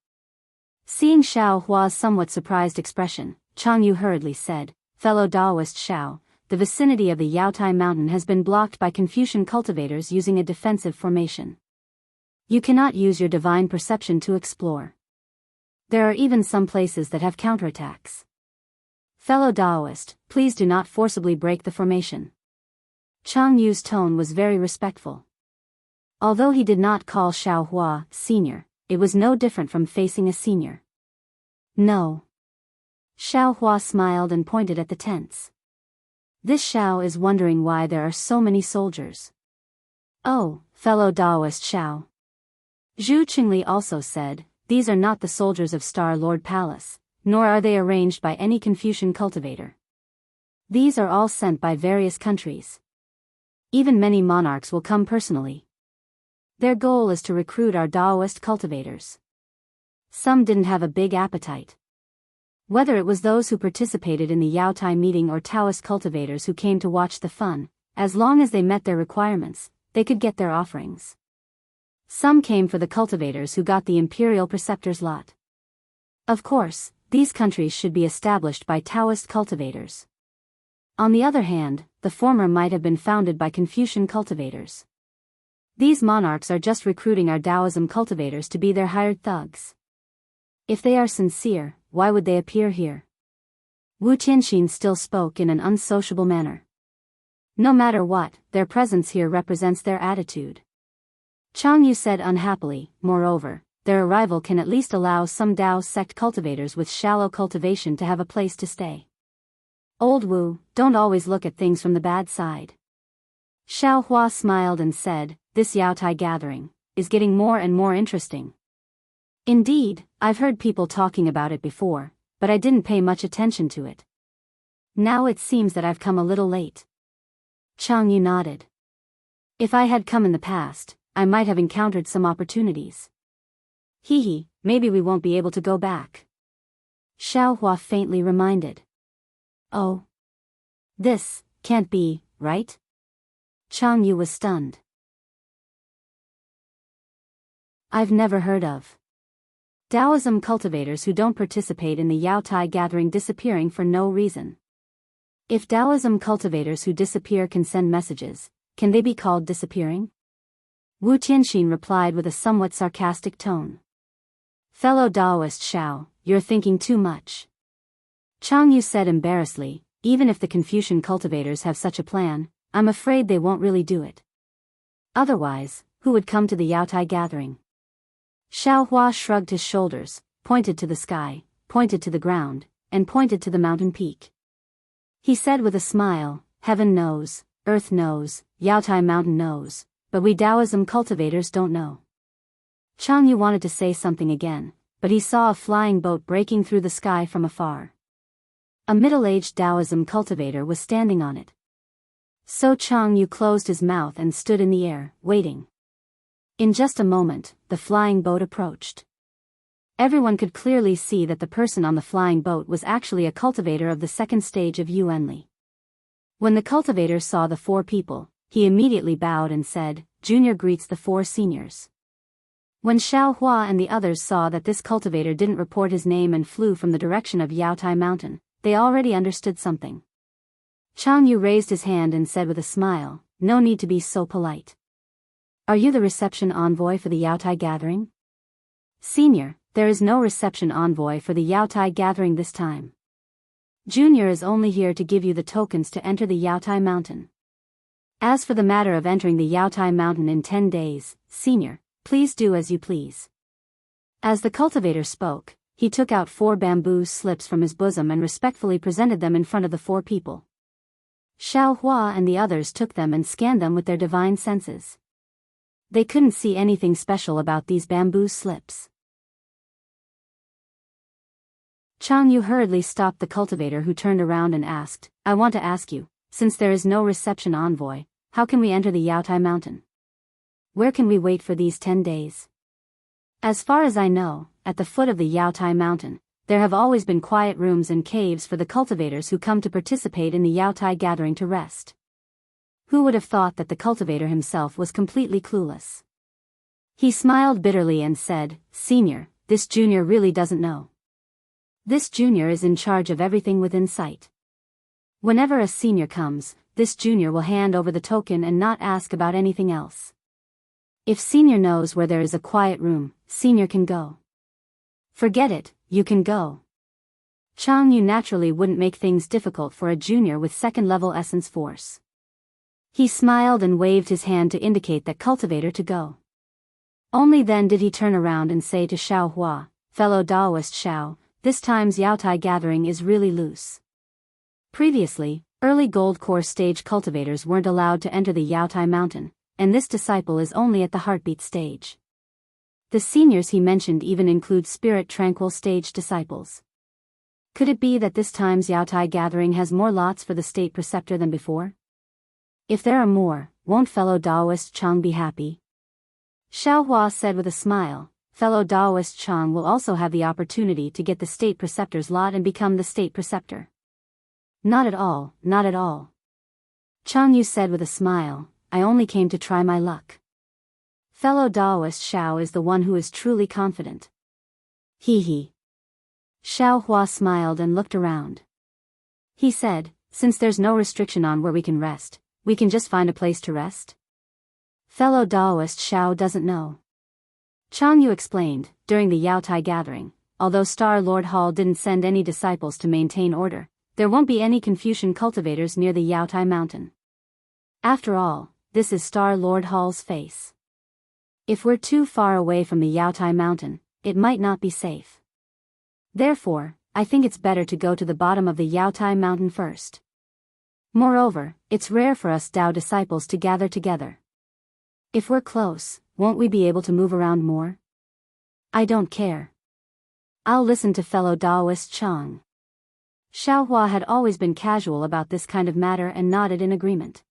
Seeing Xiaohua's somewhat surprised expression, Changyu hurriedly said, "Fellow Daoist Xiao, the vicinity of the Yaotai mountain has been blocked by Confucian cultivators using a defensive formation. You cannot use your divine perception to explore. There are even some places that have counterattacks. Fellow Daoist, please do not forcibly break the formation." Changyu's tone was very respectful. Although he did not call Xiaohua senior, it was no different from facing a senior. "No." Xiaohua smiled and pointed at the tents. "This Xiao is wondering why there are so many soldiers." "Oh, fellow Daoist Xiao." Zhu Qingli also said, "These are not the soldiers of Star Lord Palace, nor are they arranged by any Confucian cultivator. These are all sent by various countries. Even many monarchs will come personally. Their goal is to recruit our Daoist cultivators." Some didn't have a big appetite. Whether it was those who participated in the Yaotai meeting or Taoist cultivators who came to watch the fun, as long as they met their requirements, they could get their offerings. Some came for the cultivators who got the imperial preceptor's lot. Of course, these countries should be established by Taoist cultivators. On the other hand, the former might have been founded by Confucian cultivators. These monarchs are just recruiting our Taoism cultivators to be their hired thugs. If they are sincere, why would they appear here? Wu Tianxin still spoke in an unsociable manner. No matter what, their presence here represents their attitude. Changyu said unhappily, moreover, their arrival can at least allow some Dao sect cultivators with shallow cultivation to have a place to stay. Old Wu, don't always look at things from the bad side. Xiaohua smiled and said, "This Yaotai gathering is getting more and more interesting. Indeed, I've heard people talking about it before, but I didn't pay much attention to it. Now it seems that I've come a little late." Changyu nodded. "If I had come in the past, I might have encountered some opportunities." "Hee, maybe we won't be able to go back," Xiaohua faintly reminded. "Oh. This can't be, right?" Changyu was stunned. "I've never heard of Taoism cultivators who don't participate in the Yaotai gathering disappearing for no reason. If Taoism cultivators who disappear can send messages, can they be called disappearing?" Wu Tianxin replied with a somewhat sarcastic tone. "Fellow Daoist Xiao, you're thinking too much." Changyu said embarrassedly, "Even if the Confucian cultivators have such a plan, I'm afraid they won't really do it. Otherwise, who would come to the Yaotai gathering?" Xiaohua shrugged his shoulders, pointed to the sky, pointed to the ground, and pointed to the mountain peak. He said with a smile, "Heaven knows, earth knows, Yaotai mountain knows, but we Taoism cultivators don't know." Changyu wanted to say something again, but he saw a flying boat breaking through the sky from afar. A middle-aged Taoism cultivator was standing on it. So Chang Yu closed his mouth and stood in the air, waiting. In just a moment, the flying boat approached. Everyone could clearly see that the person on the flying boat was actually a cultivator of the second stage of Yuanli. When the cultivator saw the four people, he immediately bowed and said, "Junior greets the four seniors." When Xiao Hua and the others saw that this cultivator didn't report his name and flew from the direction of Yaotai Mountain, they already understood something. Chang Yu raised his hand and said with a smile, "No need to be so polite. Are you the reception envoy for the Yaotai gathering?" "Senior, there is no reception envoy for the Yaotai gathering this time. Junior is only here to give you the tokens to enter the Yaotai Mountain. As for the matter of entering the Yaotai Mountain in 10 days, Senior, please do as you please." As the cultivator spoke, he took out 4 bamboo slips from his bosom and respectfully presented them in front of the 4 people. Xiao Hua and the others took them and scanned them with their divine senses. They couldn't see anything special about these bamboo slips. Chang Yu hurriedly stopped the cultivator, who turned around and asked, "I want to ask you, since there is no reception envoy, how can we enter the Yaotai Mountain? Where can we wait for these 10 days? As far as I know, at the foot of the Yaotai Mountain, there have always been quiet rooms and caves for the cultivators who come to participate in the Yaotai gathering to rest." Who would have thought that the cultivator himself was completely clueless? He smiled bitterly and said, "Senior, this junior really doesn't know. This junior is in charge of everything within sight. Whenever a senior comes, this junior will hand over the token and not ask about anything else. If senior knows where there is a quiet room, senior can go. Forget it, you can go." Chang Yu naturally wouldn't make things difficult for a junior with second-level essence force. He smiled and waved his hand to indicate that cultivator to go. Only then did he turn around and say to Xiao Hua, "Fellow Daoist Xiao, this time's Yaotai gathering is really loose." Previously, early gold core stage cultivators weren't allowed to enter the Yaotai Mountain, and this disciple is only at the heartbeat stage. The seniors he mentioned even include spirit Tranquil stage disciples. Could it be that this time's Yaotai gathering has more lots for the state preceptor than before? If there are more, won't fellow Daoist Chang be happy? Xiao Hua said with a smile, "Fellow Daoist Chang will also have the opportunity to get the state preceptor's lot and become the state preceptor." "Not at all, not at all." Chang Yu said with a smile, "I only came to try my luck. Fellow Daoist Xiao is the one who is truly confident." He. Xiao Hua smiled and looked around. He said, "Since there's no restriction on where we can rest, we can just find a place to rest?" Fellow Daoist Xiao doesn't know. Chang Yu explained, during the Yaotai gathering, although Star Lord Hall didn't send any disciples to maintain order, there won't be any Confucian cultivators near the Yaotai Mountain. After all, this is Star Lord Hall's face. If we're too far away from the Yaotai Mountain, it might not be safe. Therefore, I think it's better to go to the bottom of the Yaotai Mountain first. Moreover, it's rare for us Dao disciples to gather together. If we're close, won't we be able to move around more? I don't care. I'll listen to fellow Daoist Chang." Xiao Hua had always been casual about this kind of matter and nodded in agreement.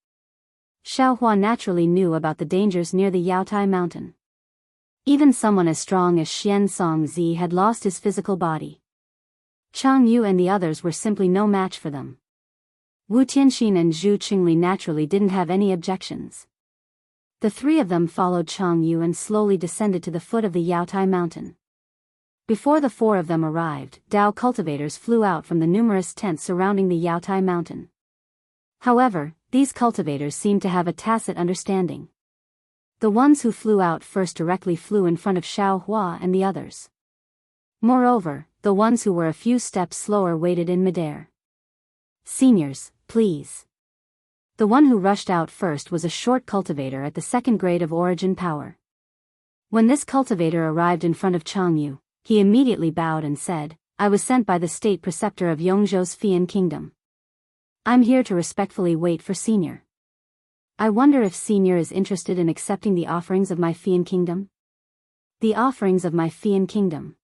Xiao Hua naturally knew about the dangers near the Yaotai Mountain. Even someone as strong as Xianxia had lost his physical body. Chang Yu and the others were simply no match for them. Wu Tianxin and Zhu Qingli naturally didn't have any objections. The 3 of them followed Chang Yu and slowly descended to the foot of the Yaotai Mountain. Before the 4 of them arrived, Dao cultivators flew out from the numerous tents surrounding the Yaotai Mountain. However, these cultivators seemed to have a tacit understanding. The ones who flew out first directly flew in front of Xiao Hua and the others. Moreover, the ones who were a few steps slower waited in midair. "Seniors, please." The one who rushed out first was a short cultivator at the 2nd grade of origin power. When this cultivator arrived in front of Chang Yu, he immediately bowed and said, "I was sent by the state preceptor of Yongzhou's Fian Kingdom. I'm here to respectfully wait for Senior. I wonder if Senior is interested in accepting the offerings of my Fian Kingdom?" The offerings of my Fian Kingdom.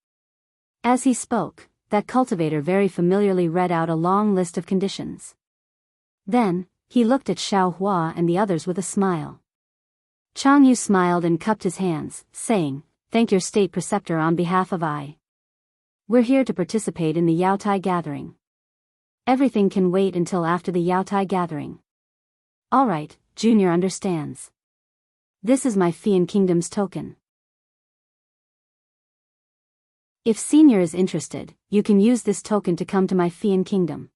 As he spoke, that cultivator very familiarly read out a long list of conditions. Then, he looked at Xiao Hua and the others with a smile. Jianghu smiled and cupped his hands, saying, "Thank your state preceptor on behalf of I. We're here to participate in the Yaotai gathering. Everything can wait until after the Yaotai gathering." "All right, Junior understands. This is my Fian Kingdom's token. If Senior is interested, you can use this token to come to my Fian Kingdom."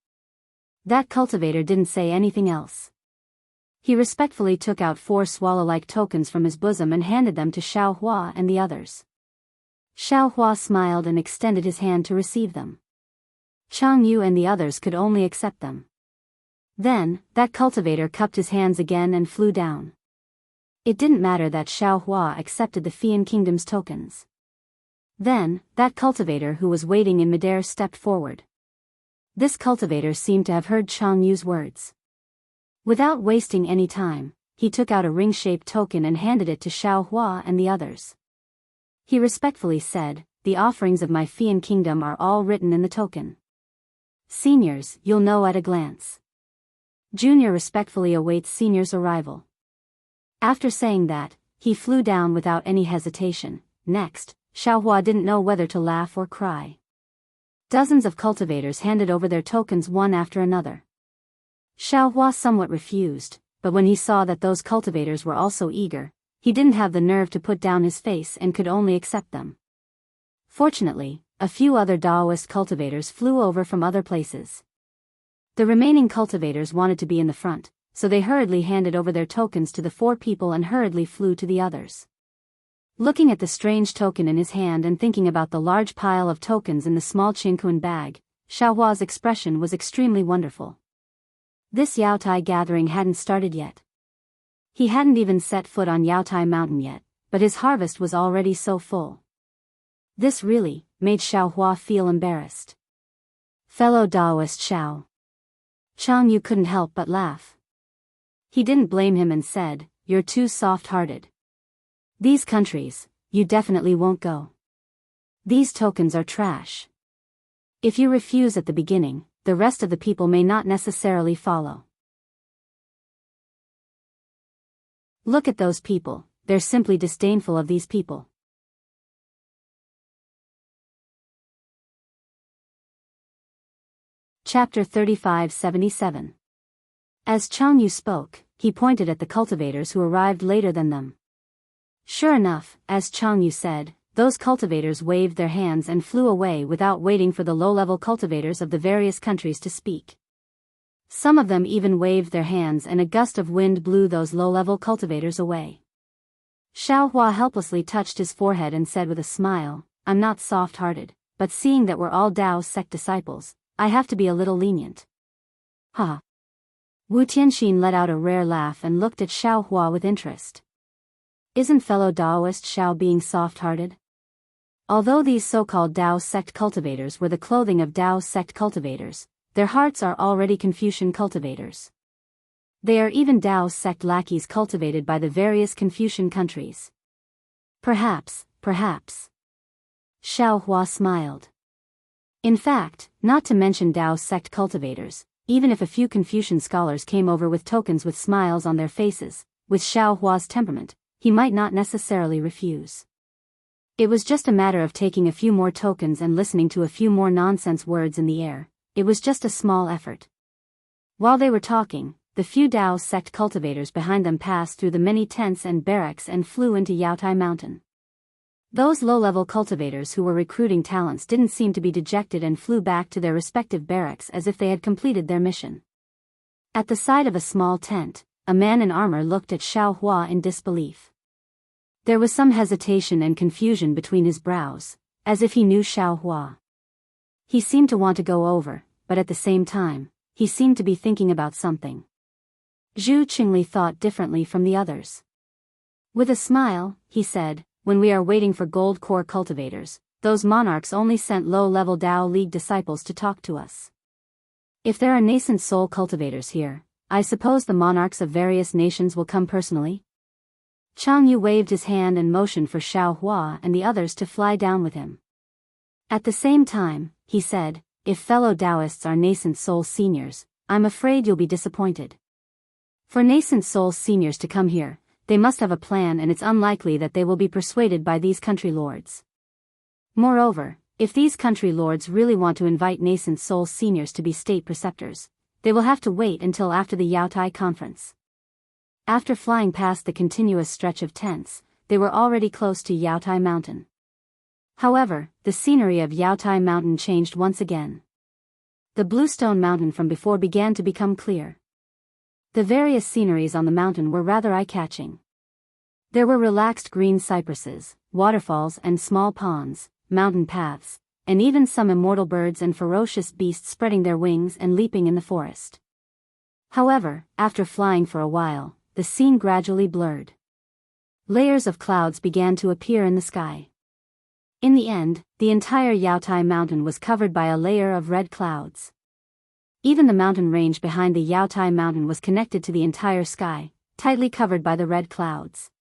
That cultivator didn't say anything else. He respectfully took out 4 swallow-like tokens from his bosom and handed them to Xiao Hua and the others. Xiao Hua smiled and extended his hand to receive them. Jianghu and the others could only accept them. Then, that cultivator cupped his hands again and flew down. It didn't matter that Xiao Hua accepted the Fian Kingdom's tokens. Then, that cultivator who was waiting in midair stepped forward. This cultivator seemed to have heard Jianghu's words. Without wasting any time, he took out a ring-shaped token and handed it to Xiao Hua and the others. He respectfully said, "The offerings of my Fian Kingdom are all written in the token. Seniors, you'll know at a glance. Junior respectfully awaits Senior's arrival." After saying that, he flew down without any hesitation. Next, Xiao Hua didn't know whether to laugh or cry. Dozens of cultivators handed over their tokens one after another. Xiao Hua somewhat refused, but when he saw that those cultivators were also eager, he didn't have the nerve to put down his face and could only accept them. Fortunately, a few other Daoist cultivators flew over from other places. The remaining cultivators wanted to be in the front, so they hurriedly handed over their tokens to the 4 people and hurriedly flew to the others. Looking at the strange token in his hand and thinking about the large pile of tokens in the small Qingkun bag, Xiao Hua's expression was extremely wonderful. This Yaotai gathering hadn't started yet. He hadn't even set foot on Yaotai Mountain yet, but his harvest was already so full. This really made Xiao Hua feel embarrassed. Fellow Daoist Xiao. Jianghu couldn't help but laugh. He didn't blame him and said, "You're too soft-hearted. These countries, you definitely won't go. These tokens are trash. If you refuse at the beginning, the rest of the people may not necessarily follow. Look at those people, they're simply disdainful of these people." Chapter 3577. As Jianghu spoke, he pointed at the cultivators who arrived later than them. Sure enough, as Jianghu said, those cultivators waved their hands and flew away without waiting for the low-level cultivators of the various countries to speak. Some of them even waved their hands and a gust of wind blew those low-level cultivators away. Xiao Hua helplessly touched his forehead and said with a smile, "I'm not soft-hearted, but seeing that we're all Dao sect disciples, I have to be a little lenient." Ha! Wu Tianxin let out a rare laugh and looked at Xiao Hua with interest. Isn't fellow Daoist Xiao being soft-hearted? Although these so-called Dao sect cultivators were the clothing of Dao sect cultivators, their hearts are already Confucian cultivators. They are even Dao sect lackeys cultivated by the various Confucian countries. Perhaps. Xiao Hua smiled. In fact, not to mention Dao sect cultivators, even if a few Confucian scholars came over with tokens with smiles on their faces, with Xiao Hua's temperament, he might not necessarily refuse. It was just a matter of taking a few more tokens and listening to a few more nonsense words in the air. It was just a small effort. While they were talking, the few Dao sect cultivators behind them passed through the many tents and barracks and flew into Yaotai Mountain. Those low-level cultivators who were recruiting talents didn't seem to be dejected and flew back to their respective barracks as if they had completed their mission. At the side of a small tent, a man in armor looked at Xiao Hua in disbelief. There was some hesitation and confusion between his brows, as if he knew Xiao Hua. He seemed to want to go over, but at the same time, he seemed to be thinking about something. Zhu Qingli thought differently from the others. With a smile, he said, "When we are waiting for gold core cultivators, those monarchs only sent low-level Dao League disciples to talk to us. If there are nascent soul cultivators here, I suppose the monarchs of various nations will come personally?" Jianghu waved his hand and motioned for Xiao Hua and the others to fly down with him. At the same time, he said, if fellow Daoists are nascent soul seniors, I'm afraid you'll be disappointed. For nascent soul seniors to come here, they must have a plan, and it's unlikely that they will be persuaded by these country lords. Moreover, if these country lords really want to invite nascent soul seniors to be state preceptors, they will have to wait until after the Yaotai conference. After flying past the continuous stretch of tents, they were already close to Yaotai Mountain. However, the scenery of Yaotai Mountain changed once again. The bluestone mountain from before began to become clear. The various sceneries on the mountain were rather eye-catching. There were relaxed green cypresses, waterfalls and small ponds, mountain paths, and even some immortal birds and ferocious beasts spreading their wings and leaping in the forest. However, after flying for a while, the scene gradually blurred. Layers of clouds began to appear in the sky. In the end, the entire Yaotai Mountain was covered by a layer of red clouds. Even the mountain range behind the Yaotai Mountain was connected to the entire sky, tightly covered by the red clouds.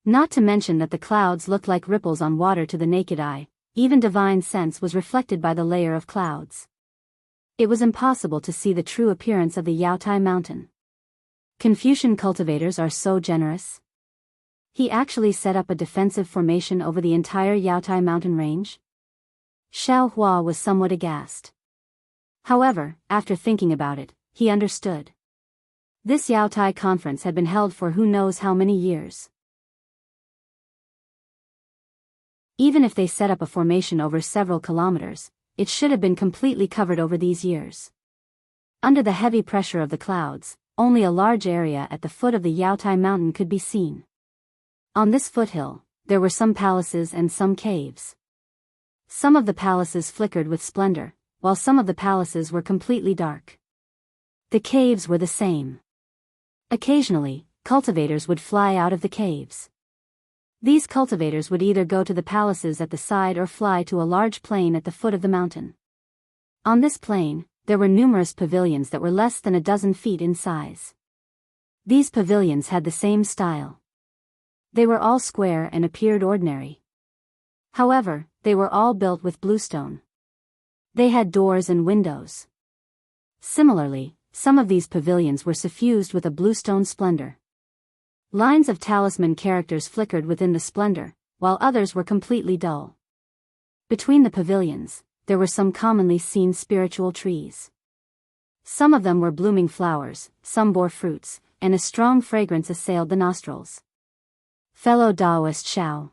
Not to mention that the clouds looked like ripples on water to the naked eye, even divine sense was reflected by the layer of clouds. It was impossible to see the true appearance of the Yaotai Mountain. Confucian cultivators are so generous. He actually set up a defensive formation over the entire Yaotai mountain range? Xiao Hua was somewhat aghast. However, after thinking about it, he understood. This Yaotai conference had been held for who knows how many years. Even if they set up a formation over several kilometers, it should have been completely covered over these years. Under the heavy pressure of the clouds, only a large area at the foot of the Yaotai mountain could be seen. On this foothill, there were some palaces and some caves. Some of the palaces flickered with splendor, while some of the palaces were completely dark. The caves were the same. Occasionally, cultivators would fly out of the caves. These cultivators would either go to the palaces at the side or fly to a large plain at the foot of the mountain. On this plain, there were numerous pavilions that were less than a dozen feet in size. These pavilions had the same style. They were all square and appeared ordinary. However, they were all built with bluestone. They had doors and windows. Similarly, some of these pavilions were suffused with a bluestone splendor. Lines of talisman characters flickered within the splendor, while others were completely dull. Between the pavilions, there were some commonly seen spiritual trees. Some of them were blooming flowers, some bore fruits, and a strong fragrance assailed the nostrils. Fellow Daoist Xiao.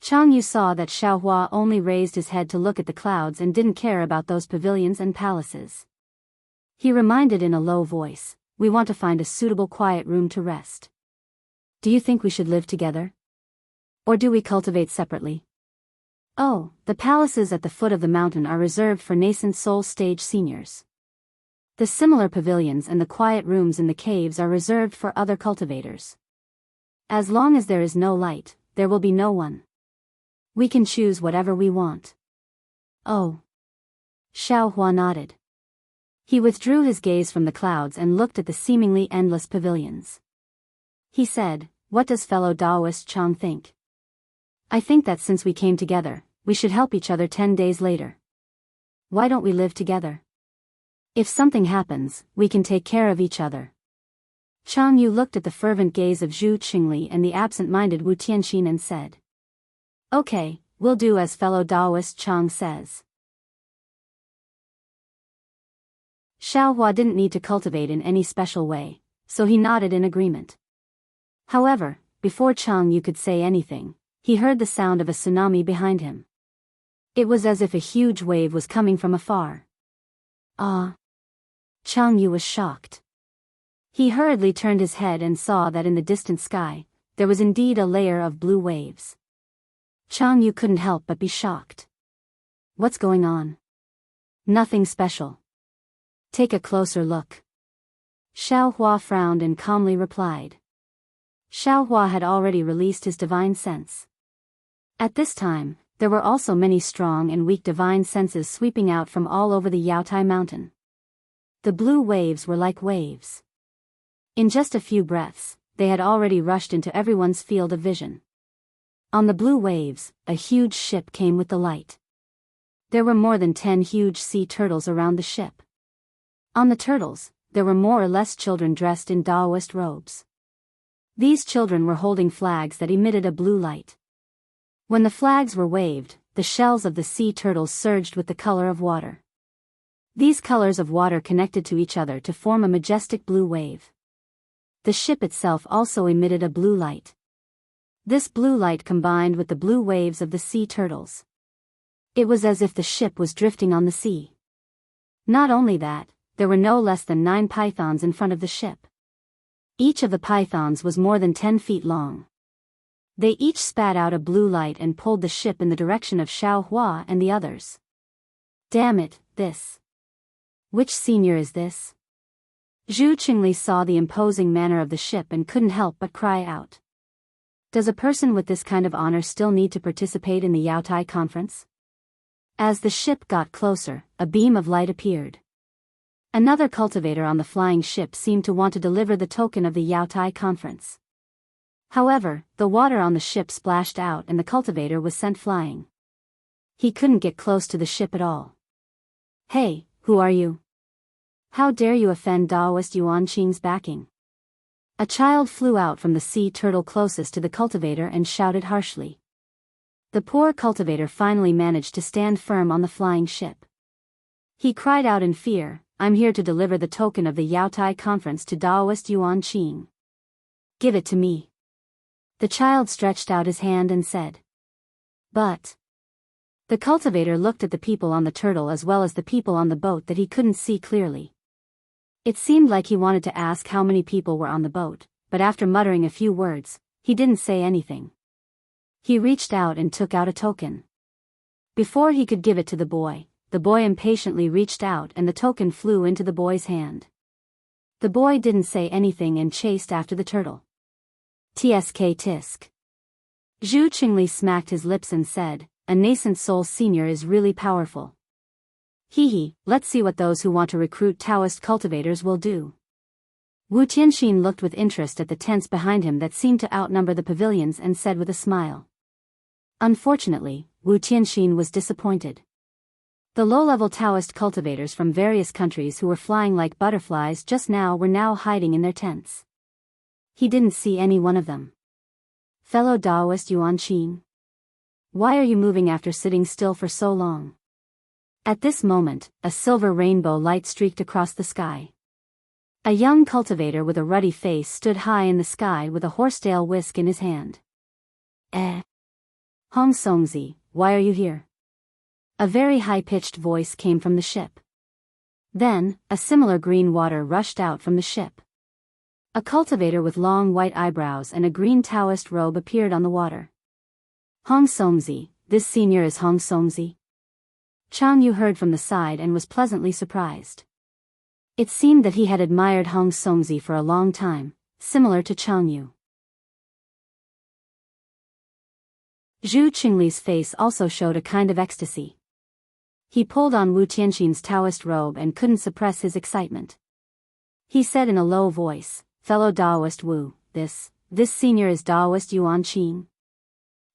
Jianghu saw that Xiao Hua only raised his head to look at the clouds and didn't care about those pavilions and palaces. He reminded in a low voice, "We want to find a suitable quiet room to rest. Do you think we should live together? Or do we cultivate separately?" "Oh, the palaces at the foot of the mountain are reserved for nascent soul stage seniors. The similar pavilions and the quiet rooms in the caves are reserved for other cultivators. As long as there is no light, there will be no one. We can choose whatever we want." "Oh." Xiao Hua nodded. He withdrew his gaze from the clouds and looked at the seemingly endless pavilions. He said, "What does fellow Daoist Chang think? I think that since we came together, we should help each other 10 days later. Why don't we live together? If something happens, we can take care of each other." Chang Yu looked at the fervent gaze of Zhu Qingli and the absent-minded Wu Tianxin and said, "Okay, we'll do as fellow Daoist Chang says." Xiao Hua didn't need to cultivate in any special way, so he nodded in agreement. However, before Chang Yu could say anything, he heard the sound of a tsunami behind him. It was as if a huge wave was coming from afar. "Ah!" Chang Yu was shocked. He hurriedly turned his head and saw that in the distant sky, there was indeed a layer of blue waves. Chang Yu couldn't help but be shocked. "What's going on?" "Nothing special. Take a closer look." Xiao Hua frowned and calmly replied. Xiao Hua had already released his divine sense. At this time, there were also many strong and weak divine senses sweeping out from all over the Yaotai mountain. The blue waves were like waves. In just a few breaths, they had already rushed into everyone's field of vision. On the blue waves, a huge ship came with the light. There were more than 10 huge sea turtles around the ship. On the turtles, there were more or less children dressed in Daoist robes. These children were holding flags that emitted a blue light. When the flags were waved, the shells of the sea turtles surged with the color of water. These colors of water connected to each other to form a majestic blue wave. The ship itself also emitted a blue light. This blue light combined with the blue waves of the sea turtles. It was as if the ship was drifting on the sea. Not only that, there were no less than 9 pythons in front of the ship. Each of the pythons was more than 10 feet long. They each spat out a blue light and pulled the ship in the direction of Xiao Hua and the others. Damn it, this. Which senior is this? Zhu Qingli saw the imposing manner of the ship and couldn't help but cry out. Does a person with this kind of honor still need to participate in the Yaotai conference? As the ship got closer, a beam of light appeared. Another cultivator on the flying ship seemed to want to deliver the token of the Yaotai conference. However, the water on the ship splashed out and the cultivator was sent flying. He couldn't get close to the ship at all. Hey, who are you? How dare you offend Daoist Yuan Qing's backing? A child flew out from the sea turtle closest to the cultivator and shouted harshly. The poor cultivator finally managed to stand firm on the flying ship. He cried out in fear, I'm here to deliver the token of the Yaotai conference to Daoist Yuan Qing. Give it to me. The child stretched out his hand and said. But. The cultivator looked at the people on the turtle as well as the people on the boat that he couldn't see clearly. It seemed like he wanted to ask how many people were on the boat, but after muttering a few words, he didn't say anything. He reached out and took out a token. Before he could give it to the boy impatiently reached out and the token flew into the boy's hand. The boy didn't say anything and chased after the turtle. Tsk tisk. Zhu Qingli smacked his lips and said, a nascent soul senior is really powerful. Hee, let's see what those who want to recruit Taoist cultivators will do. Wu Tianxin looked with interest at the tents behind him that seemed to outnumber the pavilions and said with a smile. Unfortunately, Wu Tianxin was disappointed. The low-level Taoist cultivators from various countries who were flying like butterflies just now were now hiding in their tents. He didn't see any one of them. Fellow Daoist Yuan Qing. Why are you moving after sitting still for so long? At this moment, a silver rainbow light streaked across the sky. A young cultivator with a ruddy face stood high in the sky with a horsetail whisk in his hand. Hong Songzi, why are you here? A very high-pitched voice came from the ship. Then, a similar green water rushed out from the ship. A cultivator with long white eyebrows and a green Taoist robe appeared on the water. Hong Songzi, this senior is Hong Songzi? Chang Yu heard from the side and was pleasantly surprised. It seemed that he had admired Hong Songzi for a long time, similar to Chang Yu. Zhu Qingli's face also showed a kind of ecstasy. He pulled on Wu Tianxin's Taoist robe and couldn't suppress his excitement. He said in a low voice, fellow Daoist Wu, this senior is Daoist Yuan Qing.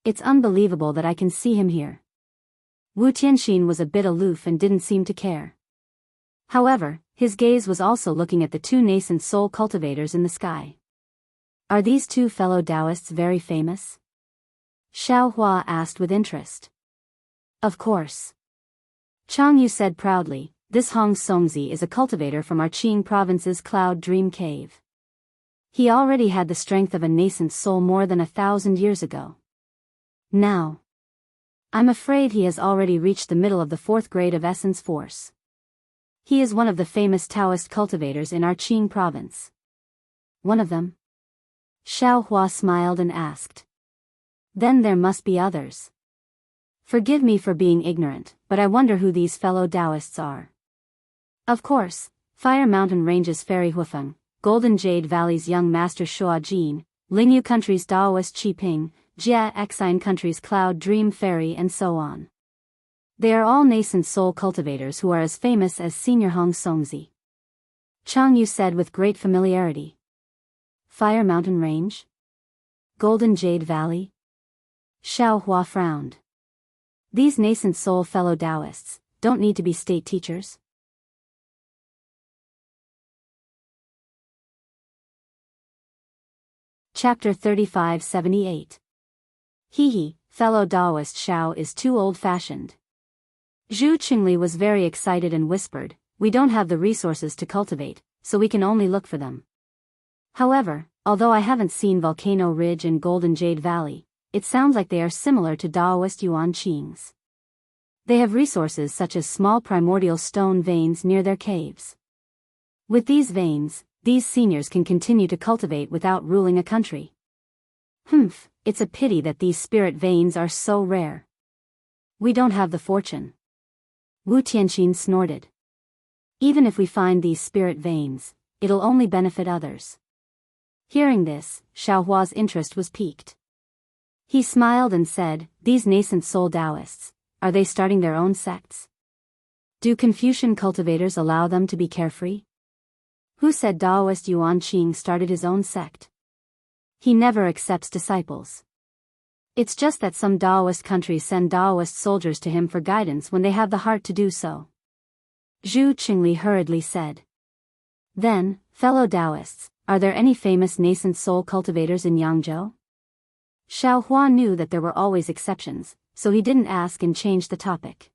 It's unbelievable that I can see him here. Wu Tianxin was a bit aloof and didn't seem to care. However, his gaze was also looking at the 2 nascent soul cultivators in the sky. Are these 2 fellow Daoists very famous? Xiao Hua asked with interest. Of course. Chang Yu said proudly, this Hong Songzi is a cultivator from our Qing province's Cloud Dream Cave. He already had the strength of a nascent soul more than 1,000 years ago. Now. I'm afraid he has already reached the middle of the 4th grade of Essence Force. He is one of the famous Taoist cultivators in our Qing province. One of them? Xiao Hua smiled and asked. Then there must be others. Forgive me for being ignorant, but I wonder who these fellow Daoists are. Of course, Fire Mountain Range's Fairy Hufeng, Golden Jade Valley's young master Shua Jin, Lingyu Country's Daoist Qi Ping, Jia Exine Country's Cloud Dream Fairy and so on. They are all nascent soul cultivators who are as famous as Senior Hong Songzi. Chang Yu said with great familiarity. Fire Mountain Range? Golden Jade Valley? Xiao Hua frowned. These nascent soul fellow Daoists don't need to be state teachers. Chapter 3578. Hee, fellow Daoist Xiao is too old-fashioned. Zhu Qingli was very excited and whispered, "We don't have the resources to cultivate, so we can only look for them. However, although I haven't seen Volcano Ridge and Golden Jade Valley, it sounds like they are similar to Daoist Yuan Qing's. They have resources such as small primordial stone veins near their caves. With these veins, these seniors can continue to cultivate without ruling a country. It's a pity that these spirit veins are so rare. We don't have the fortune." Wu Tianxin snorted. "Even if we find these spirit veins, it'll only benefit others." Hearing this, Xiaohua's interest was piqued. He smiled and said, "These nascent soul Daoists, are they starting their own sects? Do Confucian cultivators allow them to be carefree?" "Who said Daoist Yuan Qing started his own sect? He never accepts disciples. It's just that some Daoist countries send Daoist soldiers to him for guidance when they have the heart to do so." Zhu Qingli hurriedly said. "Then, fellow Daoists, are there any famous nascent soul cultivators in Yangzhou?" Xiaohua knew that there were always exceptions, so he didn't ask and changed the topic.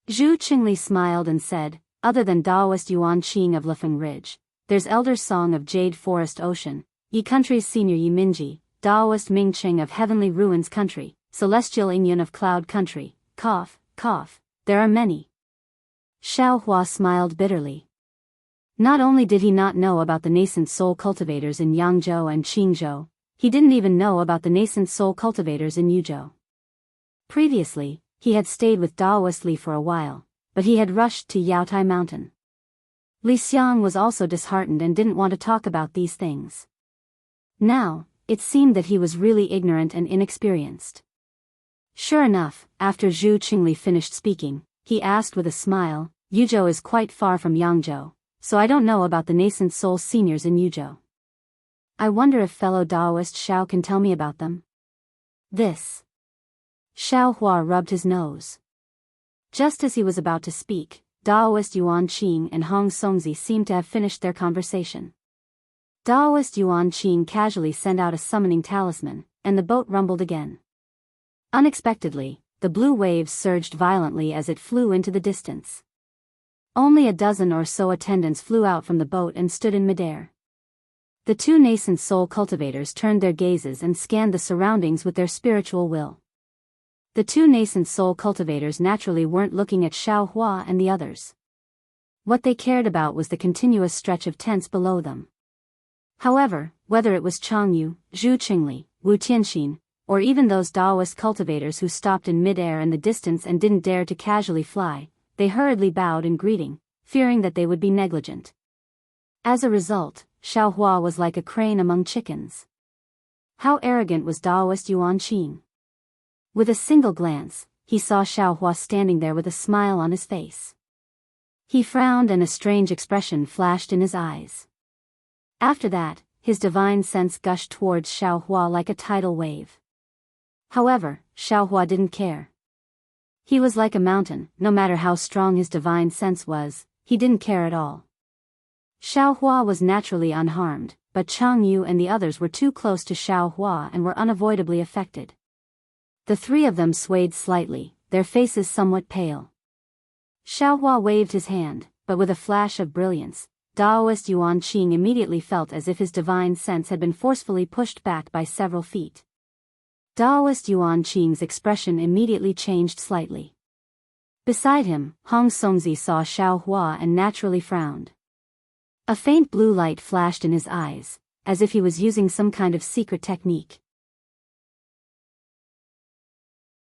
Zhu Qingli smiled and said, "Other than Daoist Yuan Qing of Lefeng Ridge, there's Elder Song of Jade Forest Ocean, Yi Country's Senior Yi Minji, Daoist Ming Qing of Heavenly Ruins Country, Celestial Ingyun of Cloud Country, there are many." Xiaohua smiled bitterly. Not only did he not know about the nascent soul cultivators in Yangzhou and Qingzhou, he didn't even know about the nascent soul cultivators in Yuzhou. Previously, he had stayed with Daoist Li for a while, but he had rushed to Yaotai Mountain. Li Xiang was also disheartened and didn't want to talk about these things. Now, it seemed that he was really ignorant and inexperienced. Sure enough, after Zhu Qingli finished speaking, he asked with a smile, "Yuzhou is quite far from Yangzhou, so I don't know about the nascent soul seniors in Yuzhou. I wonder if fellow Daoist Xiao can tell me about them." This. Xiaohua rubbed his nose. Just as he was about to speak, Daoist Yuan Qing and Hong Songzi seemed to have finished their conversation. Daoist Yuan Qing casually sent out a summoning talisman, and the boat rumbled again. Unexpectedly, the blue waves surged violently as it flew into the distance. Only a dozen or so attendants flew out from the boat and stood in midair. The two nascent soul cultivators turned their gazes and scanned the surroundings with their spiritual will. The two nascent soul cultivators naturally weren't looking at Xiaohua and the others. What they cared about was the continuous stretch of tents below them. However, whether it was Changyu, Zhu Qingli, Wu Tianxin, or even those Daoist cultivators who stopped in mid-air in the distance and didn't dare to casually fly, they hurriedly bowed in greeting, fearing that they would be negligent. As a result, Xiaohua was like a crane among chickens. How arrogant was Daoist Yuan Qing? With a single glance, he saw Xiaohua standing there with a smile on his face. He frowned and a strange expression flashed in his eyes. After that, his divine sense gushed towards Xiaohua like a tidal wave. However, Xiaohua didn't care. He was like a mountain, no matter how strong his divine sense was, he didn't care at all. Xiaohua was naturally unharmed, but Changyu and the others were too close to Xiaohua and were unavoidably affected. The three of them swayed slightly, their faces somewhat pale. Xiaohua waved his hand, but with a flash of brilliance, Daoist Yuan Qing immediately felt as if his divine sense had been forcefully pushed back by several feet. Daoist Yuan Qing's expression immediately changed slightly. Beside him, Hong Songzi saw Xiaohua and naturally frowned. A faint blue light flashed in his eyes, as if he was using some kind of secret technique.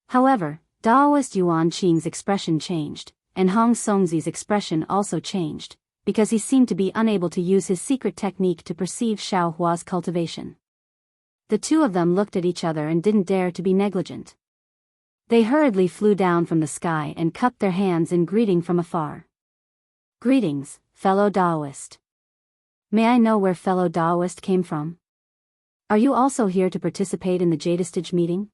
However, Daoist Yuan Qing's expression changed, and Hong Songzi's expression also changed, because he seemed to be unable to use his secret technique to perceive Xiaohua's cultivation. The two of them looked at each other and didn't dare to be negligent. They hurriedly flew down from the sky and cupped their hands in greeting from afar. "Greetings, fellow Daoist. May I know where fellow Daoist came from? Are you also here to participate in the Jadistage meeting?"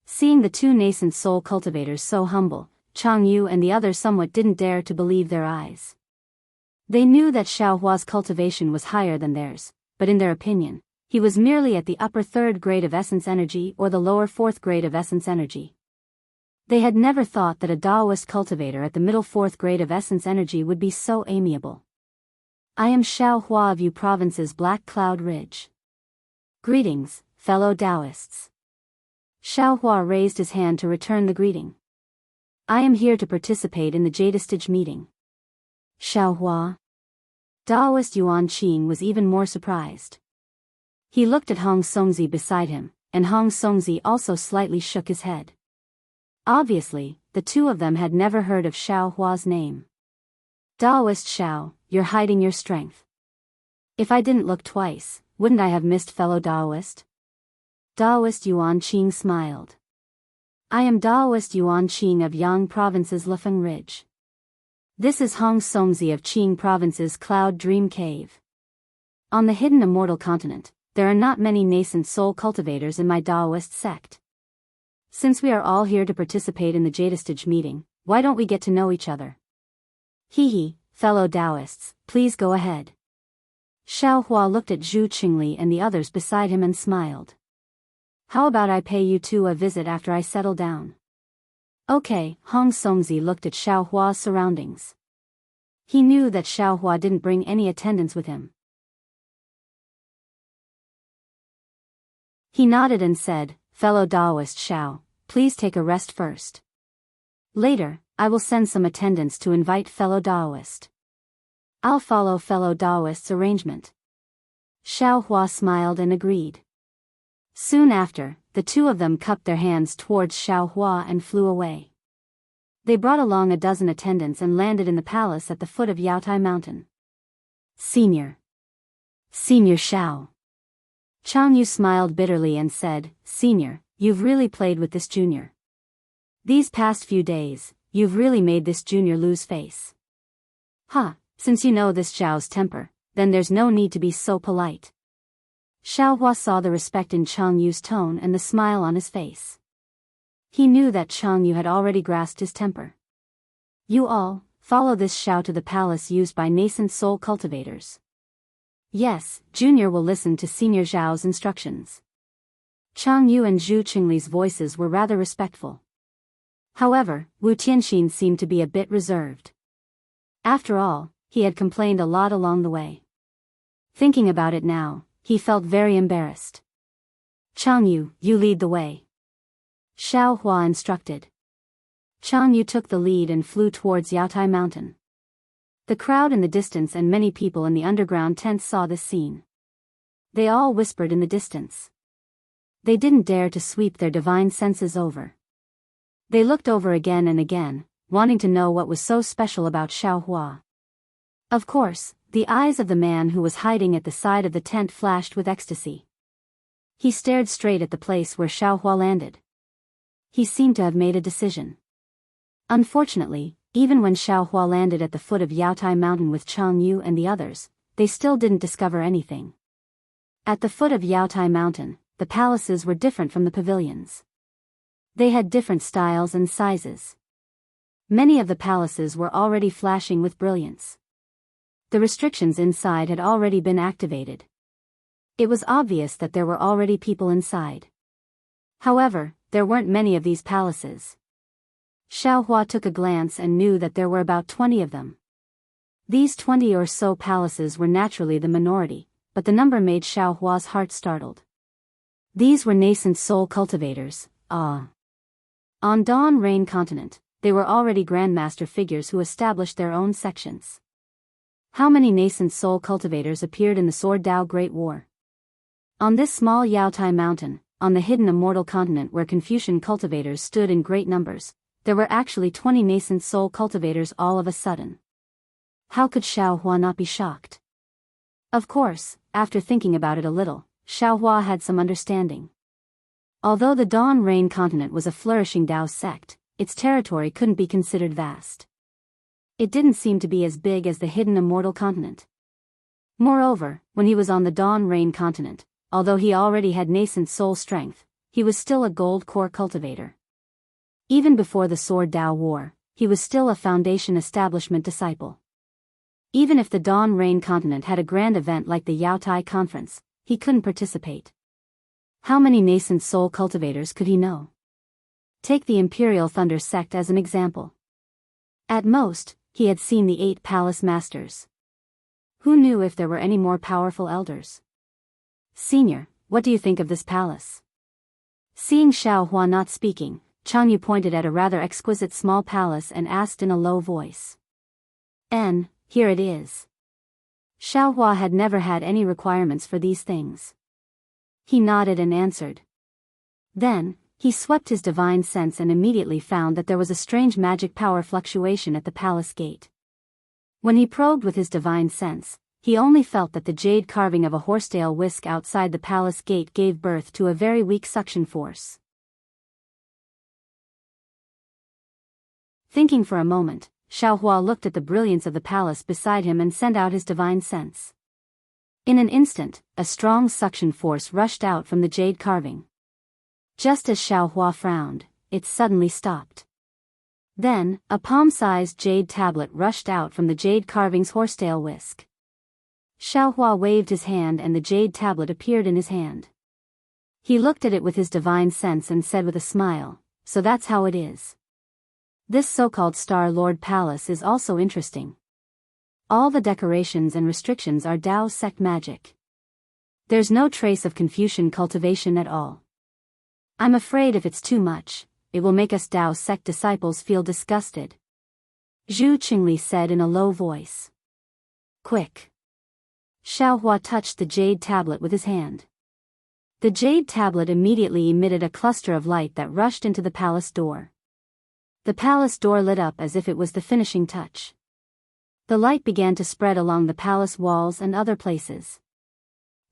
Seeing the two nascent soul cultivators so humble, Jianghu and the others somewhat didn't dare to believe their eyes. They knew that Xiaohua's cultivation was higher than theirs, but in their opinion, he was merely at the upper third grade of essence energy or the lower fourth grade of essence energy. They had never thought that a Daoist cultivator at the middle fourth grade of essence energy would be so amiable. I am Xiaohua of Yu Province's Black Cloud Ridge. Greetings, fellow Daoists. Xiaohua raised his hand to return the greeting. I am here to participate in the Jadestage meeting. Xiaohua. Daoist Yuan Qing was even more surprised. He looked at Hong Songzi beside him, and Hong Songzi also slightly shook his head. Obviously, the two of them had never heard of Xiaohua's name. Daoist Xiao, you're hiding your strength. If I didn't look twice, wouldn't I have missed fellow Daoist? Daoist Yuan Qing smiled. I am Daoist Yuan Qing of Yang Province's Lefeng Ridge. This is Hong Songzi of Qing Province's Cloud Dream Cave. On the hidden immortal continent, there are not many nascent soul cultivators in my Daoist sect. Since we are all here to participate in the Jadestage meeting, why don't we get to know each other? Hee, fellow Daoists, please go ahead. Xiaohua looked at Zhu Qingli and the others beside him and smiled. How about I pay you two a visit after I settle down? Okay, Hong Songzi looked at Xiaohua's surroundings. He knew that Xiaohua didn't bring any attendants with him. He nodded and said, fellow Daoist Xiao, please take a rest first. Later, I will send some attendants to invite fellow Daoist. I'll follow fellow Daoist's arrangement. Xiaohua smiled and agreed. Soon after, the two of them cupped their hands towards Xiaohua and flew away. They brought along a dozen attendants and landed in the palace at the foot of Yaotai Mountain. Senior Xiao. Jianghu smiled bitterly and said, Senior, you've really played with this junior. These past few days, you've really made this junior lose face. Since you know this Xiao's temper, then there's no need to be so polite. Xiaohua saw the respect in Jianghu's tone and the smile on his face. He knew that Jianghu had already grasped his temper. You all, follow this Xiao to the palace used by nascent soul cultivators. Yes, Junior will listen to Senior Zhao's instructions. Jianghu and Zhu Qingli's voices were rather respectful. However, Wu Tianxin seemed to be a bit reserved. After all, he had complained a lot along the way. Thinking about it now, he felt very embarrassed. Jianghu, you lead the way. Xiaohua instructed. Jianghu took the lead and flew towards Yaotai Mountain. The crowd in the distance and many people in the underground tent saw this scene. They all whispered in the distance. They didn't dare to sweep their divine senses over. They looked over again and again, wanting to know what was so special about Xiaohua. Of course, the eyes of the man who was hiding at the side of the tent flashed with ecstasy. He stared straight at the place where Xiaohua landed. He seemed to have made a decision. Unfortunately, even when Xiaohua landed at the foot of Yaotai Mountain with Jianghu and the others, they still didn't discover anything. At the foot of Yaotai Mountain, the palaces were different from the pavilions. They had different styles and sizes. Many of the palaces were already flashing with brilliance. The restrictions inside had already been activated. It was obvious that there were already people inside. However, there weren't many of these palaces. Xiaohua took a glance and knew that there were about 20 of them. These 20 or so palaces were naturally the minority, but the number made Xiaohua's heart startled. These were nascent soul cultivators, On Dawn Rain Continent, they were already grandmaster figures who established their own sections. How many nascent soul cultivators appeared in the Sword Dao Great War? On this small Yaotai Mountain, on the hidden immortal continent where Confucian cultivators stood in great numbers, there were actually 20 nascent soul cultivators all of a sudden. How could Xiaohua not be shocked? Of course, after thinking about it a little, Xiaohua had some understanding. Although the Dawn Rain Continent was a flourishing Dao sect, its territory couldn't be considered vast. It didn't seem to be as big as the hidden immortal continent. Moreover, when he was on the Dawn Rain Continent, although he already had nascent soul strength, he was still a gold core cultivator. Even before the Sword Dao War, he was still a Foundation establishment disciple. Even if the Dawn Rain continent had a grand event like the Yaotai Conference, he couldn't participate. How many nascent soul cultivators could he know? Take the Imperial Thunder sect as an example. At most, he had seen the 8 palace masters. Who knew if there were any more powerful elders? Senior, what do you think of this palace? Seeing Xiao Hua not speaking, Jianghu pointed at a rather exquisite small palace and asked in a low voice. Here it is. Xiao Hua had never had any requirements for these things. He nodded and answered. Then, he swept his divine sense and immediately found that there was a strange magic power fluctuation at the palace gate. When he probed with his divine sense, he only felt that the jade carving of a horsetail whisk outside the palace gate gave birth to a very weak suction force. Thinking for a moment, Xiao Hua looked at the brilliance of the palace beside him and sent out his divine sense. In an instant, a strong suction force rushed out from the jade carving. Just as Xiao Hua frowned, it suddenly stopped. Then, a palm-sized jade tablet rushed out from the jade carving's horsetail whisk. Xiao Hua waved his hand and the jade tablet appeared in his hand. He looked at it with his divine sense and said with a smile, "So that's how it is. This so-called Star Lord Palace is also interesting. All the decorations and restrictions are Dao sect magic. There's no trace of Confucian cultivation at all. I'm afraid if it's too much, it will make us Dao sect disciples feel disgusted," Zhu Qingli said in a low voice. "Quick." Xiao Hua touched the jade tablet with his hand. The jade tablet immediately emitted a cluster of light that rushed into the palace door. The palace door lit up as if it was the finishing touch. The light began to spread along the palace walls and other places.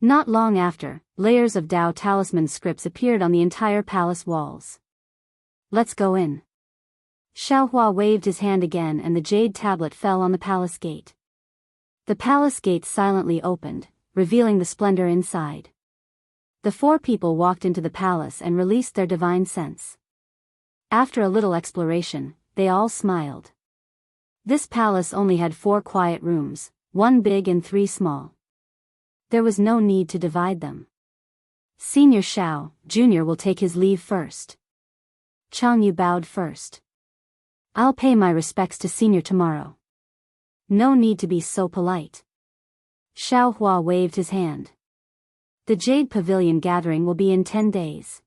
Not long after, layers of Dao talisman scripts appeared on the entire palace walls. "Let's go in." Xiao Hua waved his hand again and the jade tablet fell on the palace gate. The palace gate silently opened, revealing the splendor inside. The 4 people walked into the palace and released their divine sense. After a little exploration, they all smiled. This palace only had 4 quiet rooms, 1 big and 3 small. There was no need to divide them. Senior Xiao, Junior will take his leave first. Jianghu bowed first. "I'll pay my respects to Senior tomorrow." "No need to be so polite." Xiao Hua waved his hand. "The Jade Pavilion gathering will be in 10 days.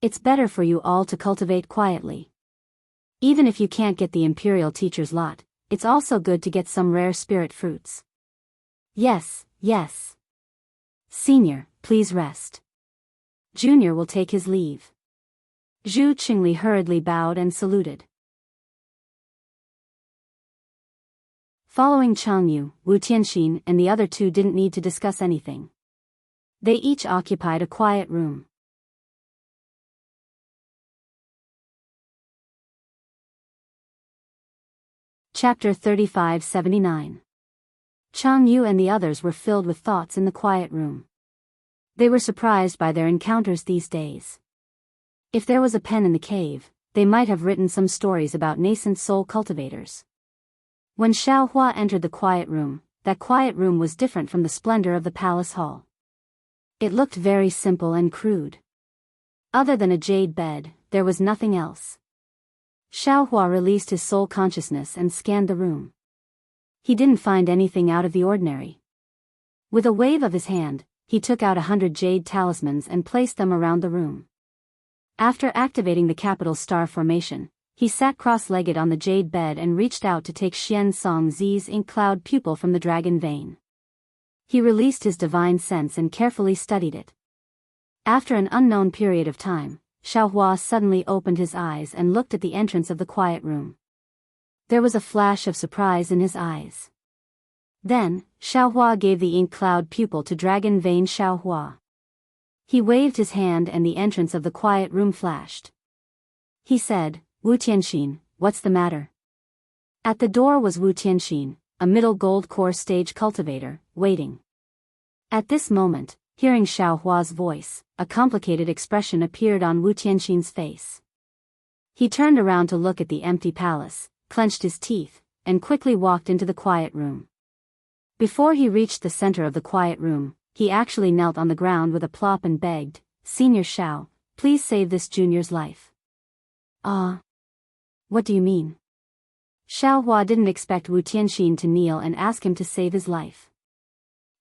It's better for you all to cultivate quietly. Even if you can't get the Imperial Teacher's lot, it's also good to get some rare spirit fruits." Yes. "Senior, please rest. Junior will take his leave." Zhu Qingli hurriedly bowed and saluted. Following Jianghu, Wu Tianxin and the other 2 didn't need to discuss anything. They each occupied a quiet room. Chapter 3579. Jianghu and the others were filled with thoughts in the quiet room. They were surprised by their encounters these days. If there was a pen in the cave, they might have written some stories about nascent soul cultivators. When Xiao Hua entered the quiet room, that quiet room was different from the splendor of the palace hall. It looked very simple and crude. Other than a jade bed, there was nothing else. Xiao Hua released his soul consciousness and scanned the room. He didn't find anything out of the ordinary. With a wave of his hand, he took out 100 jade talismans and placed them around the room. After activating the capital star formation, he sat cross-legged on the jade bed and reached out to take Xianxia's ink cloud pupil from the dragon vein. He released his divine sense and carefully studied it. After an unknown period of time, Xiao Hua suddenly opened his eyes and looked at the entrance of the quiet room. There was a flash of surprise in his eyes. Then, Xiao Hua gave the ink cloud pupil to dragon vein Xiao Hua. He waved his hand and the entrance of the quiet room flashed. He said, "Wu Tianxin, what's the matter?" At the door was Wu Tianxin, a middle gold core stage cultivator, waiting. At this moment, Hearing Xiaohua's voice, a complicated expression appeared on Wu Tianxin's face. He turned around to look at the empty palace, clenched his teeth, and quickly walked into the quiet room. Before he reached the center of the quiet room, he actually knelt on the ground with a plop and begged, "Senior Xiao, please save this junior's life." What do you mean? Xiaohua didn't expect Wu Tianxin to kneel and ask him to save his life.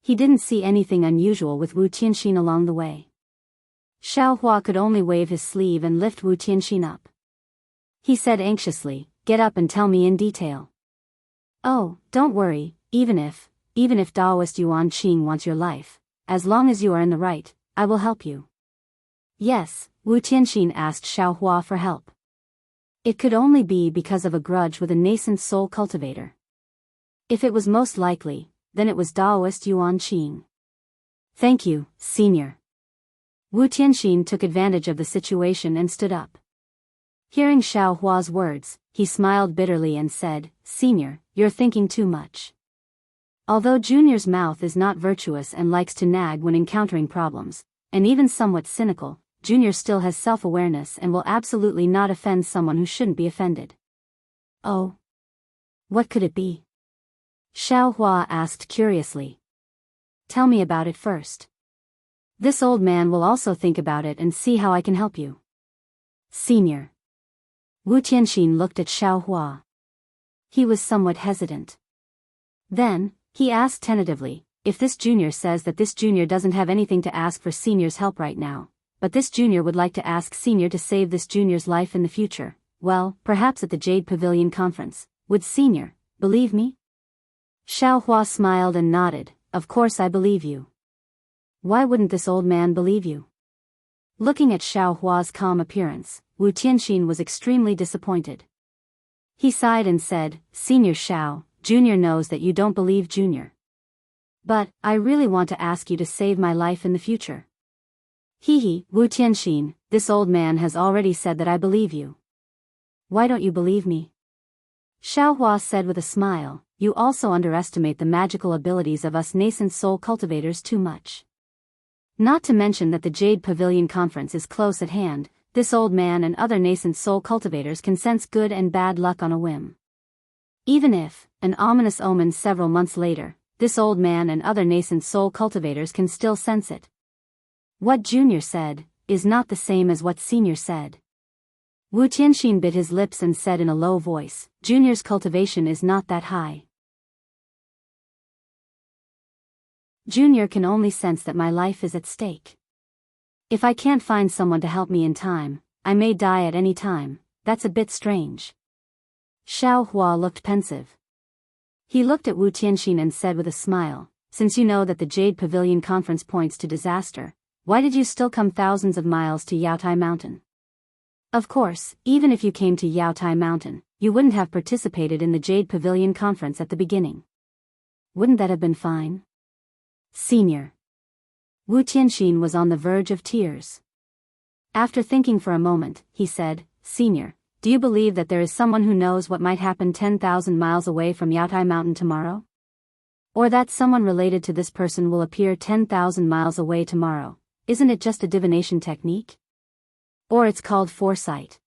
He didn't see anything unusual with Wu Tianxin along the way. Xiaohua could only wave his sleeve and lift Wu Tianxin up. He said anxiously, "Get up and tell me in detail." "Oh, don't worry, even if Daoist Yuan Qing wants your life, as long as you are in the right, I will help you." "Yes," Wu Tianxin asked Xiaohua for help. It could only be because of a grudge with a nascent soul cultivator. If it was most likely, then it was Daoist Yuan Qing. "Thank you, senior." Wu Tianxin took advantage of the situation and stood up. Hearing Xiaohua's words, he smiled bitterly and said, "Senior, you're thinking too much." Although Junior's mouth is not virtuous and likes to nag when encountering problems, and even somewhat cynical, Junior still has self-awareness and will absolutely not offend someone who shouldn't be offended. "Oh? What could it be?" Xiaohua asked curiously. "Tell me about it first. This old man will also think about it and see how I can help you." "Senior." Wu Tianxin looked at Xiaohua. He was somewhat hesitant. Then, he asked tentatively, "If this junior says that this junior doesn't have anything to ask for senior's help right now, but this junior would like to ask senior to save this junior's life in the future, well, perhaps at the Jade Pavilion conference, would senior believe me?" Xiaohua smiled and nodded, "Of course I believe you." "Why wouldn't this old man believe you?" Looking at Xiaohua's calm appearance, Wu Tianxin was extremely disappointed. He sighed and said, "Senior Xiao, Junior knows that you don't believe Junior. But, I really want to ask you to save my life in the future." "Hee, Wu Tianxin, this old man has already said that I believe you. Why don't you believe me?" Xiaohua said with a smile, "You also underestimate the magical abilities of us nascent soul cultivators too much. Not to mention that the Jade Pavilion conference is close at hand, this old man and other nascent soul cultivators can sense good and bad luck on a whim. Even if, an ominous omen several months later, this old man and other nascent soul cultivators can still sense it. What Junior said, is not the same as what Senior said." Wu Tianxin bit his lips and said in a low voice, "Junior's cultivation is not that high. Junior can only sense that my life is at stake. If I can't find someone to help me in time, I may die at any time. That's a bit strange." Xiaohua looked pensive. He looked at Wu Tianxin and said with a smile, "Since you know that the Jade Pavilion conference points to disaster, why did you still come thousands of miles to Yaotai Mountain? Of course, even if you came to Yaotai Mountain, you wouldn't have participated in the Jade Pavilion conference at the beginning. Wouldn't that have been fine?" "Senior." Wu Tianxin was on the verge of tears. After thinking for a moment, he said, "Senior, do you believe that there is someone who knows what might happen 10,000 miles away from Yaotai Mountain tomorrow? Or that someone related to this person will appear 10,000 miles away tomorrow? Isn't it just a divination technique? Or it's called foresight?"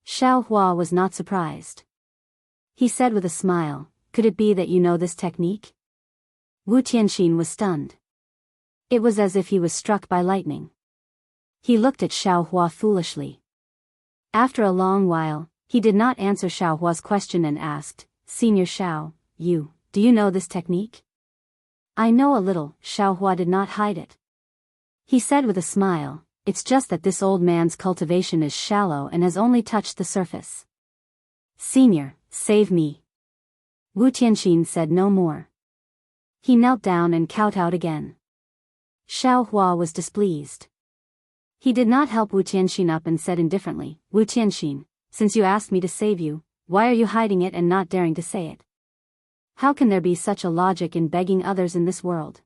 Xiaohua was not surprised. He said with a smile, "Could it be that you know this technique?" Wu Tianxin was stunned. It was as if he was struck by lightning. He looked at Xiaohua foolishly. After a long while, he did not answer Xiaohua's question and asked, "Senior Xiao, do you know this technique?" "I know a little," Xiaohua did not hide it. He said with a smile, "It's just that this old man's cultivation is shallow and has only touched the surface." "Senior, save me." Wu Tianxin said no more. He knelt down and kowtowed again. Xiaohua was displeased. He did not help Wu Tianxin up and said indifferently, "Wu Tianxin, since you asked me to save you, why are you hiding it and not daring to say it? How can there be such a logic in begging others in this world?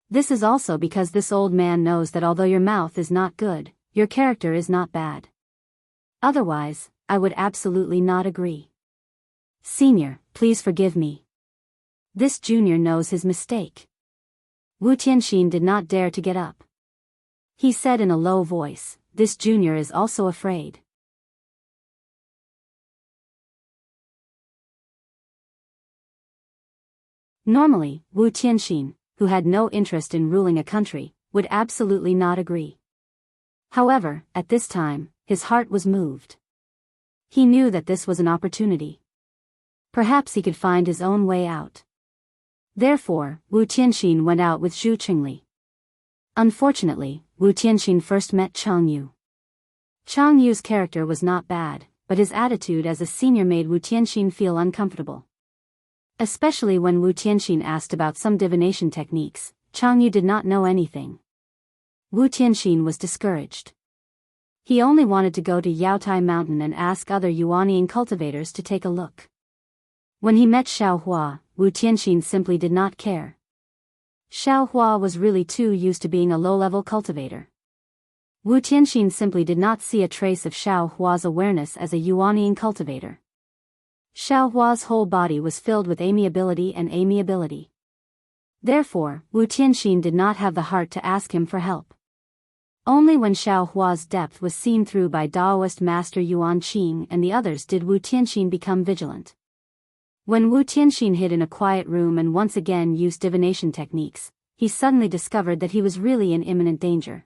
This is also because this old man knows that although your mouth is not good, your character is not bad. Otherwise, I would absolutely not agree. Senior, please forgive me. This junior knows his mistake." Wu Tianxin did not dare to get up. He said in a low voice, "This junior is also afraid." Normally, Wu Tianxin, who had no interest in ruling a country, would absolutely not agree. However, at this time, his heart was moved. He knew that this was an opportunity. Perhaps he could find his own way out. Therefore, Wu Tianxin went out with Zhu Qingli. Unfortunately, Wu Tianxin first met Jianghu. Jianghu's character was not bad, but his attitude as a senior made Wu Tianxin feel uncomfortable. Especially when Wu Tianxin asked about some divination techniques, Jianghu did not know anything. Wu Tianxin was discouraged. He only wanted to go to Yaotai Mountain and ask other Yuanian cultivators to take a look. When he met Xiaohua, Wu Tianxin simply did not care. Xiaohua was really too used to being a low-level cultivator. Wu Tianxin simply did not see a trace of Xiaohua's awareness as a Yuanian cultivator. Xiaohua's whole body was filled with amiability and amiability. Therefore, Wu Tianxin did not have the heart to ask him for help. Only when Xiaohua's depth was seen through by Daoist master Yuan Qing and the others did Wu Tianxin become vigilant. When Wu Tianxin hid in a quiet room and once again used divination techniques, he suddenly discovered that he was really in imminent danger.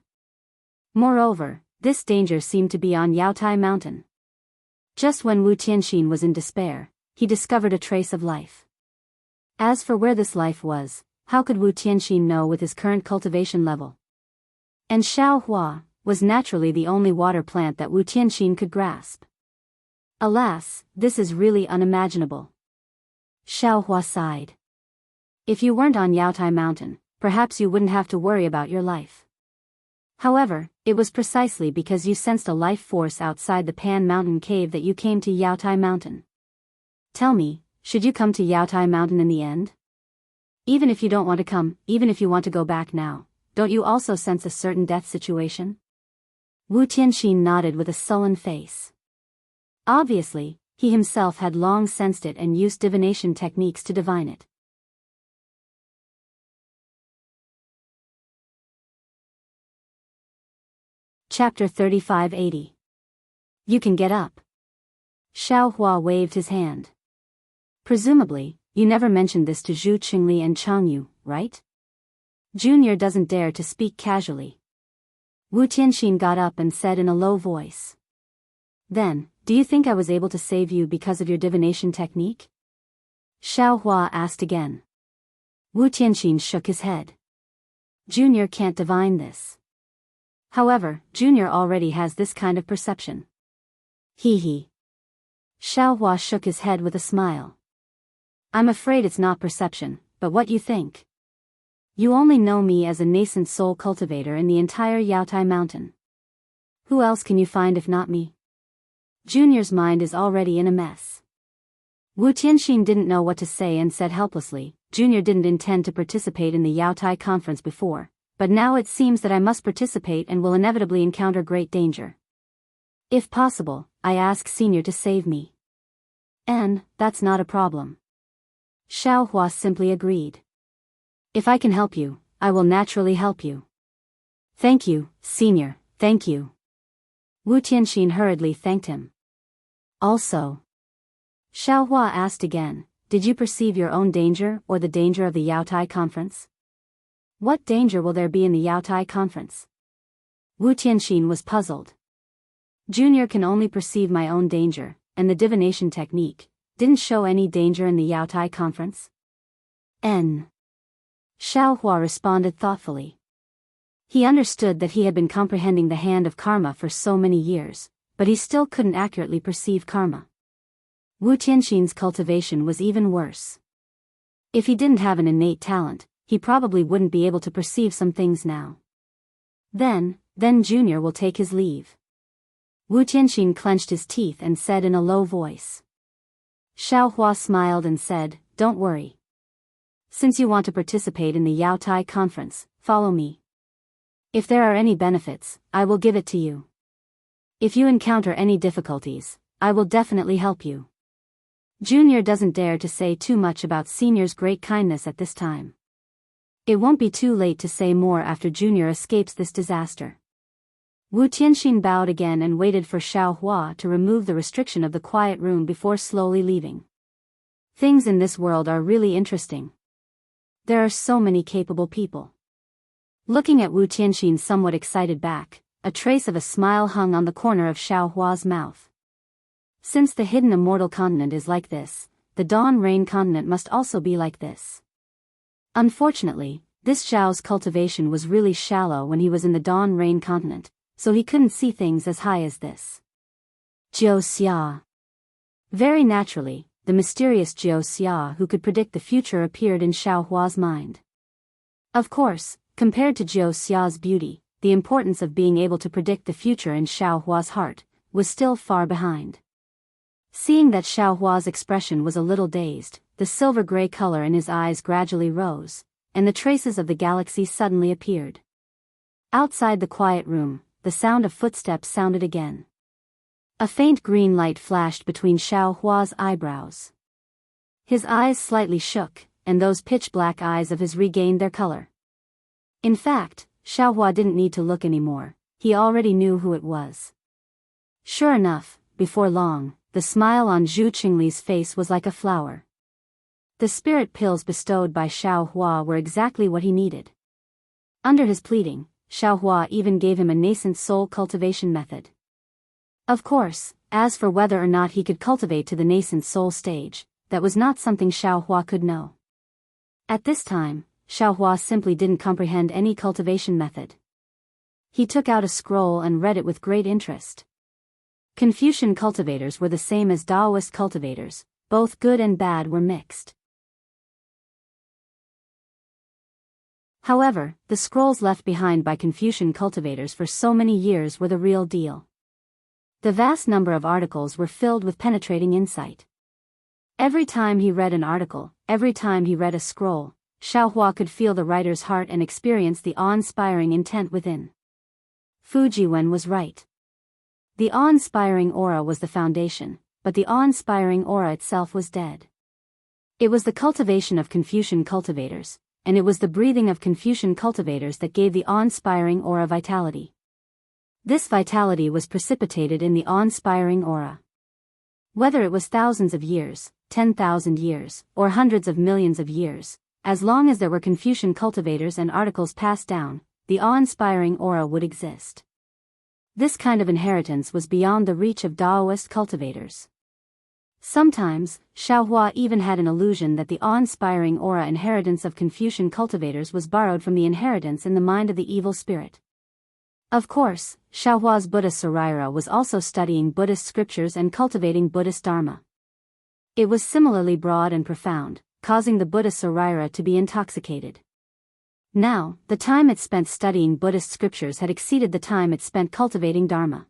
Moreover, this danger seemed to be on Yaotai Mountain. Just when Wu Tianxin was in despair, he discovered a trace of life. As for where this life was, how could Wu Tianxin know with his current cultivation level? And Xiaohua was naturally the only water plant that Wu Tianxin could grasp. Alas, this is really unimaginable. Xiaohua sighed. If you weren't on Yaotai Mountain, perhaps you wouldn't have to worry about your life. However, it was precisely because you sensed a life force outside the Pan Mountain cave that you came to Yaotai Mountain. Tell me, should you come to Yaotai Mountain in the end? Even if you don't want to come, even if you want to go back now, don't you also sense a certain death situation? Wu Tianxin nodded with a sullen face. Obviously, he himself had long sensed it and used divination techniques to divine it. Chapter 3580. You can get up. Xiaohua waved his hand. Presumably, you never mentioned this to Zhu Qingli and Jianghu, right? Junior doesn't dare to speak casually. Wu Tianxin got up and said in a low voice. Then, do you think I was able to save you because of your divination technique? Xiaohua asked again. Wu Tianxin shook his head. Junior can't divine this. However, Junior already has this kind of perception. Hee. Xiaohua shook his head with a smile. I'm afraid it's not perception, but what you think. You only know me as a nascent soul cultivator in the entire Yaotai Mountain. Who else can you find if not me? Junior's mind is already in a mess. Wu Tianxin didn't know what to say and said helplessly, Junior didn't intend to participate in the Yaotai conference before, but now it seems that I must participate and will inevitably encounter great danger. If possible, I ask Senior to save me. And, that's not a problem. Xiaohua simply agreed. If I can help you, I will naturally help you. Thank you, Senior, thank you. Wu Tianxin hurriedly thanked him. Also, Xiaohua asked again, did you perceive your own danger or the danger of the Yaotai conference? What danger will there be in the Yaotai conference? Wu Tianxin was puzzled. Junior can only perceive my own danger, and the divination technique didn't show any danger in the Yaotai conference. Xiaohua responded thoughtfully. He understood that he had been comprehending the hand of karma for so many years, but he still couldn't accurately perceive karma. Wu Tianxin's cultivation was even worse. If he didn't have an innate talent, he probably wouldn't be able to perceive some things now. Then Junior will take his leave. Wu Tianxin clenched his teeth and said in a low voice. Xiaohua smiled and said, don't worry. Since you want to participate in the Yaotai conference, follow me. If there are any benefits, I will give it to you. If you encounter any difficulties, I will definitely help you. Junior doesn't dare to say too much about Senior's great kindness at this time. It won't be too late to say more after Junior escapes this disaster. Wu Tianxin bowed again and waited for Xiao Hua to remove the restriction of the quiet room before slowly leaving. Things in this world are really interesting. There are so many capable people. Looking at Wu Tianxin's somewhat excited back, a trace of a smile hung on the corner of Xiao Hua's mouth. Since the hidden immortal continent is like this, the Dawn Rain continent must also be like this. Unfortunately, this Xiao's cultivation was really shallow when he was in the Dawn Rain continent, so he couldn't see things as high as this. Jiao Xia. Very naturally, the mysterious Jiao Xia who could predict the future appeared in Xiao Hua's mind. Of course, compared to Jiao Xia's beauty, the importance of being able to predict the future in Xiao Hua's heart was still far behind. Seeing that Xiao Hua's expression was a little dazed, the silver-gray color in his eyes gradually rose, and the traces of the galaxy suddenly appeared. Outside the quiet room, the sound of footsteps sounded again. A faint green light flashed between Xiao Hua's eyebrows. His eyes slightly shook, and those pitch-black eyes of his regained their color. In fact, Xiao Hua didn't need to look anymore, he already knew who it was. Sure enough, before long, the smile on Zhu Qingli's face was like a flower. The spirit pills bestowed by Xiao Hua were exactly what he needed. Under his pleading, Xiao Hua even gave him a nascent soul cultivation method. Of course, as for whether or not he could cultivate to the nascent soul stage, that was not something Xiao Hua could know. At this time, Xiao Hua simply didn't comprehend any cultivation method. He took out a scroll and read it with great interest. Confucian cultivators were the same as Daoist cultivators, both good and bad were mixed. However, the scrolls left behind by Confucian cultivators for so many years were the real deal. The vast number of articles were filled with penetrating insight. Every time he read an article, every time he read a scroll, Xiao Hua could feel the writer's heart and experience the awe-inspiring intent within. Fujiwen was right. The awe-inspiring aura was the foundation, but the awe-inspiring aura itself was dead. It was the cultivation of Confucian cultivators, and it was the breathing of Confucian cultivators that gave the awe-inspiring aura vitality. This vitality was precipitated in the awe-inspiring aura. Whether it was thousands of years, 10,000 years, or hundreds of millions of years, as long as there were Confucian cultivators and articles passed down, the awe-inspiring aura would exist. This kind of inheritance was beyond the reach of Daoist cultivators. Sometimes, Xiao Hua even had an illusion that the awe-inspiring aura inheritance of Confucian cultivators was borrowed from the inheritance in the mind of the evil spirit. Of course, Xiao Hua's Buddhist Saraira was also studying Buddhist scriptures and cultivating Buddhist Dharma. It was similarly broad and profound, causing the Buddhist Saraira to be intoxicated. Now, the time it spent studying Buddhist scriptures had exceeded the time it spent cultivating Dharma.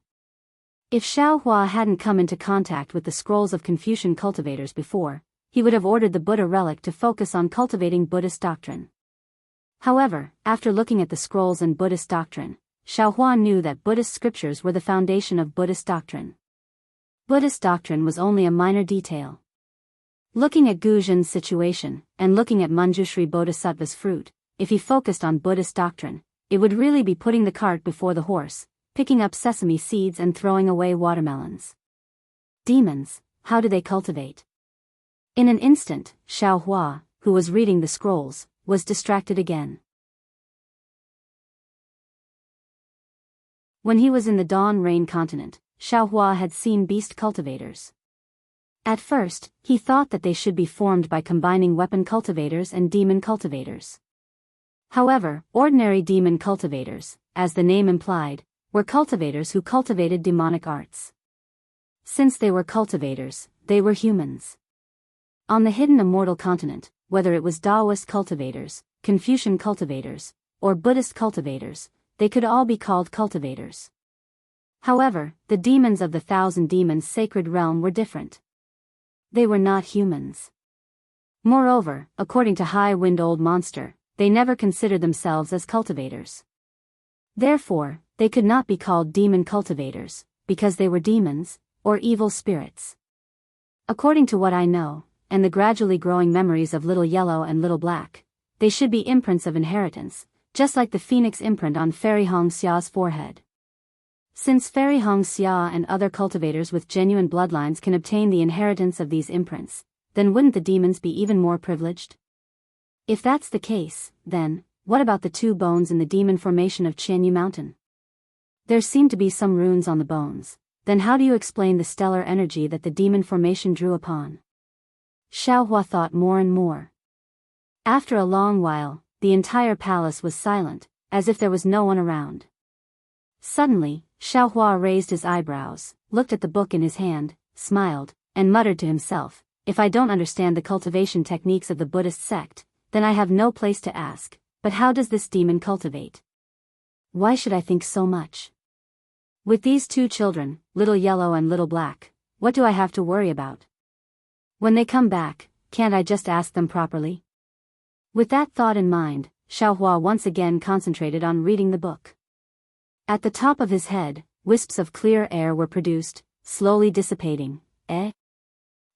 If Xiao Hua hadn't come into contact with the scrolls of Confucian cultivators before, he would have ordered the Buddha relic to focus on cultivating Buddhist doctrine. However, after looking at the scrolls and Buddhist doctrine, Xiao Hua knew that Buddhist scriptures were the foundation of Buddhist doctrine. Buddhist doctrine was only a minor detail. Looking at Gu Zhen's situation, and looking at Manjushri Bodhisattva's fruit, if he focused on Buddhist doctrine, it would really be putting the cart before the horse, picking up sesame seeds and throwing away watermelons. Demons, how do they cultivate? In an instant, Xiao Hua, who was reading the scrolls, was distracted again. When he was in the Dawn Rain continent, Xiao Hua had seen beast cultivators. At first, he thought that they should be formed by combining weapon cultivators and demon cultivators. However, ordinary demon cultivators, as the name implied, were cultivators who cultivated demonic arts. Since they were cultivators, they were humans. On the hidden immortal continent, whether it was Daoist cultivators, Confucian cultivators, or Buddhist cultivators, they could all be called cultivators. However, the demons of the Thousand Demons sacred realm were different. They were not humans. Moreover, according to High Wind Old Monster, they never considered themselves as cultivators. Therefore, they could not be called demon cultivators, because they were demons, or evil spirits. According to what I know, and the gradually growing memories of Little Yellow and Little Black, they should be imprints of inheritance, just like the phoenix imprint on Fairy Xia's forehead. Since Fairy Xianxia and other cultivators with genuine bloodlines can obtain the inheritance of these imprints, then wouldn't the demons be even more privileged? If that's the case, then, what about the 2 bones in the demon formation of Jianghu Mountain? There seem to be some runes on the bones. Then how do you explain the stellar energy that the demon formation drew upon? Xiaohua thought more and more. After a long while, the entire palace was silent, as if there was no one around. Suddenly, Xiaohua raised his eyebrows, looked at the book in his hand, smiled, and muttered to himself, "If I don't understand the cultivation techniques of the Buddhist sect, then I have no place to ask, but how does this demon cultivate? Why should I think so much? With these 2 children, Little Yellow and Little Black, what do I have to worry about? When they come back, can't I just ask them properly?" With that thought in mind, Xiaohua once again concentrated on reading the book. At the top of his head, wisps of clear air were produced, slowly dissipating.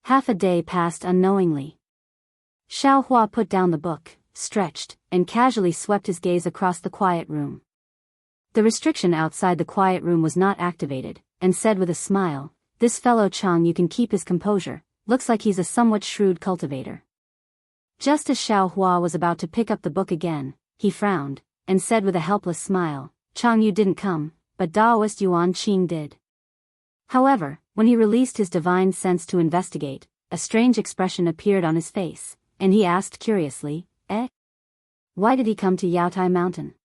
Half a day passed unknowingly. Xiaohua put down the book, stretched, and casually swept his gaze across the quiet room. The restriction outside the quiet room was not activated, and said with a smile, "This fellow Chang, you can keep his composure, looks like he's a somewhat shrewd cultivator." Just as Xiaohua was about to pick up the book again, he frowned, and said with a helpless smile, "Chang Yu didn't come, but Daoist Yuan Qing did." However, when he released his divine sense to investigate, a strange expression appeared on his face, and he asked curiously, Why did he come to Yaotai Mountain?"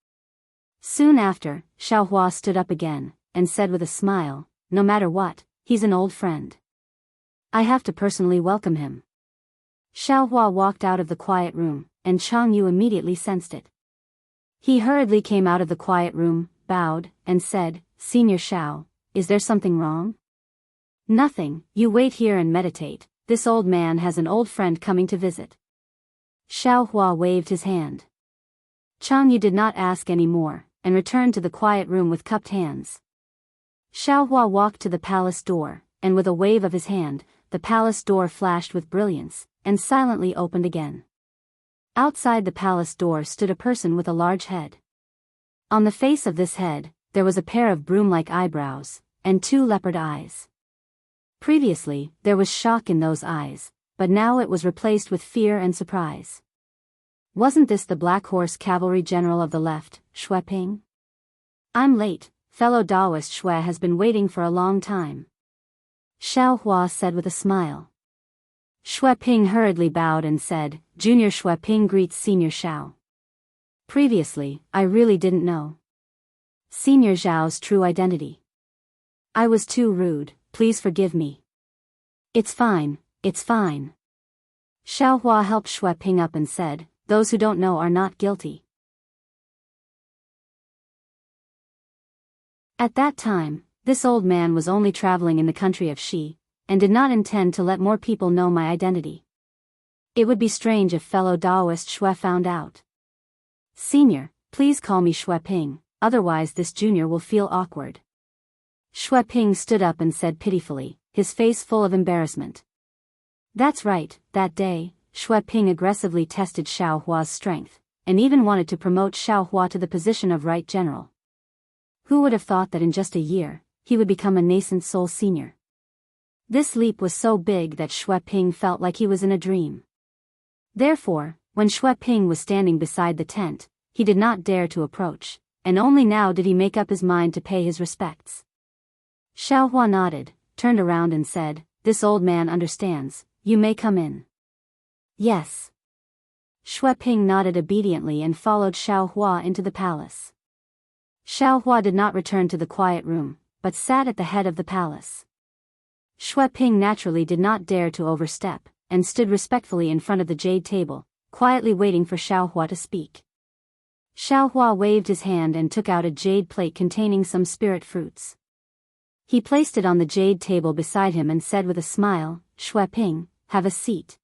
Soon after, Xiaohua stood up again, and said with a smile, "No matter what, he's an old friend. I have to personally welcome him." Xiaohua walked out of the quiet room, and Chang Yu immediately sensed it. He hurriedly came out of the quiet room, bowed, and said, "Senior Xiao, is there something wrong?" "Nothing, you wait here and meditate, this old man has an old friend coming to visit." Xiaohua waved his hand. Chang Yu did not ask any more, and returned to the quiet room with cupped hands. Xiaohua walked to the palace door, and with a wave of his hand, the palace door flashed with brilliance, and silently opened again. Outside the palace door stood a person with a large head. On the face of this head, there was a pair of broom-like eyebrows, and 2 leopard eyes. Previously, there was shock in those eyes, but now it was replaced with fear and surprise. Wasn't this the Black Horse Cavalry General of the left, Xue Ping? "I'm late, fellow Daoist Xue has been waiting for a long time," Xiaohua said with a smile. Xue Ping hurriedly bowed and said, "Junior Xue Ping greets Senior Xiao. Previously, I really didn't know Senior Xiao's true identity. I was too rude, please forgive me." It's fine, it's fine." Xiaohua helped Xue Ping up and said, "Those who don't know are not guilty." At that time, this old man was only traveling in the country of Xi, and did not intend to let more people know my identity. It would be strange if fellow Daoist Xue found out. "Senior, please call me Xue Ping, otherwise this junior will feel awkward." Xue Ping stood up and said pitifully, his face full of embarrassment. That's right, that day, Xue Ping aggressively tested Xiaohua's strength, and even wanted to promote Xiaohua to the position of right general. Who would have thought that in just a year, he would become a nascent soul senior? This leap was so big that Xue Ping felt like he was in a dream. Therefore, when Xue Ping was standing beside the tent, he did not dare to approach, and only now did he make up his mind to pay his respects. Xiaohua nodded, turned around and said, "This old man understands, you may come in." "Yes." Xue Ping nodded obediently and followed Xiaohua into the palace. Xiaohua did not return to the quiet room, but sat at the head of the palace. Xue Ping naturally did not dare to overstep, and stood respectfully in front of the jade table, quietly waiting for Xiaohua to speak. Xiaohua waved his hand and took out a jade plate containing some spirit fruits. He placed it on the jade table beside him and said with a smile, "Xue Ping, have a seat.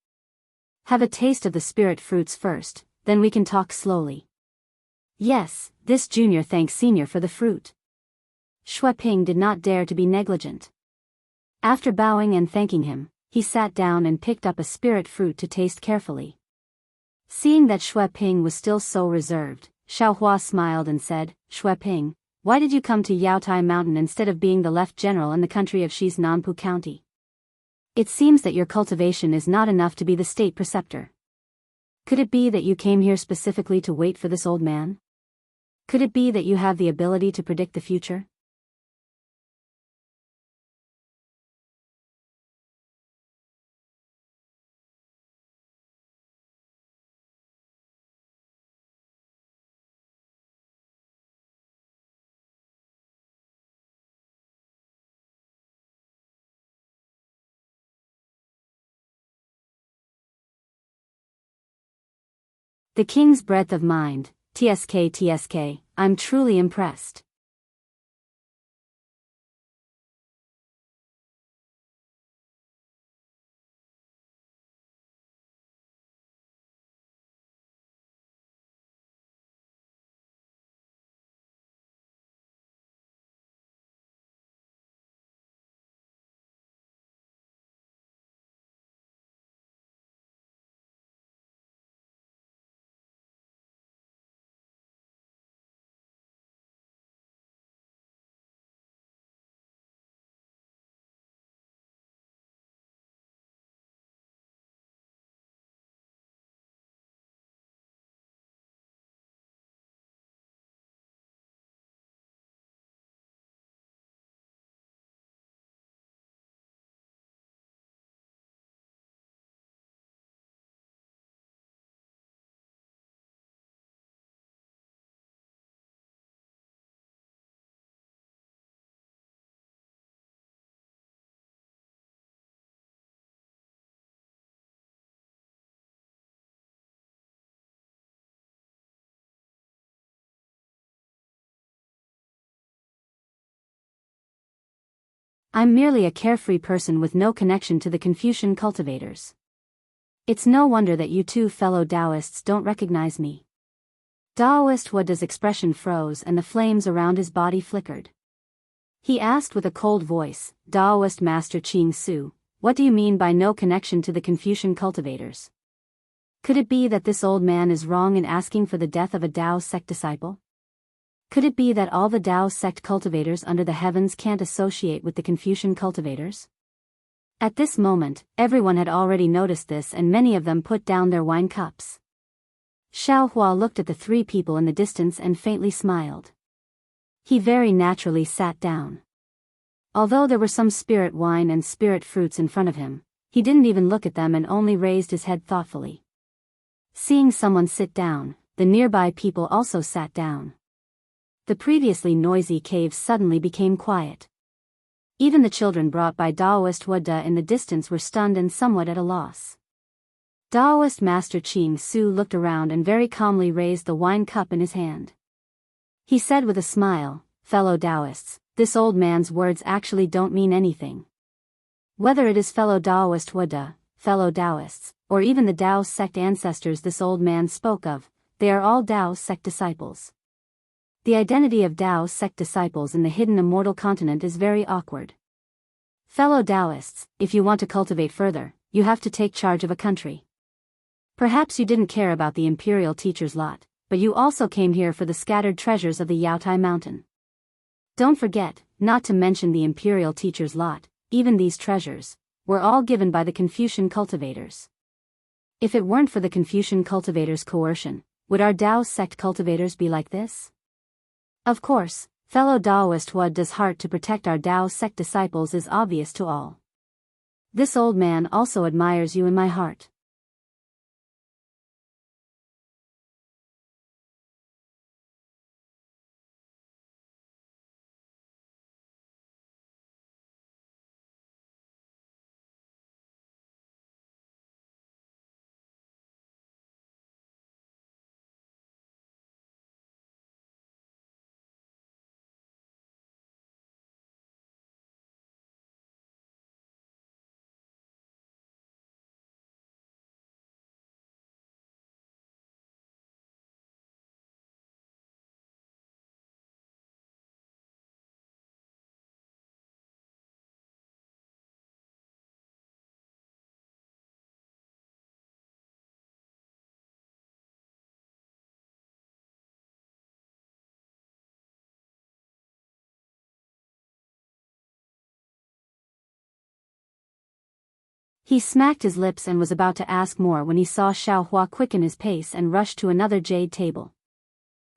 Have a taste of the spirit fruits first, then we can talk slowly." "Yes, this junior thanks senior for the fruit." Xue Ping did not dare to be negligent. After bowing and thanking him, he sat down and picked up a spirit fruit to taste carefully. Seeing that Xue Ping was still so reserved, Xiaohua smiled and said, Xue Ping, why did you come to Yaotai Mountain instead of being the left general in the country of Xi's Nanpu County? It seems that your cultivation is not enough to be the state preceptor. Could it be that you came here specifically to wait for this old man? Could it be that you have the ability to predict the future? The king's breadth of mind, TSK, I'm truly impressed. I'm merely a carefree person with no connection to the Confucian cultivators. It's no wonder that you two fellow Daoists don't recognize me. Daoist Wada's expression froze and the flames around his body flickered. He asked with a cold voice, Daoist Master Qing Su, what do you mean by no connection to the Confucian cultivators? Could it be that this old man is wrong in asking for the death of a Dao sect disciple? Could it be that all the Dao sect cultivators under the heavens can't associate with the Confucian cultivators? At this moment, everyone had already noticed this and many of them put down their wine cups. Xiaohua looked at the three people in the distance and faintly smiled. He very naturally sat down. Although there were some spirit wine and spirit fruits in front of him, he didn't even look at them and only raised his head thoughtfully. Seeing someone sit down, the nearby people also sat down. The previously noisy cave suddenly became quiet. Even the children brought by Daoist Wada in the distance were stunned and somewhat at a loss. Daoist Master Qing Su looked around and very calmly raised the wine cup in his hand. He said with a smile, fellow Daoists, this old man's words actually don't mean anything. Whether it is fellow Daoist Wada, fellow Daoists, or even the Dao sect ancestors this old man spoke of, they are all Dao sect disciples. The identity of Dao sect disciples in the hidden immortal continent is very awkward. Fellow Daoists, if you want to cultivate further, you have to take charge of a country. Perhaps you didn't care about the imperial teacher's lot, but you also came here for the scattered treasures of the Yaotai Mountain. Don't forget, not to mention the imperial teacher's lot, even these treasures, were all given by the Confucian cultivators. If it weren't for the Confucian cultivators' coercion, would our Dao sect cultivators be like this? Of course, fellow Daoist Wada's heart to protect our Dao sect disciples is obvious to all. This old man also admires you in my heart. He smacked his lips and was about to ask more when he saw Xiao Hua quicken his pace and rush to another jade table.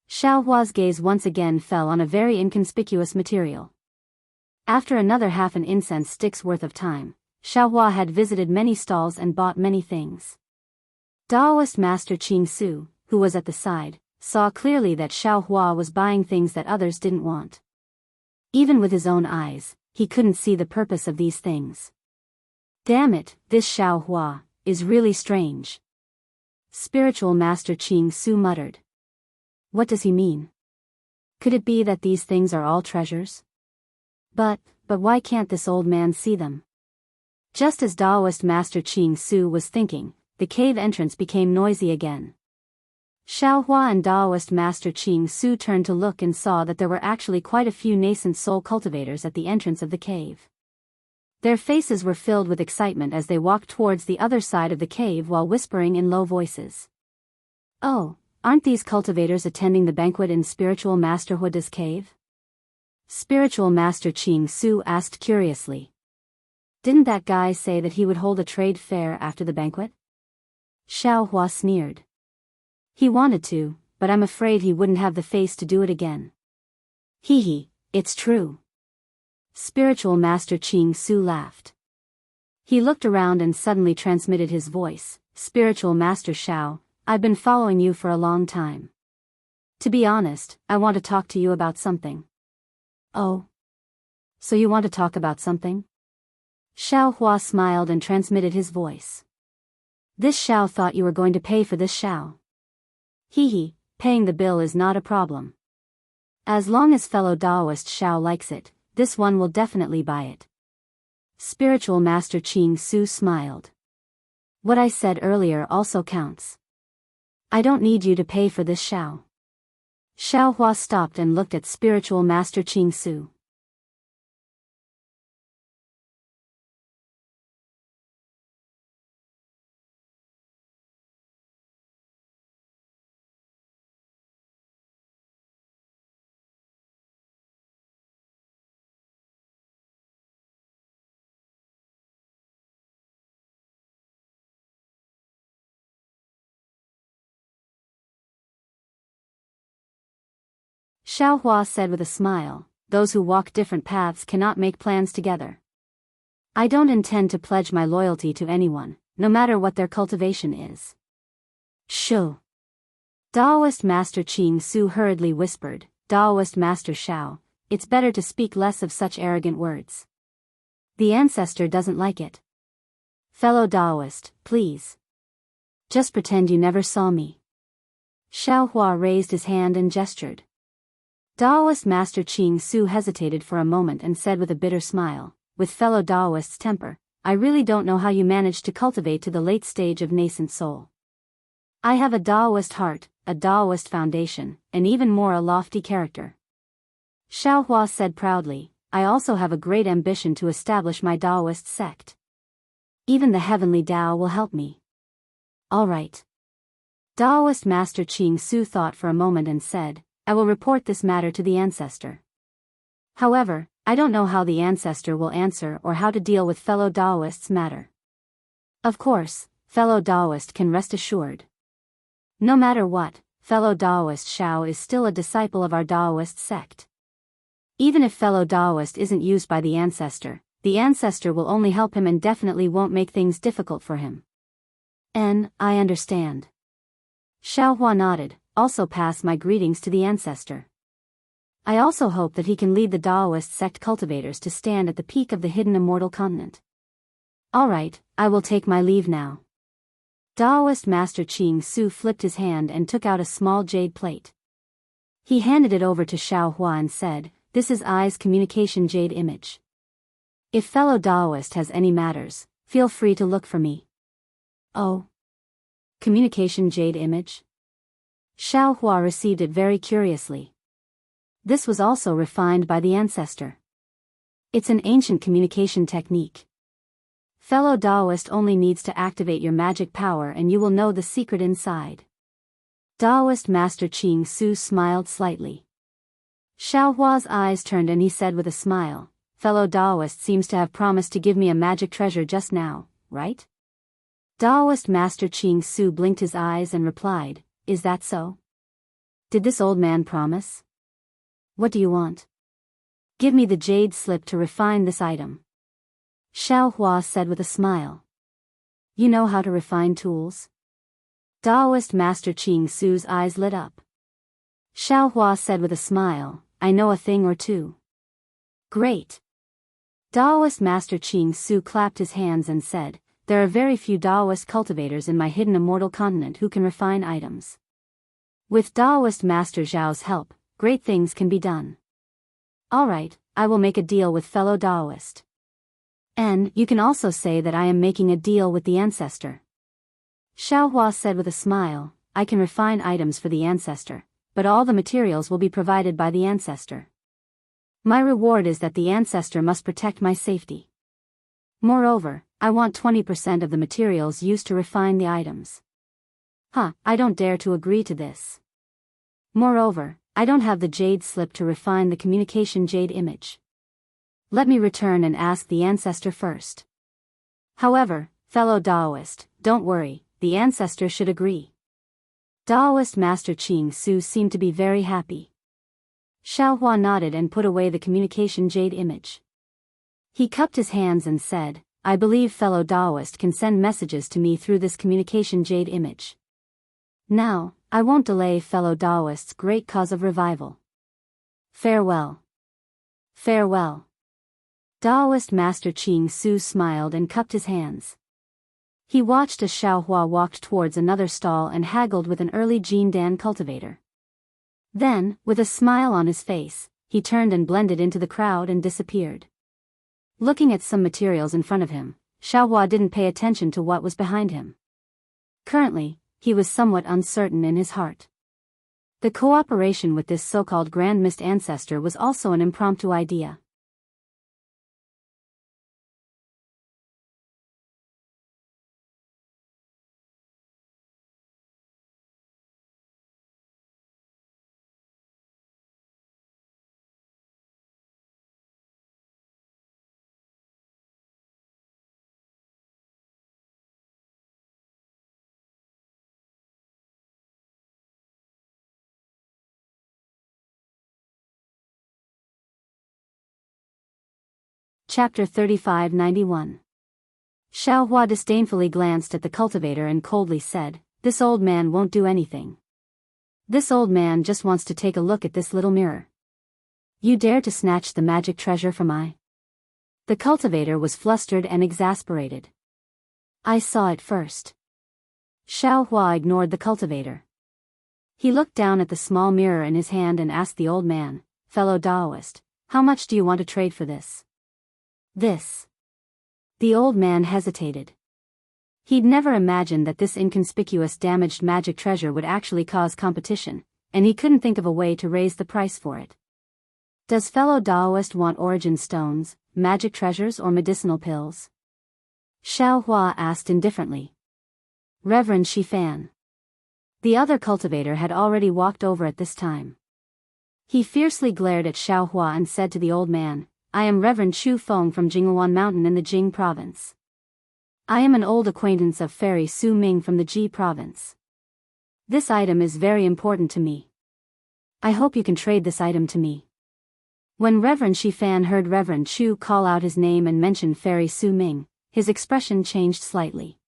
Xiao Hua's gaze once again fell on a very inconspicuous material. After another half an incense stick's worth of time, Xiao Hua had visited many stalls and bought many things. Daoist Master Qing Su, who was at the side, saw clearly that Xiao Hua was buying things that others didn't want. Even with his own eyes, he couldn't see the purpose of these things. Damn it, this Xiao Hua is really strange. Spiritual Master Qing Su muttered. What does he mean? Could it be that these things are all treasures? But why can't this old man see them? Just as Daoist Master Qing Su was thinking, the cave entrance became noisy again. Xiao Hua and Daoist Master Qing Su turned to look and saw that there were actually quite a few nascent soul cultivators at the entrance of the cave. Their faces were filled with excitement as they walked towards the other side of the cave while whispering in low voices. Oh, aren't these cultivators attending the banquet in Spiritual Master Huda's cave? Spiritual Master Qing Su asked curiously. Didn't that guy say that he would hold a trade fair after the banquet? Xiao Hua sneered. He wanted to, but I'm afraid he wouldn't have the face to do it again. Hee, it's true. Spiritual Master Qing Su laughed. He looked around and suddenly transmitted his voice. Spiritual Master Xiao, I've been following you for a long time. To be honest, I want to talk to you about something. Oh? So you want to talk about something? Xiao Hua smiled and transmitted his voice. This Xiao thought you were going to pay for this Xiao. Hee, paying the bill is not a problem. As long as fellow Daoist Xiao likes it, this one will definitely buy it. Spiritual Master Qing Su smiled. What I said earlier also counts. I don't need you to pay for this Xiao. Xiao Hua stopped and looked at Spiritual Master Qing Su. Xiao Hua said with a smile, those who walk different paths cannot make plans together. I don't intend to pledge my loyalty to anyone, no matter what their cultivation is. Shoo. Daoist Master Qing Su hurriedly whispered, Daoist Master Xiao, it's better to speak less of such arrogant words. The ancestor doesn't like it. Fellow Daoist, please. Just pretend you never saw me. Xiao Hua raised his hand and gestured. Daoist Master Qing Su hesitated for a moment and said with a bitter smile, with fellow Daoist's temper, I really don't know how you managed to cultivate to the late stage of nascent soul. I have a Daoist heart, a Daoist foundation, and even more a lofty character. Xiao Hua said proudly, I also have a great ambition to establish my Daoist sect. Even the heavenly Dao will help me. All right. Daoist Master Qing Su thought for a moment and said, I will report this matter to the ancestor. However, I don't know how the ancestor will answer or how to deal with fellow Daoist's matter. Of course, fellow Daoist can rest assured. No matter what, fellow Daoist Xiao is still a disciple of our Daoist sect. Even if fellow Daoist isn't used by the ancestor will only help him and definitely won't make things difficult for him. I understand. Xiao Hua nodded, also pass my greetings to the ancestor. I also hope that he can lead the Daoist sect cultivators to stand at the peak of the hidden immortal continent. Alright, I will take my leave now. Daoist Master Qing Su flipped his hand and took out a small jade plate. He handed it over to Xiao Hua and said, this is I's communication jade image. If fellow Daoist has any matters, feel free to look for me. Oh. Communication jade image? Xiao Hua received it very curiously. This was also refined by the ancestor. It's an ancient communication technique. Fellow Daoist only needs to activate your magic power and you will know the secret inside. Daoist Master Qing Su smiled slightly. Xiao Hua's eyes turned and he said with a smile, fellow Daoist seems to have promised to give me a magic treasure just now, right? Daoist Master Qing Su blinked his eyes and replied, "Is that so? Did this old man promise? What do you want?" "Give me the jade slip to refine this item," Xiao Hua said with a smile. "You know how to refine tools?" Daoist Master Qing Su's eyes lit up. Xiao Hua said with a smile, "I know a thing or two." "Great." Daoist Master Qing Su clapped his hands and said, "There are very few Daoist cultivators in my hidden immortal continent who can refine items. With Daoist Master Zhao's help, great things can be done. Alright, I will make a deal with fellow Daoist. And you can also say that I am making a deal with the ancestor." Xiao Hua said with a smile, "I can refine items for the ancestor, but all the materials will be provided by the ancestor. My reward is that the ancestor must protect my safety. Moreover, I want 20% of the materials used to refine the items." I don't dare to agree to this. Moreover, I don't have the jade slip to refine the communication jade image. Let me return and ask the ancestor first. However, fellow Daoist, don't worry, the ancestor should agree. Daoist Master Qing Su seemed to be very happy. Xiao Hua nodded and put away the communication jade image. He cupped his hands and said, "I believe fellow Daoist can send messages to me through this communication jade image. Now, I won't delay fellow Daoist's great cause of revival. Farewell." "Farewell." Daoist Master Qing Su smiled and cupped his hands. He watched as Xiao Hua walked towards another stall and haggled with an early Jindan cultivator. Then, with a smile on his face, he turned and blended into the crowd and disappeared. Looking at some materials in front of him, Xiao Hua didn't pay attention to what was behind him. Currently, he was somewhat uncertain in his heart. The cooperation with this so-called Grand Mist ancestor was also an impromptu idea. Chapter 3591. Xiao Hua disdainfully glanced at the cultivator and coldly said, "This old man won't do anything. This old man just wants to take a look at this little mirror. You dare to snatch the magic treasure from I?" The cultivator was flustered and exasperated. "I saw it first." Xiao Hua ignored the cultivator. He looked down at the small mirror in his hand and asked the old man, "Fellow Daoist, how much do you want to trade for this?" "This." The old man hesitated. He'd never imagined that this inconspicuous damaged magic treasure would actually cause competition, and he couldn't think of a way to raise the price for it. Does fellow Daoist want origin stones, magic treasures or medicinal pills? Xiao Hua asked indifferently. Reverend Shifan. The other cultivator had already walked over at this time. He fiercely glared at Xiao Hua and said to the old man, "I am Reverend Chu Feng from Jinghuan Mountain in the Jing province. I am an old acquaintance of Fairy Su Ming from the Ji province. This item is very important to me. I hope you can trade this item to me." When Reverend Shifan heard Reverend Chu call out his name and mention Fairy Su Ming, his expression changed slightly.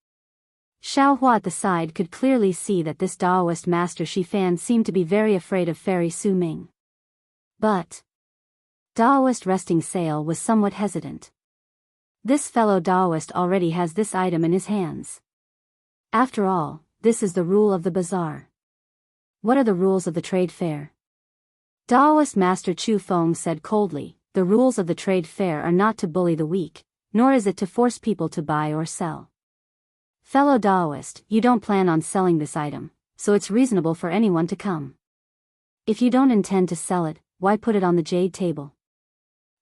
Xiao Hua at the side could clearly see that this Daoist master Shifan seemed to be very afraid of Fairy Su Ming. But Daoist resting sail was somewhat hesitant. This fellow Daoist already has this item in his hands. After all, this is the rule of the bazaar. What are the rules of the trade fair? Daoist Master Chu Feng said coldly, "The rules of the trade fair are not to bully the weak, nor is it to force people to buy or sell. Fellow Daoist, you don't plan on selling this item, so it's reasonable for anyone to come. If you don't intend to sell it, why put it on the jade table?"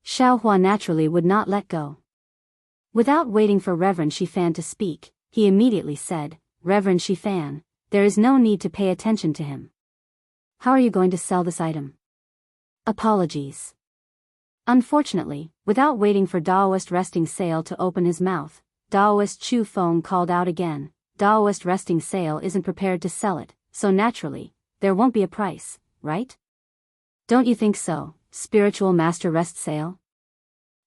Xiao Hua naturally would not let go. Without waiting for Reverend Shifan to speak, he immediately said, "Reverend Shifan, there is no need to pay attention to him. How are you going to sell this item?" "Apologies." Unfortunately, without waiting for Daoist resting sail to open his mouth, Daoist Chu Feng called out again. Daoist resting sale isn't prepared to sell it, so naturally, there won't be a price, right? Don't you think so, spiritual master rest sale?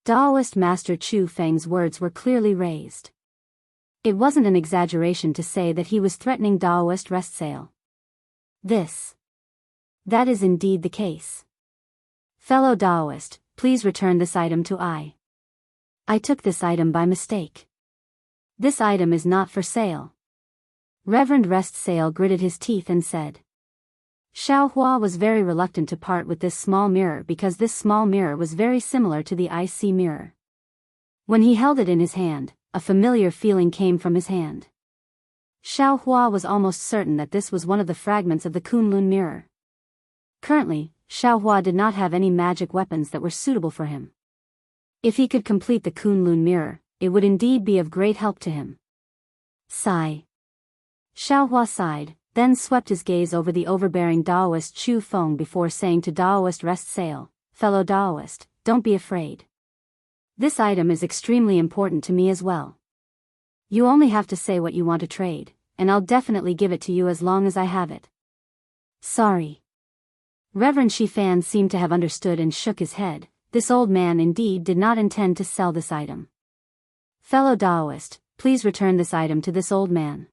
Daoist master Chu Feng's words were clearly raised. It wasn't an exaggeration to say that he was threatening Daoist rest sale. That is indeed the case. Fellow Daoist, please return this item to I. I took this item by mistake. This item is not for sale. Reverend Rest Sale gritted his teeth and said. Xiao Hua was very reluctant to part with this small mirror because this small mirror was very similar to the IC mirror. When he held it in his hand, a familiar feeling came from his hand. Xiao Hua was almost certain that this was one of the fragments of the Kunlun mirror. Currently, Xiao Hua did not have any magic weapons that were suitable for him. If he could complete the Kunlun mirror, it would indeed be of great help to him. Sigh. Xiao Hua sighed, then swept his gaze over the overbearing Daoist Chu Feng before saying to Daoist Rest Sale, Fellow Daoist, don't be afraid. This item is extremely important to me as well. You only have to say what you want to trade, and I'll definitely give it to you as long as I have it. Sorry. Reverend Shifan seemed to have understood and shook his head. This old man indeed did not intend to sell this item. Fellow Daoist, please return this item to this old man.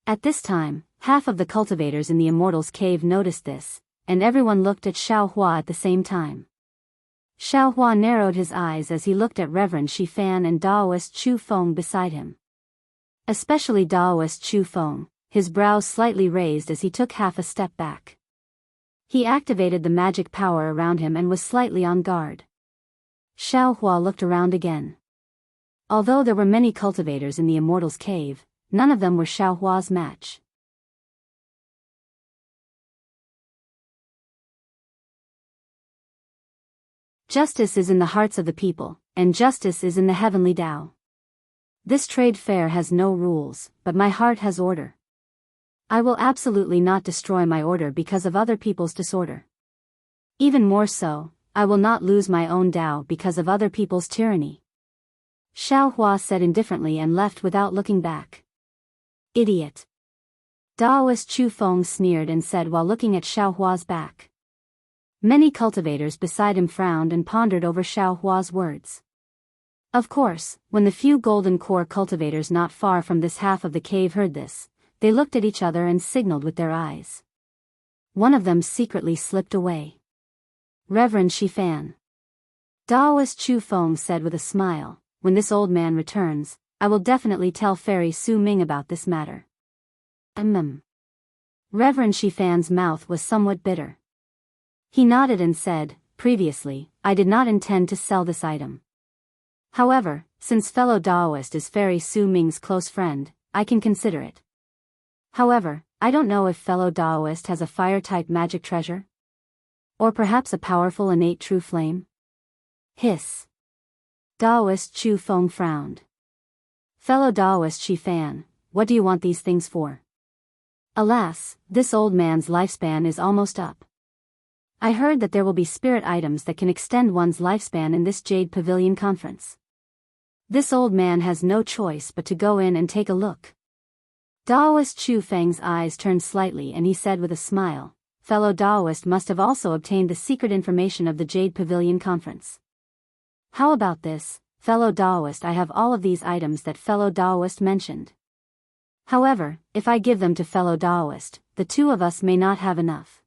At this time, half of the cultivators in the Immortals Cave noticed this, and everyone looked at Xiao Hua at the same time. Xiao Hua narrowed his eyes as he looked at Reverend Shifan and Daoist Chu Feng beside him. Especially Daoist Chu Feng, his brows slightly raised as he took half a step back. He activated the magic power around him and was slightly on guard. Xiao Hua looked around again. Although there were many cultivators in the Immortals Cave, none of them were Xiao Hua's match. Justice is in the hearts of the people, and justice is in the heavenly Tao. This trade fair has no rules, but my heart has order. I will absolutely not destroy my order because of other people's disorder. Even more so, I will not lose my own Tao because of other people's tyranny. Xiao Hua said indifferently and left without looking back. Idiot. Daoist Chu Feng sneered and said while looking at Xiao Hua's back. Many cultivators beside him frowned and pondered over Xiao Hua's words. Of course, when the few golden core cultivators not far from this half of the cave heard this, they looked at each other and signaled with their eyes. One of them secretly slipped away. Reverend Shifan. Daoist Chu Feng said with a smile, when this old man returns, I will definitely tell Fairy Su Ming about this matter. Reverend Shifan's mouth was somewhat bitter. He nodded and said, previously, I did not intend to sell this item. However, since fellow Daoist is Fairy Su Ming's close friend, I can consider it. However, I don't know if fellow Daoist has a fire-type magic treasure? Or perhaps a powerful innate true flame? Hiss. Daoist Chu Feng frowned. Fellow Daoist Shifan, what do you want these things for? Alas, this old man's lifespan is almost up. I heard that there will be spirit items that can extend one's lifespan in this Jade Pavilion conference. This old man has no choice but to go in and take a look. Daoist Chu Feng's eyes turned slightly and he said with a smile, fellow Daoist must have also obtained the secret information of the Jade Pavilion conference. How about this, fellow Daoist? I have all of these items that fellow Daoist mentioned. However, if I give them to fellow Daoist, the two of us may not have enough.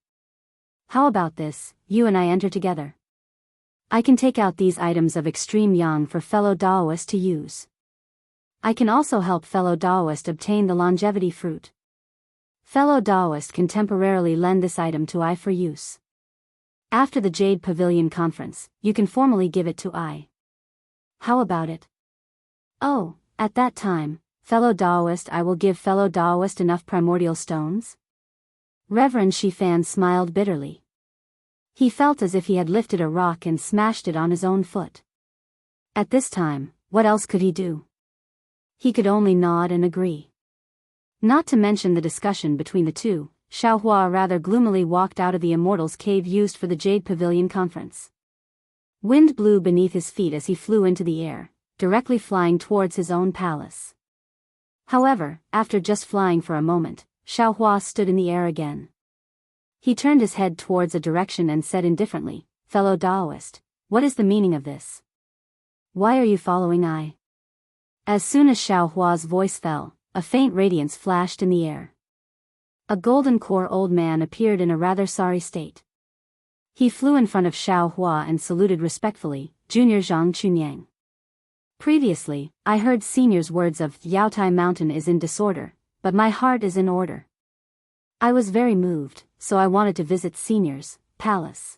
How about this, you and I enter together? I can take out these items of extreme yang for fellow Daoist to use. I can also help fellow Daoist obtain the longevity fruit. Fellow Daoist can temporarily lend this item to I for use. After the Jade Pavilion conference, you can formally give it to I. How about it? Oh, at that time, fellow Daoist, I will give fellow Daoist enough primordial stones? Reverend Shifan smiled bitterly. He felt as if he had lifted a rock and smashed it on his own foot. At this time, what else could he do? He could only nod and agree. Not to mention the discussion between the two, Xiao Hua rather gloomily walked out of the Immortals Cave used for the Jade Pavilion conference. Wind blew beneath his feet as he flew into the air, directly flying towards his own palace. However, after just flying for a moment, Xiao Hua stood in the air again. He turned his head towards a direction and said indifferently, "Fellow Daoist, what is the meaning of this? Why are you following I?" As soon as Xiao Hua's voice fell, a faint radiance flashed in the air. A golden core old man appeared in a rather sorry state. He flew in front of Xiao Hua and saluted respectfully, "Junior Zhang Chunyang. Previously, I heard Senior's words of Yaotai Mountain is in disorder, but my heart is in order. I was very moved, so I wanted to visit Senior's palace.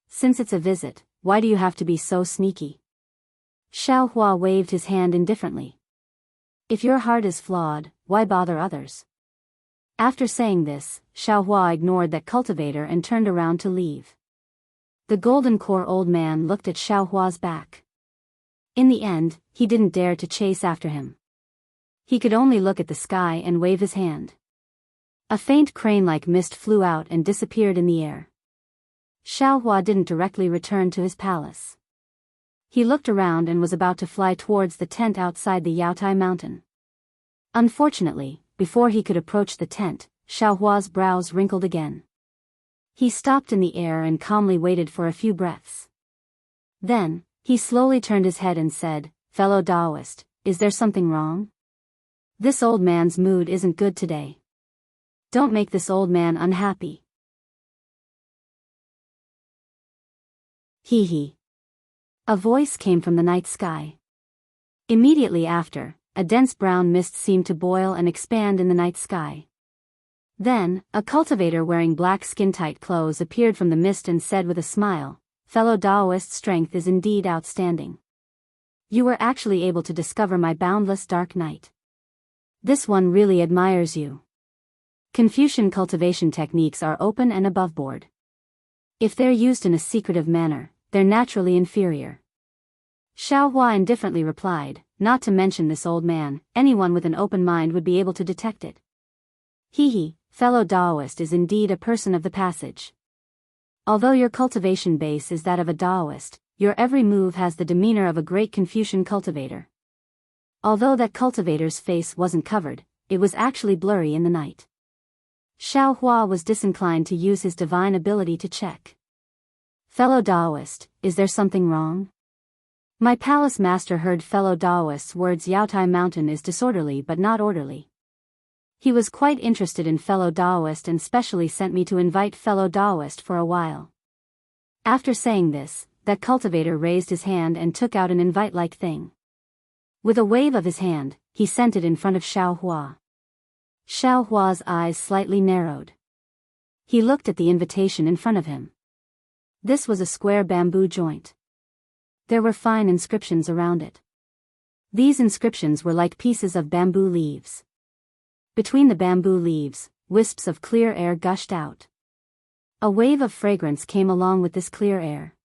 Since it's a visit, why do you have to be so sneaky?" Xiao Hua waved his hand indifferently. "If your heart is flawed, why bother others?" After saying this, Xiao Hua ignored that cultivator and turned around to leave. The golden core old man looked at Xiao Hua's back. In the end, he didn't dare to chase after him. He could only look at the sky and wave his hand. A faint crane-like mist flew out and disappeared in the air. Xiao Hua didn't directly return to his palace. He looked around and was about to fly towards the tent outside the Yaotai Mountain. Unfortunately, before he could approach the tent, Xiao Hua's brows wrinkled again. He stopped in the air and calmly waited for a few breaths. Then, he slowly turned his head and said, "Fellow Daoist, is there something wrong? This old man's mood isn't good today. Don't make this old man unhappy." Hee hee. A voice came from the night sky. Immediately after, a dense brown mist seemed to boil and expand in the night sky. Then, a cultivator wearing black skin-tight clothes appeared from the mist and said with a smile, "Fellow Daoist, strength is indeed outstanding. You were actually able to discover my boundless dark night. This one really admires you. Confucian cultivation techniques are open and aboveboard. If they're used in a secretive manner, they're naturally inferior." Xiao Hua indifferently replied, "Not to mention this old man, anyone with an open mind would be able to detect it." "Hee hee, fellow Daoist is indeed a person of the passage. Although your cultivation base is that of a Daoist, your every move has the demeanor of a great Confucian cultivator." Although that cultivator's face wasn't covered, it was actually blurry in the night. Xiao Hua was disinclined to use his divine ability to check. "Fellow Daoist, is there something wrong? My palace master heard fellow Daoist's words. Yaotai Mountain is disorderly but not orderly. He was quite interested in fellow Daoist and specially sent me to invite fellow Daoist for a while." After saying this, that cultivator raised his hand and took out an invite-like thing. With a wave of his hand, he sent it in front of Xiao Hua. Xiao Hua's eyes slightly narrowed. He looked at the invitation in front of him. This was a square bamboo joint. There were fine inscriptions around it. These inscriptions were like pieces of bamboo leaves. Between the bamboo leaves, wisps of clear air gushed out. A wave of fragrance came along with this clear air.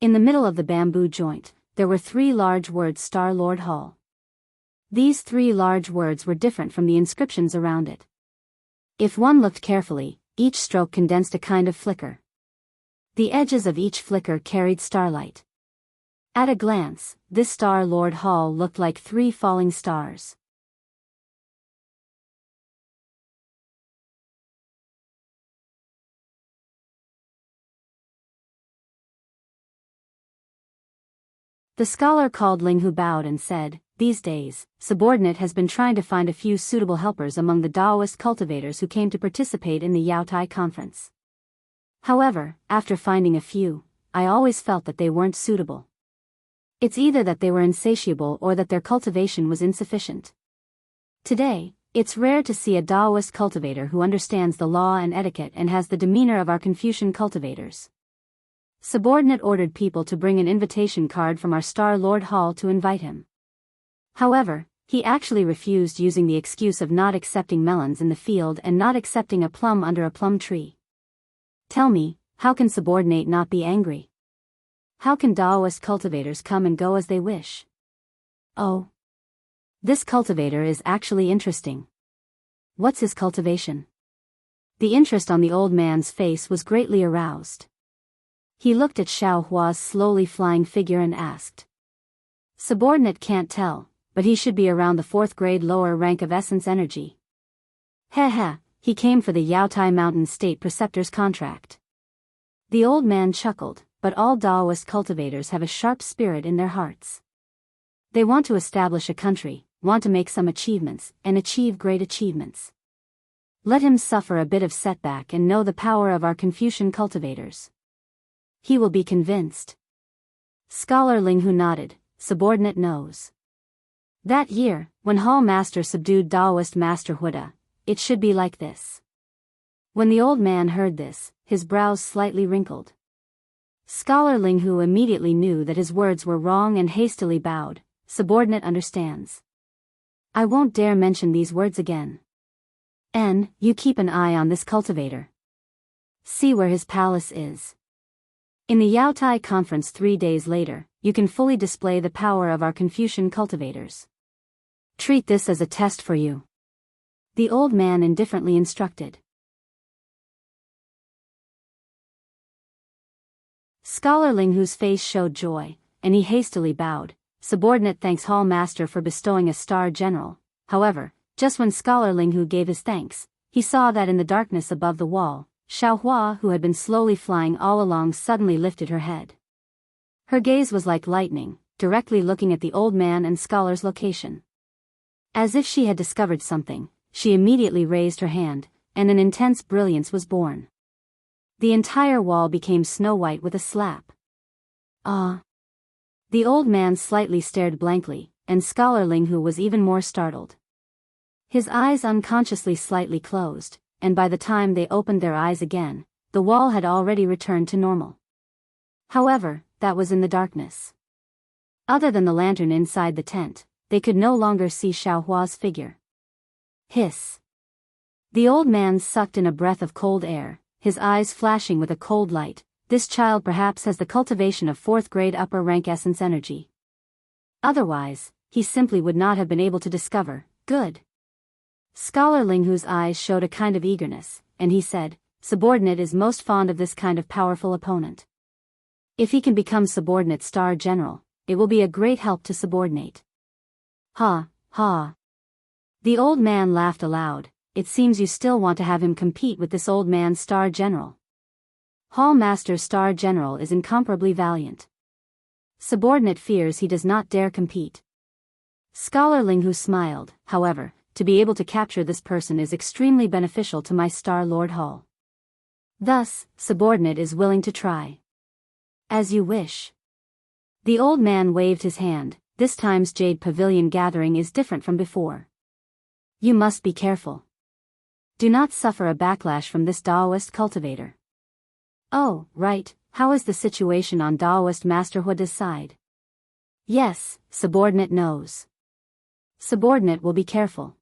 In the middle of the bamboo joint, there were 3 large words: Star Lord Hall. These 3 large words were different from the inscriptions around it. If one looked carefully, each stroke condensed a kind of flicker. The edges of each flicker carried starlight. At a glance, this Star Lord Hall looked like 3 falling stars. The scholar called Ling, who bowed and said, "These days, Subordinate has been trying to find a few suitable helpers among the Daoist cultivators who came to participate in the Yaotai conference. However, after finding a few, I always felt that they weren't suitable. It's either that they were insatiable or that their cultivation was insufficient. Today, it's rare to see a Daoist cultivator who understands the law and etiquette and has the demeanor of our Confucian cultivators." Subordinate ordered people to bring an invitation card from our Star Lord Hall to invite him. However, he actually refused, using the excuse of not accepting melons in the field and not accepting a plum under a plum tree. Tell me, how can Subordinate not be angry? How can Daoist cultivators come and go as they wish? Oh. This cultivator is actually interesting. What's his cultivation? The interest on the old man's face was greatly aroused. He looked at Xiao Hua's slowly flying figure and asked, Subordinate can't tell, but he should be around the 4th grade lower rank of essence energy. Heh, he came for the Yaotai Mountain State Preceptor's contract. The old man chuckled, but all Daoist cultivators have a sharp spirit in their hearts. They want to establish a country, want to make some achievements, and achieve great achievements. Let him suffer a bit of setback and know the power of our Confucian cultivators. He will be convinced. Scholar Linghu nodded. Subordinate knows. That year, when Hall Master subdued Daoist Master Huda, it should be like this. When the old man heard this, his brows slightly wrinkled. Scholar Linghu immediately knew that his words were wrong and hastily bowed. Subordinate understands. I won't dare mention these words again. You keep an eye on this cultivator. See where his palace is. In the Yaotai conference 3 days later, you can fully display the power of our Confucian cultivators. Treat this as a test for you. The old man indifferently instructed. Scholar Linghu's face showed joy, and he hastily bowed. Subordinate thanks Hall Master for bestowing a star general. However, just when Scholar Linghu gave his thanks, he saw that in the darkness above the wall, Xiaohua, who had been slowly flying all along, suddenly lifted her head. Her gaze was like lightning, directly looking at the old man and Scholar's location. As if she had discovered something, she immediately raised her hand, and an intense brilliance was born. The entire wall became snow-white with a slap. Ah! The old man slightly stared blankly, and Scholar Linghu was even more startled. His eyes unconsciously slightly closed, and by the time they opened their eyes again, the wall had already returned to normal. However, that was in the darkness. Other than the lantern inside the tent, they could no longer see Xiaohua's figure. Hiss! The old man sucked in a breath of cold air, his eyes flashing with a cold light. This child perhaps has the cultivation of 4th grade upper rank essence energy. Otherwise, he simply would not have been able to discover. Good. Scholar Linghu's eyes showed a kind of eagerness, and he said, Subordinate is most fond of this kind of powerful opponent. If he can become Subordinate Star General, it will be a great help to Subordinate. Ha, ha. The old man laughed aloud. It seems you still want to have him compete with this old man Star General. Hall Master Star General is incomparably valiant. Subordinate fears he does not dare compete. Scholar Linghu smiled. However, to be able to capture this person is extremely beneficial to my Star Lord Hall. Thus, Subordinate is willing to try. As you wish. The old man waved his hand. This time's Jade Pavilion gathering is different from before. You must be careful. Do not suffer a backlash from this Daoist cultivator. Oh, right, how is the situation on Daoist Master Huda's side? Yes, Subordinate knows. Subordinate will be careful.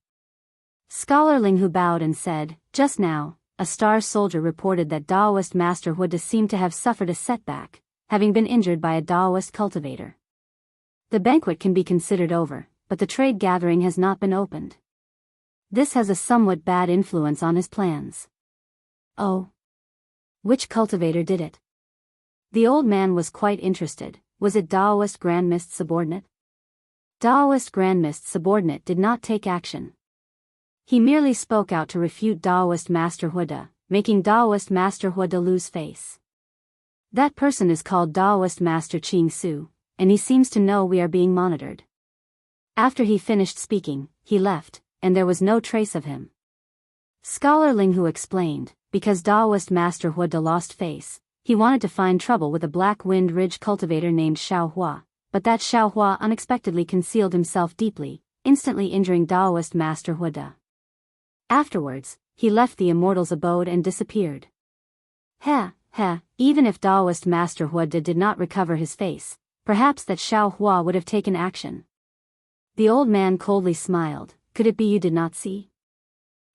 Scholar Linghu bowed and said, Just now, a star soldier reported that Daoist Master Huda seemed to have suffered a setback, having been injured by a Daoist cultivator. The banquet can be considered over, but the trade gathering has not been opened. This has a somewhat bad influence on his plans. Oh. Which cultivator did it? The old man was quite interested. Was it Daoist Grand Mist Subordinate? Daoist Grand Mist Subordinate did not take action. He merely spoke out to refute Daoist Master Huda, making Daoist Master Huda lose face. That person is called Daoist Master Qing Su, and he seems to know we are being monitored. After he finished speaking, he left, and there was no trace of him. Scholar Linghu explained, because Daoist Master Huda lost face, he wanted to find trouble with a Black Wind Ridge cultivator named Xiaohua, but that Xiaohua unexpectedly concealed himself deeply, instantly injuring Daoist Master Huda. Afterwards, he left the immortal's abode and disappeared. Even if Daoist Master Huda did not recover his face, perhaps that Xiaohua would have taken action. The old man coldly smiled. Could it be you did not see?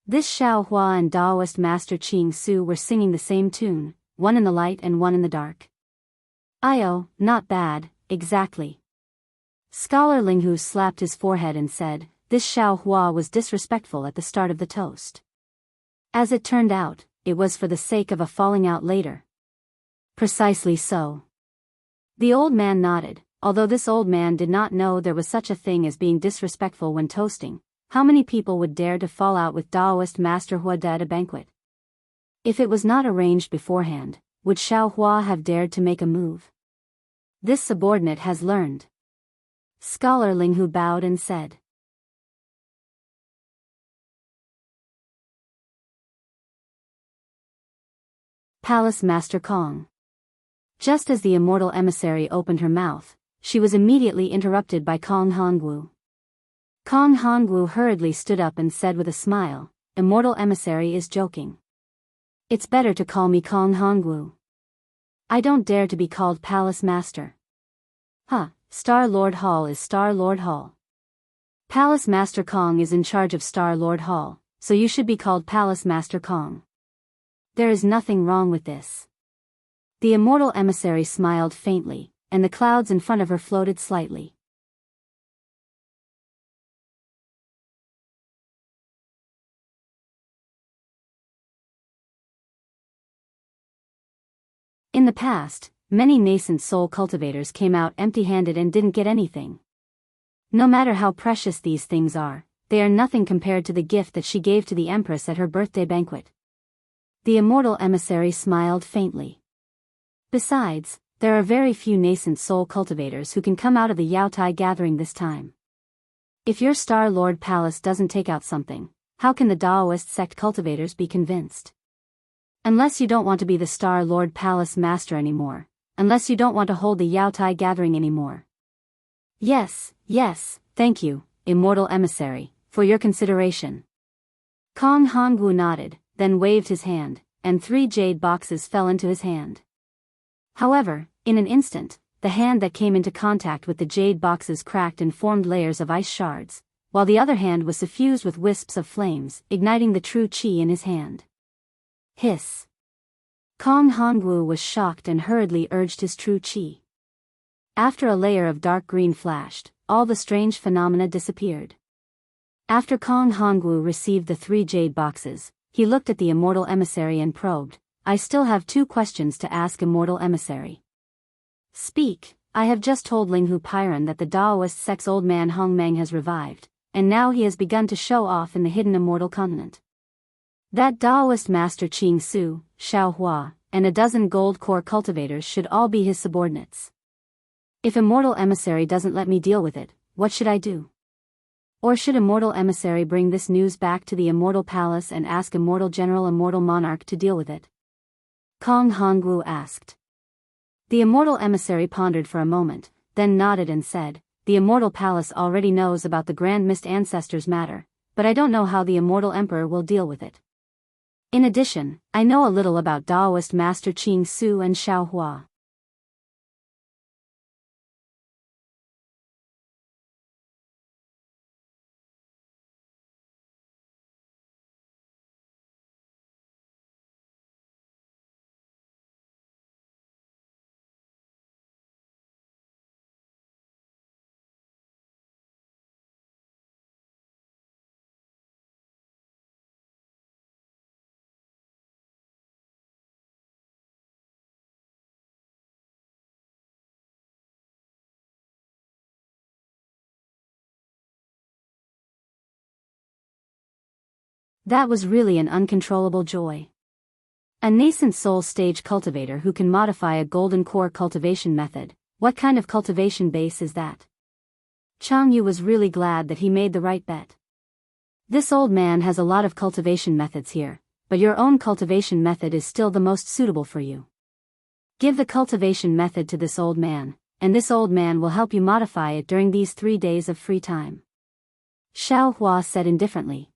This Xiaohua and Daoist Master Qing Su were singing the same tune, one in the light and one in the dark. Oh, not bad, exactly. Scholar Linghu slapped his forehead and said, This Xiaohua was disrespectful at the start of the toast. As it turned out, it was for the sake of a falling out later. Precisely so. The old man nodded. although this old man did not know there was such a thing as being disrespectful when toasting. How many people would dare to fall out with Daoist Master Hua at a banquet? If it was not arranged beforehand, would Xiao Hua have dared to make a move? This subordinate has learned. Scholar Ling Hu bowed and said. Palace Master Kong. Just as the immortal emissary opened her mouth, she was immediately interrupted by Kong Hongwu. Kong Hongwu hurriedly stood up and said with a smile, "Immortal emissary is joking. It's better to call me Kong Hongwu. I don't dare to be called Palace Master." Huh, Star Lord Hall is Star Lord Hall. Palace Master Kong is in charge of Star Lord Hall, so you should be called Palace Master Kong. There is nothing wrong with this. The immortal emissary smiled faintly, and the clouds in front of her floated slightly. In the past, many nascent soul cultivators came out empty-handed and didn't get anything. No matter how precious these things are, they are nothing compared to the gift that she gave to the Empress at her birthday banquet. The immortal emissary smiled faintly. Besides, there are very few nascent soul cultivators who can come out of the Yaotai gathering this time. If your Star Lord Palace doesn't take out something, how can the Daoist sect cultivators be convinced? Unless you don't want to be the Star Lord Palace Master anymore, unless you don't want to hold the Yaotai gathering anymore. Yes, thank you, immortal emissary, for your consideration. Kong Hongwu nodded, then waved his hand, and 3 jade boxes fell into his hand. However, in an instant, the hand that came into contact with the jade boxes cracked and formed layers of ice shards, while the other hand was suffused with wisps of flames, igniting the true qi in his hand. Hiss. Kong Hongwu was shocked and hurriedly urged his true qi. After a layer of dark green flashed, all the strange phenomena disappeared. After Kong Hongwu received the 3 jade boxes, he looked at the immortal emissary and probed, "I still have 2 questions to ask, immortal emissary." "Speak." "I have just told Linghu Pyron that the Daoist sect's old man Hong Meng has revived, and now he has begun to show off in the hidden immortal continent. That Daoist master Qing Su, Xiao Hua, and a dozen gold core cultivators should all be his subordinates. If immortal emissary doesn't let me deal with it, what should I do? Or should immortal emissary bring this news back to the immortal palace and ask immortal general immortal monarch to deal with it?" Kong Hongwu asked. The immortal emissary pondered for a moment, then nodded and said, "The immortal palace already knows about the Grand Mist Ancestors matter, but I don't know how the immortal emperor will deal with it. In addition, I know a little about Daoist Master Qing Su and Xiao Hua." That was really an uncontrollable joy. A nascent soul stage cultivator who can modify a golden core cultivation method. What kind of cultivation base is that? Chang Yu was really glad that he made the right bet. This old man has a lot of cultivation methods here, but your own cultivation method is still the most suitable for you. Give the cultivation method to this old man, and this old man will help you modify it during these 3 days of free time. Xiao Hua said indifferently.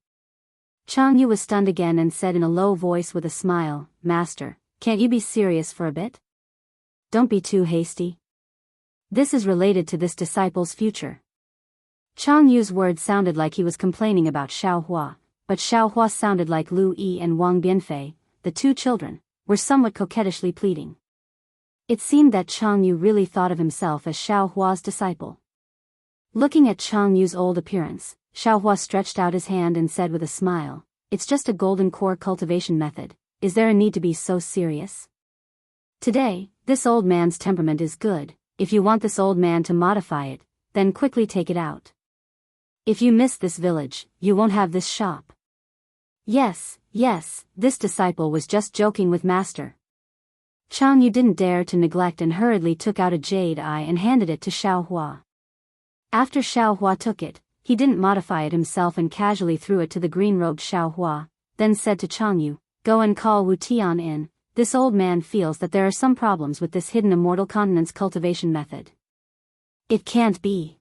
Chang Yu was stunned again and said in a low voice with a smile, "Master, can't you be serious for a bit? Don't be too hasty. This is related to this disciple's future." Chang Yu's words sounded like he was complaining about Xiao Hua, but Xiao Hua sounded like Lu Yi and Wang Bianfei, the 2 children, were somewhat coquettishly pleading. It seemed that Chang Yu really thought of himself as Xiao Hua's disciple. Looking at Chang Yu's old appearance, Xiao Hua stretched out his hand and said with a smile, "It's just a golden core cultivation method, is there a need to be so serious? Today, this old man's temperament is good, if you want this old man to modify it, then quickly take it out. If you miss this village, you won't have this shop. Yes, this disciple was just joking with master. Chang Yu didn't dare to neglect and hurriedly took out a jade eye and handed it to Xiao Hua. After Xiao Hua took it, he didn't modify it himself and casually threw it to the green-robed Xiao Hua, then said to Chang Yu, "Go and call Wu Tian in. This old man feels that there are some problems with this hidden immortal continent's cultivation method." "It can't be.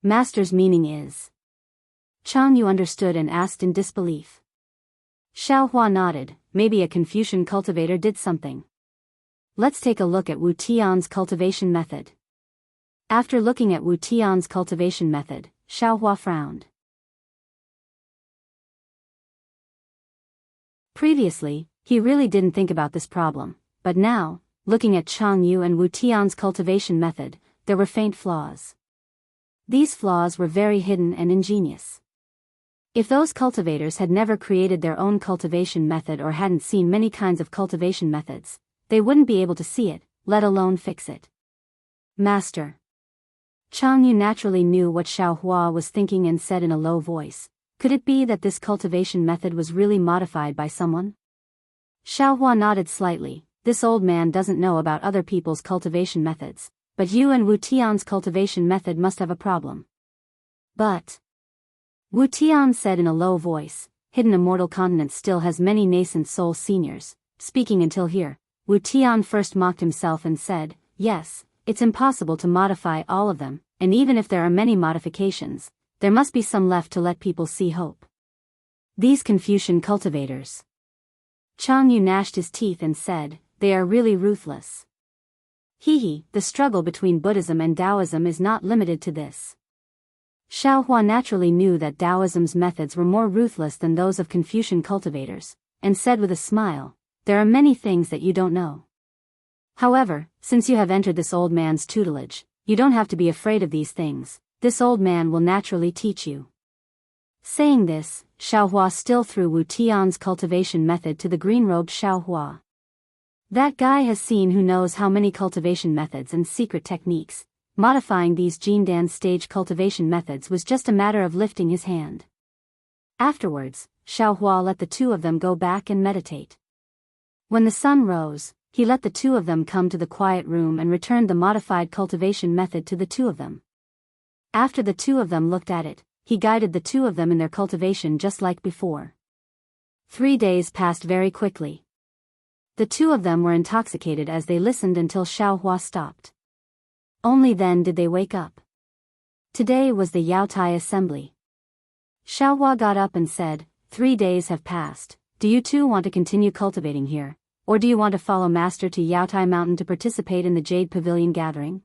Master's meaning is..." Chang Yu understood and asked in disbelief. Xiao Hua nodded. "Maybe a Confucian cultivator did something. Let's take a look at Wu Tian's cultivation method." After looking at Wu Tian's cultivation method, Xiao Hua frowned. Previously, he really didn't think about this problem, but now, looking at Chang Yu and Wu Tian's cultivation method, there were faint flaws. These flaws were very hidden and ingenious. If those cultivators had never created their own cultivation method or hadn't seen many kinds of cultivation methods, they wouldn't be able to see it, let alone fix it. "Master." Chang Yu naturally knew what Xiao Hua was thinking and said in a low voice, "Could it be that this cultivation method was really modified by someone?" Xiao Hua nodded slightly. "This old man doesn't know about other people's cultivation methods, but you and Wu Tian's cultivation method must have a problem." "But..." Wu Tian said in a low voice, "Hidden Immortal Continent still has many nascent soul seniors." Speaking until here, Wu Tian first mocked himself and said, "Yes, it's impossible to modify all of them, and even if there are many modifications, there must be some left to let people see hope. These Confucian cultivators..." Chang Yu gnashed his teeth and said, "They are really ruthless. The struggle between Buddhism and Taoism is not limited to this." Xiao Hua naturally knew that Taoism's methods were more ruthless than those of Confucian cultivators, and said with a smile, "There are many things that you don't know. However, since you have entered this old man's tutelage, you don't have to be afraid of these things. This old man will naturally teach you." Saying this, Xiao Hua still threw Wu Tian's cultivation method to the green-robed Xiao Hua. That guy has seen who knows how many cultivation methods and secret techniques. Modifying these Jindan stage cultivation methods was just a matter of lifting his hand. Afterwards, Xiao Hua let the two of them go back and meditate. When the sun rose, he let the two of them come to the quiet room and returned the modified cultivation method to the two of them. After the two of them looked at it, he guided the two of them in their cultivation just like before. 3 days passed very quickly. The two of them were intoxicated as they listened until Xiao Hua stopped. Only then did they wake up. Today was the Yaotai assembly. Xiao Hua got up and said, 3 days have passed. Do you two want to continue cultivating here, or do you want to follow Master to Yaotai Mountain to participate in the Jade Pavilion gathering?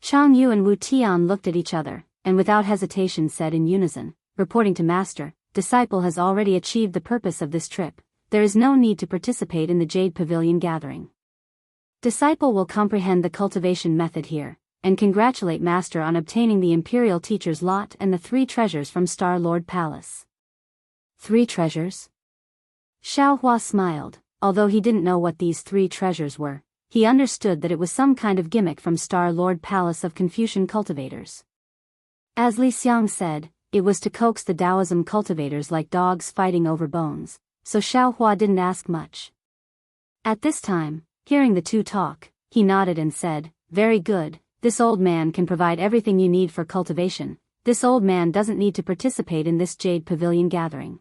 Chang Yu and Wu Tian looked at each other, and without hesitation said in unison, "Reporting to Master, disciple has already achieved the purpose of this trip. There is no need to participate in the Jade Pavilion gathering. Disciple will comprehend the cultivation method here, and congratulate Master on obtaining the Imperial Teacher's lot and the 3 treasures from Star Lord Palace." 3 treasures? Xiao Hua smiled. Although he didn't know what these 3 treasures were, he understood that it was some kind of gimmick from Star Lord Palace of Confucian cultivators. As Li Xiang said, it was to coax the Taoism cultivators like dogs fighting over bones, so Xiao Hua didn't ask much. At this time, hearing the two talk, he nodded and said, "Very good, this old man can provide everything you need for cultivation. This old man doesn't need to participate in this Jade Pavilion gathering.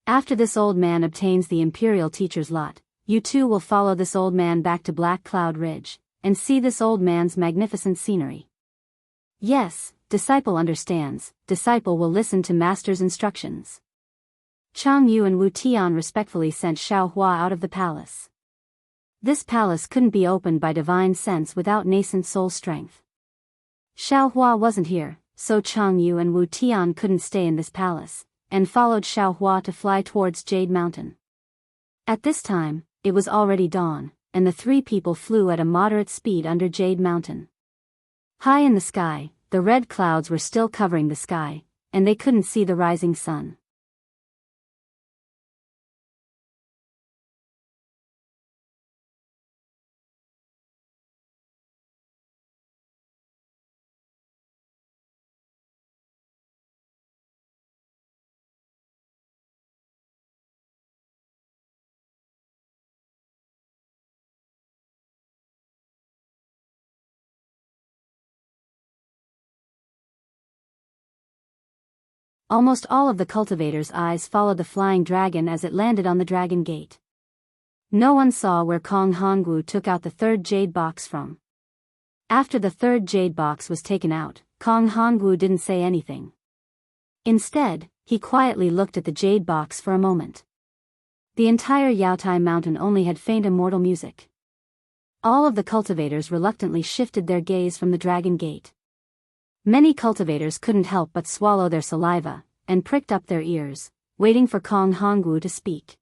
After this old man obtains the Imperial Teacher's lot, you two will follow this old man back to Black Cloud Ridge, and see this old man's magnificent scenery." Yes, disciple understands. Disciple will listen to Master's instructions. Chang Yu and Wu Tian respectfully sent Xiao Hua out of the palace. This palace couldn't be opened by divine sense without nascent soul strength. Xiao Hua wasn't here, so Chang Yu and Wu Tian couldn't stay in this palace, and followed Xiao Hua to fly towards Jade Mountain. At this time, it was already dawn, and the 3 people flew at a moderate speed under Jade Mountain. High in the sky, the red clouds were still covering the sky, and they couldn't see the rising sun. Almost all of the cultivators' eyes followed the flying dragon as it landed on the dragon gate. No one saw where Kong Hongwu took out the third jade box from. After the third jade box was taken out, Kong Hongwu didn't say anything. Instead, he quietly looked at the jade box for a moment. The entire Yaotai mountain only had faint immortal music. All of the cultivators reluctantly shifted their gaze from the dragon gate. Many cultivators couldn't help but swallow their saliva, and pricked up their ears, waiting for Kong Hongwu to speak.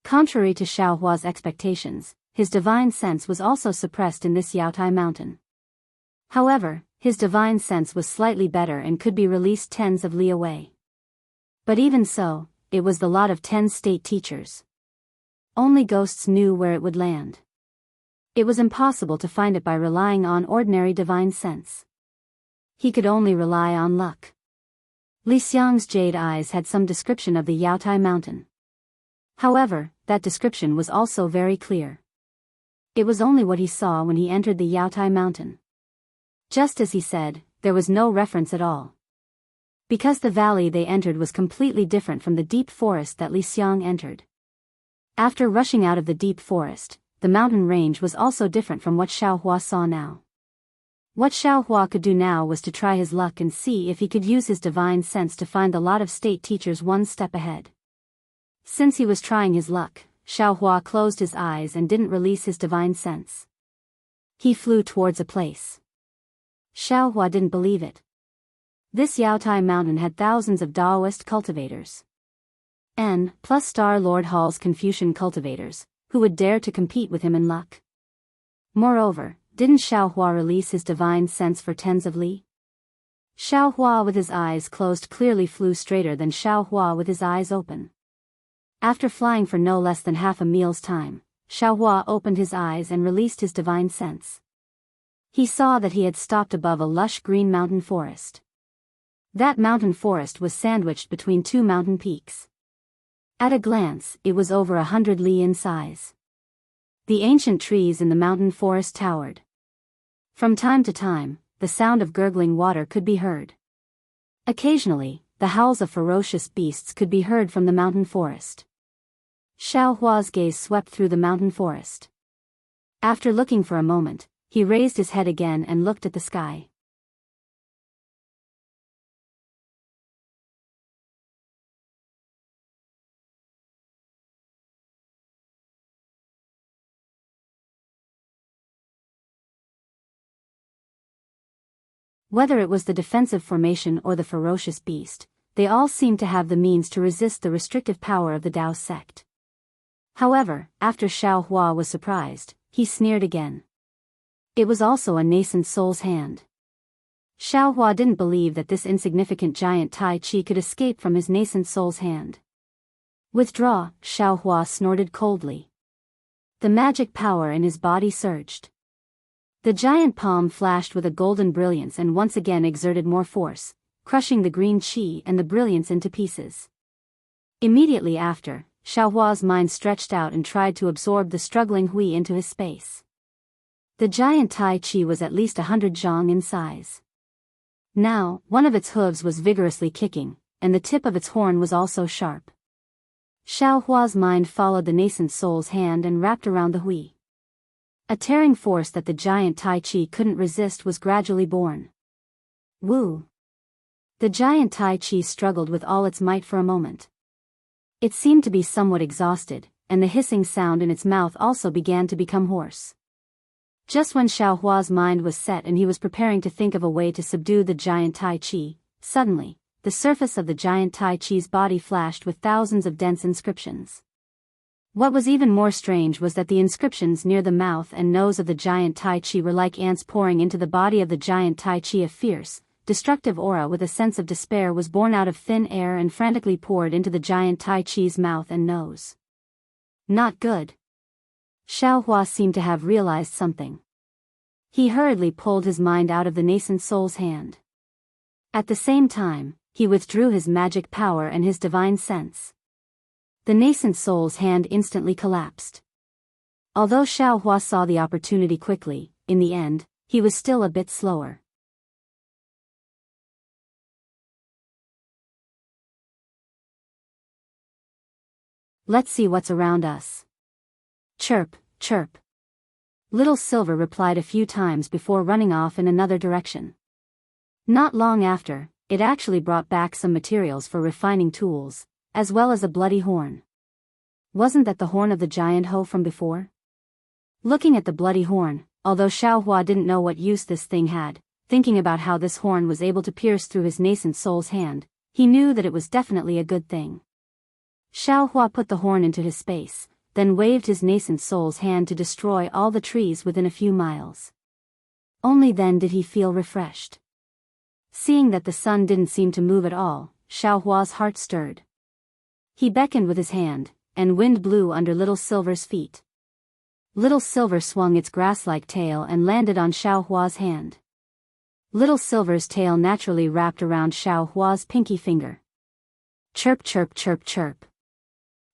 Contrary to Xiaohua's expectations, his divine sense was also suppressed in this Yaotai mountain. However, his divine sense was slightly better and could be released tens of li away. But even so, it was the lot of 10 state teachers. Only ghosts knew where it would land. It was impossible to find it by relying on ordinary divine sense. He could only rely on luck. Li Xiang's jade eyes had some description of the Yaotai mountain. However, that description was also very clear. It was only what he saw when he entered the Yaotai mountain. Just as he said, there was no reference at all. Because the valley they entered was completely different from the deep forest that Li Xiang entered. After rushing out of the deep forest, the mountain range was also different from what Xiaohua saw now. What Xiaohua could do now was to try his luck and see if he could use his divine sense to find the lot of state teachers one step ahead. Since he was trying his luck, Xiaohua closed his eyes and didn't release his divine sense. He flew towards a place. Xiaohua didn't believe it. This Yaotai mountain had thousands of Daoist cultivators. N plus Star Lord Hall's Confucian cultivators, who would dare to compete with him in luck. Moreover, didn't Xiaohua release his divine sense for tens of li? Xiaohua with his eyes closed clearly flew straighter than Xiaohua with his eyes open. After flying for no less than half a meal's time, Xiaohua opened his eyes and released his divine sense. He saw that he had stopped above a lush green mountain forest. That mountain forest was sandwiched between two mountain peaks. At a glance, it was over 100 li in size. The ancient trees in the mountain forest towered. From time to time, the sound of gurgling water could be heard. Occasionally, the howls of ferocious beasts could be heard from the mountain forest. Xiaohua's gaze swept through the mountain forest. After looking for a moment, he raised his head again and looked at the sky. Whether it was the defensive formation or the ferocious beast, they all seemed to have the means to resist the restrictive power of the Daoist sect. However, after Xiaohua was surprised, he sneered again. It was also a nascent soul's hand. Xiaohua didn't believe that this insignificant giant Tai Chi could escape from his nascent soul's hand. Withdraw, Xiaohua snorted coldly. The magic power in his body surged. The giant palm flashed with a golden brilliance and once again exerted more force, crushing the green chi and the brilliance into pieces. Immediately after, Xiaohua's mind stretched out and tried to absorb the struggling Hui into his space. The giant Tai Chi was at least 100 zhang in size. Now, one of its hooves was vigorously kicking, and the tip of its horn was also sharp. Xiao Hua's mind followed the nascent soul's hand and wrapped around the hui. A tearing force that the giant Tai Chi couldn't resist was gradually born. Woo! The giant Tai Chi struggled with all its might for a moment. It seemed to be somewhat exhausted, and the hissing sound in its mouth also began to become hoarse. Just when Xiao Hua's mind was set and he was preparing to think of a way to subdue the giant Tai Chi, suddenly, the surface of the giant Tai Chi's body flashed with thousands of dense inscriptions. What was even more strange was that the inscriptions near the mouth and nose of the giant Tai Chi were like ants pouring into the body of the giant Tai Chi. A fierce, destructive aura with a sense of despair was born out of thin air and frantically poured into the giant Tai Chi's mouth and nose. Not good. Xiao Hua seemed to have realized something. He hurriedly pulled his mind out of the nascent soul's hand. At the same time, he withdrew his magic power and his divine sense. The nascent soul's hand instantly collapsed. Although Xiao Hua saw the opportunity quickly, in the end, he was still a bit slower. Let's see what's around us. Chirp, chirp. Little Silver replied a few times before running off in another direction. Not long after, it actually brought back some materials for refining tools, as well as a bloody horn. Wasn't that the horn of the giant hoe from before? Looking at the bloody horn, although Xiao Hua didn't know what use this thing had, thinking about how this horn was able to pierce through his nascent soul's hand, he knew that it was definitely a good thing. Xiao Hua put the horn into his space, then waved his nascent soul's hand to destroy all the trees within a few miles. Only then did he feel refreshed. Seeing that the sun didn't seem to move at all, Xiao Hua's heart stirred. He beckoned with his hand, and wind blew under Little Silver's feet. Little Silver swung its grass-like tail and landed on Xiao Hua's hand. Little Silver's tail naturally wrapped around Xiao Hua's pinky finger. Chirp, chirp, chirp, chirp.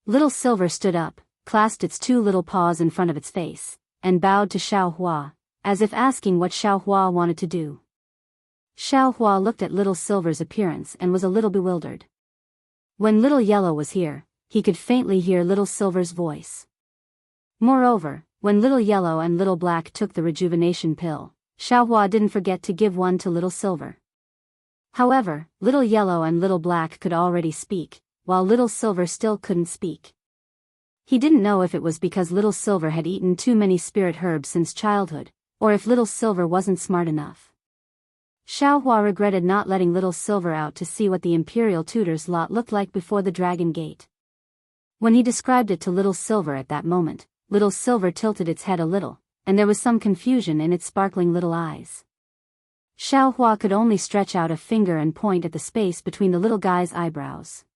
Little Silver stood up, clasped its two little paws in front of its face, and bowed to Xiao Hua, as if asking what Xiao Hua wanted to do. Xiao Hua looked at Little Silver's appearance and was a little bewildered. When Little Yellow was here, he could faintly hear Little Silver's voice. Moreover, when Little Yellow and Little Black took the rejuvenation pill, Xiao Hua didn't forget to give one to Little Silver. However, Little Yellow and Little Black could already speak, while Little Silver still couldn't speak. He didn't know if it was because Little Silver had eaten too many spirit herbs since childhood, or if Little Silver wasn't smart enough. Xiao Hua regretted not letting Little Silver out to see what the Imperial Tutor's lot looked like before the Dragon Gate. When he described it to Little Silver at that moment, Little Silver tilted its head a little, and there was some confusion in its sparkling little eyes. Xiao Hua could only stretch out a finger and point at the space between the little guy's eyebrows.